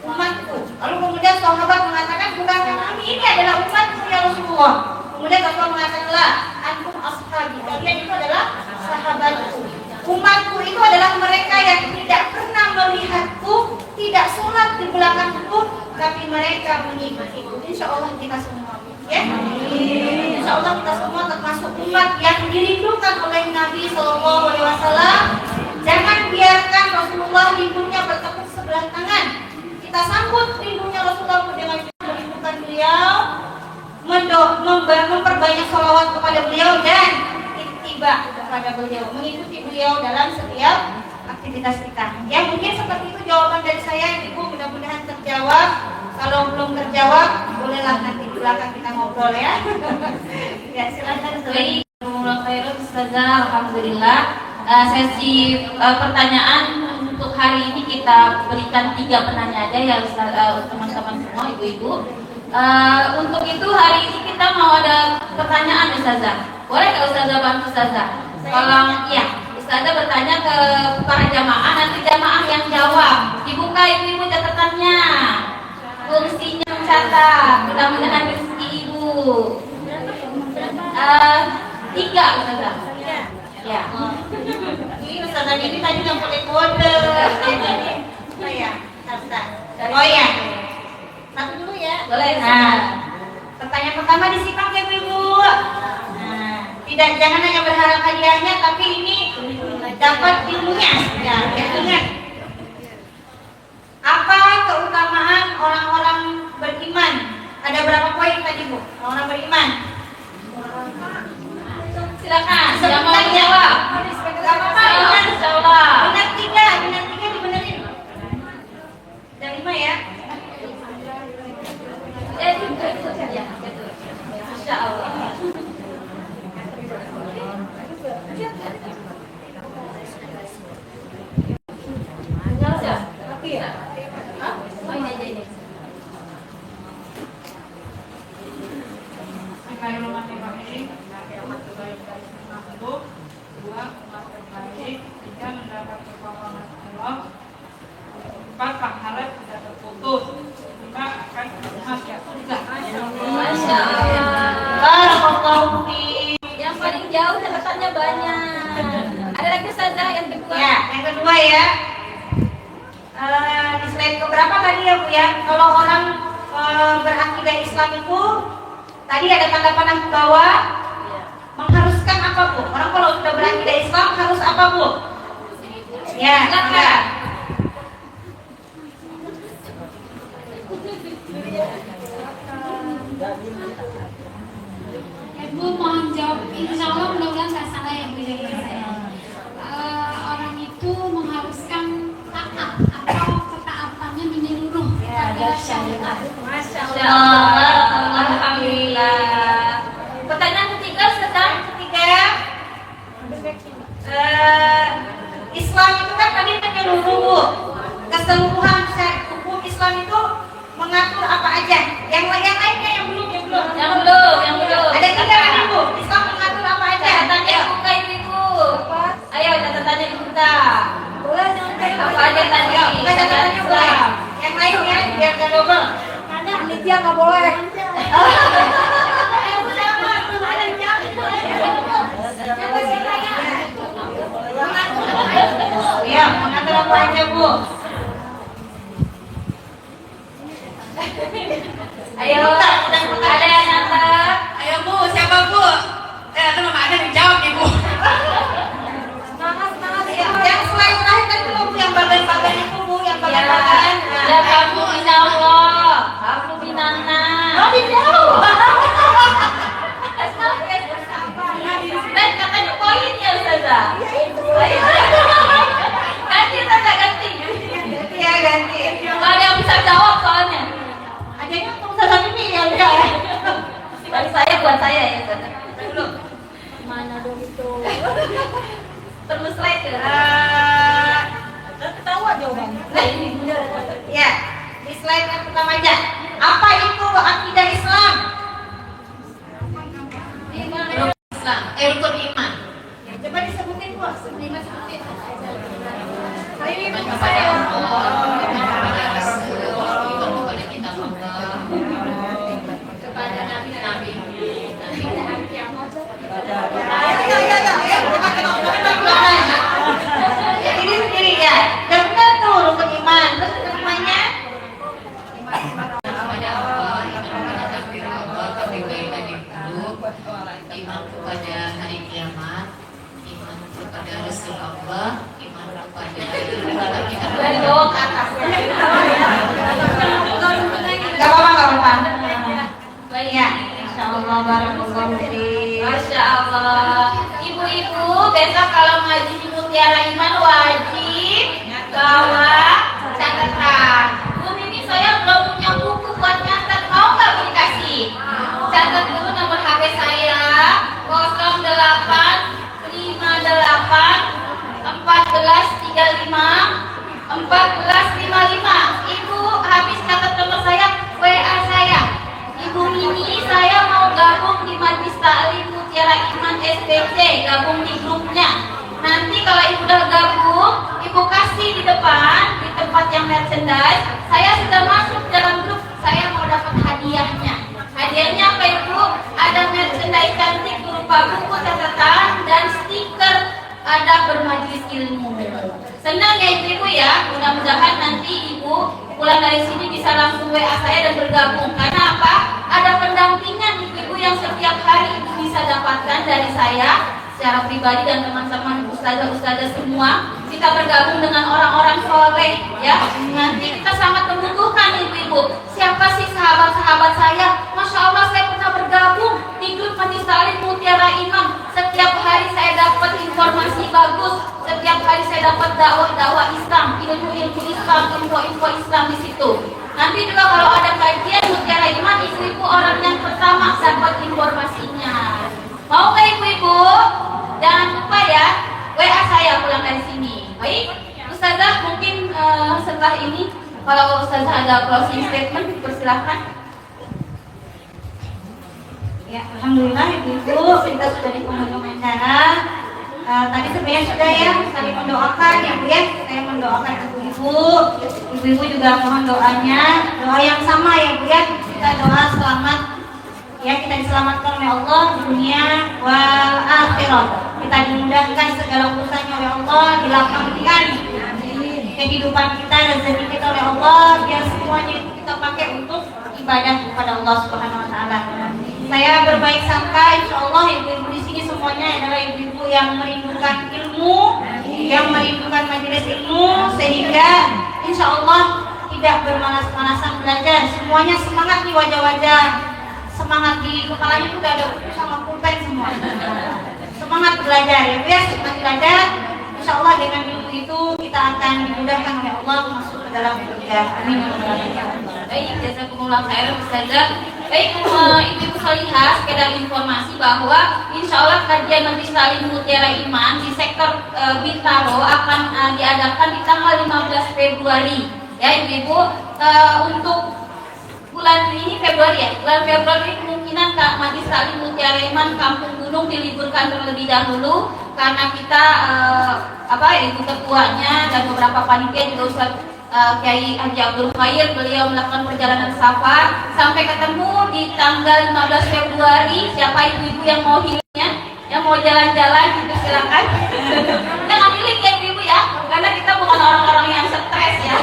umatku. Lalu kemudian sahabat mengatakan, bukan kami, ini adalah umatku ya Rasulullah. Kemudian Rasulullah mengatakanlah, antum ashabi, kalian itu adalah sahabatku. Umatku itu adalah mereka yang tidak pernah melihatku, tidak sholat di belakangku, tapi mereka mengikutiku. Insya Allah kita semua, ya. Insya Allah kita semua termasuk umat yang dirindukan oleh Nabi SAW. Jangan biarkan Rasulullah rindunya bertepuk sebelah tangan. Kita sambut rindunya Rasulullah dengan merindukan beliau, memperbanyak sholawat kepada beliau dan ittiba kepada beliau, mengikuti beliau dalam setiap aktivitas kita. Ya, mungkin seperti itu jawaban dari saya, Ibu. Mudah-mudahan terjawab. Kalau belum terjawab, bolehlah nanti di belakang kita ngobrol, ya. Ya, silakan. Baik, Ustazah, alhamdulillah. Sesi pertanyaan untuk hari ini kita berikan 3 penanya aja ya, teman-teman semua, ibu-ibu. Untuk itu hari ini kita mau ada pertanyaan, Ustazah. Boleh nggak Ustazah bantu Ustazah? Kalau iya, Ustazah bertanya ke para jamaah, nanti jamaah yang jawab. Dibuka ibu-ibu catatannya, fungsinya mencatat, mudah-mudahan rezeki ibu. Tiga, Ustazah. Ya. Ini Ustazah ini tadi nggak boleh kode. Oh ya, Ustazah. Oh ya, satu dulu ya. Boleh. Nah, pertanyaan pertama disimak ya Ibu. Nah, jangan hanya berharap hadiahnya, tapi ini dapat ilmunya. Ya, ingat. Apa keutamaan orang-orang beriman? Ada berapa poin tadi Bu? Orang beriman. Silakan. Yang mau Sebentar, jawab. Gak apa-apa, benar tiga dibenerin. Ada 5 ya. Ya, betul. Masya Allah. Oh, ini aja ini. Bismillahirrahmanirrahim. Dua, umat terbaik. Tiga, mendapat pertolongan Allah. Empat, pahala tidak terputus. Lima, akan masuk surga. Masya Allah. Barakallahu fiik. Yang paling jauh catatannya banyak. Ada lagi saja yang kedua. Ya, yang kedua ya. Di slide keberapa tadi ya Bu ya? Kalau orang berakidah Islam itu tadi ada tanda panah ke bawah. Mengharuskan apa Bu? Orang kalau sudah berakidah Islam harus apa Bu? Ya, silakan. Ibu mohon jawab, insya Allah mudah-mudahan nggak salah ya Bu jawaban saya. Orang itu mengharuskan taat atau ketaatannya menyeluruh pada syariat. Masya Allah. Alhamdulillah. Pertanyaan ketiga, Ustazah. Ketiga, Islam itu kan tadi menyeluruh Bu. Keseluruhan hukum Islam itu mengatur apa aja? Yang lainnya yang belum. Yang belum. Ada 3 kan Ibu? Islam mengatur apa aja? Catatannya dibuka Ibu. Ayo catatannya dibuka. Apa aja tadi? Bukan catatannya boleh. Yang lainnya biar gak double. Ada panitia nggak boleh. Ya, mengatur apa aja Bu? Ayo, ada yang nangkap. Ayo Bu, siapa Bu? Ada mama ada dijawab nih Bu. Semangat ya. Yang selain terakhir kan itu Bu, yang bagian-bagian itu Bu, yang Ya, bagian-bagian. ya kamu insya Allah. Aku binana. Oh, dijawab. Dan katanya poin ya Ustazah. Ganti Ustazah, ganti. Ya, ganti. Gak ada yang bisa jawab soalnya. Adanya untuk saat ini ya udah. Bagi saya, buat saya ya Ustazah. Belum. Mana dong itu? Perlu slide ya? Ketawa jawabannya. Ya, di slide yang pertama aja. Apa itu akidah Islam? Islam, rukun iman. Coba disebutin Bu. Sebutin. Kepada nabi-nabi. Ini sendiri ya. Dan benar tuh rukun iman. Terus kelimanya iman kepada hari kiamat, iman kepada Rasul Allah, iman kepada Dari bawah ke atas. Gak apa-apa. Baik ya. Insyaallah barakallahu fiik. Masya Allah. Ibu-ibu, besok kalau ngaji di Mutiara Iman wajib bawa catatan. Bu Mimi, saya belum punya buku buat nyatet. Mau nggak Bu dikasih? Catat dulu nomor HP saya 0814351455. Ibu habis catat nomor saya, WA saya. Ibu Mimi, saya mau gabung di Majlis Ta'lim Mutiara Iman SPC, gabung di grupnya. Nanti kalau ibu udah gabung, ibu kasih di depan, di tempat yang merchandise. Saya sudah masuk dalam grup, saya mau dapat hadiahnya. Hadiahnya apa Ibu? berupa buku catatan dan stiker adab bermajlis ilmu. Senang ya ibu-ibu ya, mudah-mudahan nanti ibu pulang dari sini bisa langsung WA saya dan bergabung. Karena apa? Ada pendampingan ibu-ibu yang setiap hari ibu bisa dapatkan dari saya secara pribadi dan teman-teman ustazah-ustazah semua. Kita bergabung dengan orang-orang soleh ya. Nanti kita sangat membutuhkan ibu-ibu. Siapa sih sahabat-sahabat saya? Masya Allah, saya pernah bergabung di grup Majelis Taklim Mutiara Imam. Setiap hari saya dapat informasi bagus. Setiap hari saya dapat dakwah-dakwah Islam, ilmu-ilmu Islam, info-info Islam di situ. Nanti juga kalau ada kajian Mutiara Imam, ibu-ibu orang yang pertama dapat informasinya. Mau nggak ibu-ibu? Jangan lupa ya, WA saya pulang dari sini. Baik, Ustazah mungkin setelah ini kalau Ustazah ada closing statement, persilahkan. Ya, alhamdulillah ibu-ibu kita sudah di penghujung acara. Tadi sebenarnya sudah ya saling mendoakan ya Bu ya. Saya mendoakan ibu-ibu juga mohon doanya, doa yang sama ya Bu ya. Kita doa selamat ya, kita diselamatkan oleh Allah di dunia wal akhirat. Kita dimudahkan segala urusannya oleh Allah, dilapangkan kehidupan kita dan rezeki kita oleh Allah, biar semuanya itu kita pakai untuk ibadah kepada Allah Subhanahu wa taala. Saya berbaik sangka insya Allah ibu-ibu di sini semuanya adalah ibu-ibu yang merindukan ilmu, yang merindukan majelis ilmu, sehingga insya Allah tidak bermalas-malasan belajar. Semuanya semangat di wajah-wajah, semangat di kepalanya itu udah ada buku sama pulpen semua. Semangat belajar ya, semangat belajar. Insya Allah dengan ilmu itu kita akan dimudahkan oleh Allah masuk ke dalam surga. Amin. Baik, jazakumullah khairan Ustazah. Baik, ibu-ibu salihah, sekedar informasi bahwa insya Allah kajian Majelis Taklim Mutiara Iman di sektor Bintaro akan diadakan di tanggal 15 Februari. Ya ibu-ibu, untuk bulan ini Februari ya, bulan Februari kemungkinan Majelis Taklim Mutiara Iman Kampung Gunung diliburkan terlebih dahulu karena kita ibu ketuanya dan beberapa panitia juga Ustaz Kiai Haji Abdul Khair, beliau melakukan perjalanan safar sampai ketemu di tanggal 15 Februari. Siapa ibu-ibu yang mau healingnya, yang mau jalan-jalan gitu silakan. Jangan healing ya ibu ya, karena kita bukan orang-orang yang stres ya.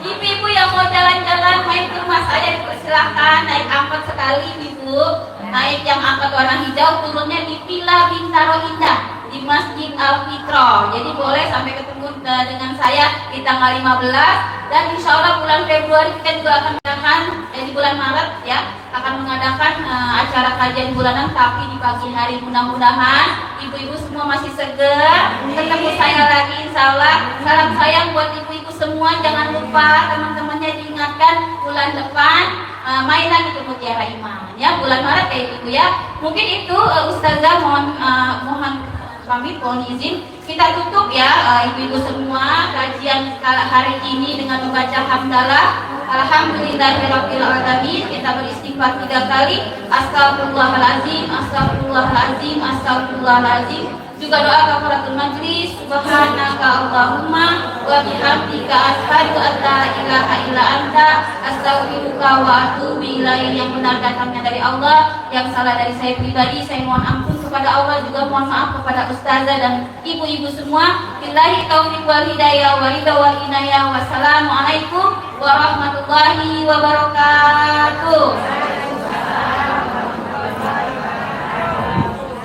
Ibu-ibu yang mau jalan-jalan main ke rumah saya dipersilahkan, naik angkot sekali ibu, naik yang angkot warna hijau, turunnya di Villa Bintaro Indah di Masjid Al Fitro. Jadi boleh sampai ketemu dengan saya di tanggal 15 dan insya Allah bulan Februari kita juga akan mengadakan di bulan Maret ya akan mengadakan acara kajian bulanan tapi di pagi hari. Mudah-mudahan ibu-ibu semua masih seger ketemu saya lagi insya Allah. Salam sayang buat ibu-ibu semua, jangan lupa teman-temannya diingatkan bulan depan main lagi ke Mutiara Iman ya, bulan Maret ya ibu ya. Mungkin itu Ustazah mohon kami mohon izin kita tutup ya ibu-ibu semua kajian hari ini dengan membaca hamdalah alhamdulillahirabbil alamin. Kita beristighfar 3 kali, astagfirullahalazim, astagfirullahalazim, astagfirullahalazim. Juga doa kafaratul majlis, subhanaka Allahumma wa bihamdika asyhadu an la ilaha illa anta astaghfiruka wa atubu ilaik. Yang benar datangnya dari Allah, yang salah dari saya pribadi, saya mohon ampun kepada Allah, juga mohon maaf kepada ustazah dan ibu-ibu semua. Billahi taufiq wal hidayah wa ridha wal inayah. Wassalamualaikum warahmatullahi wabarakatuh.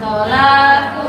Salatu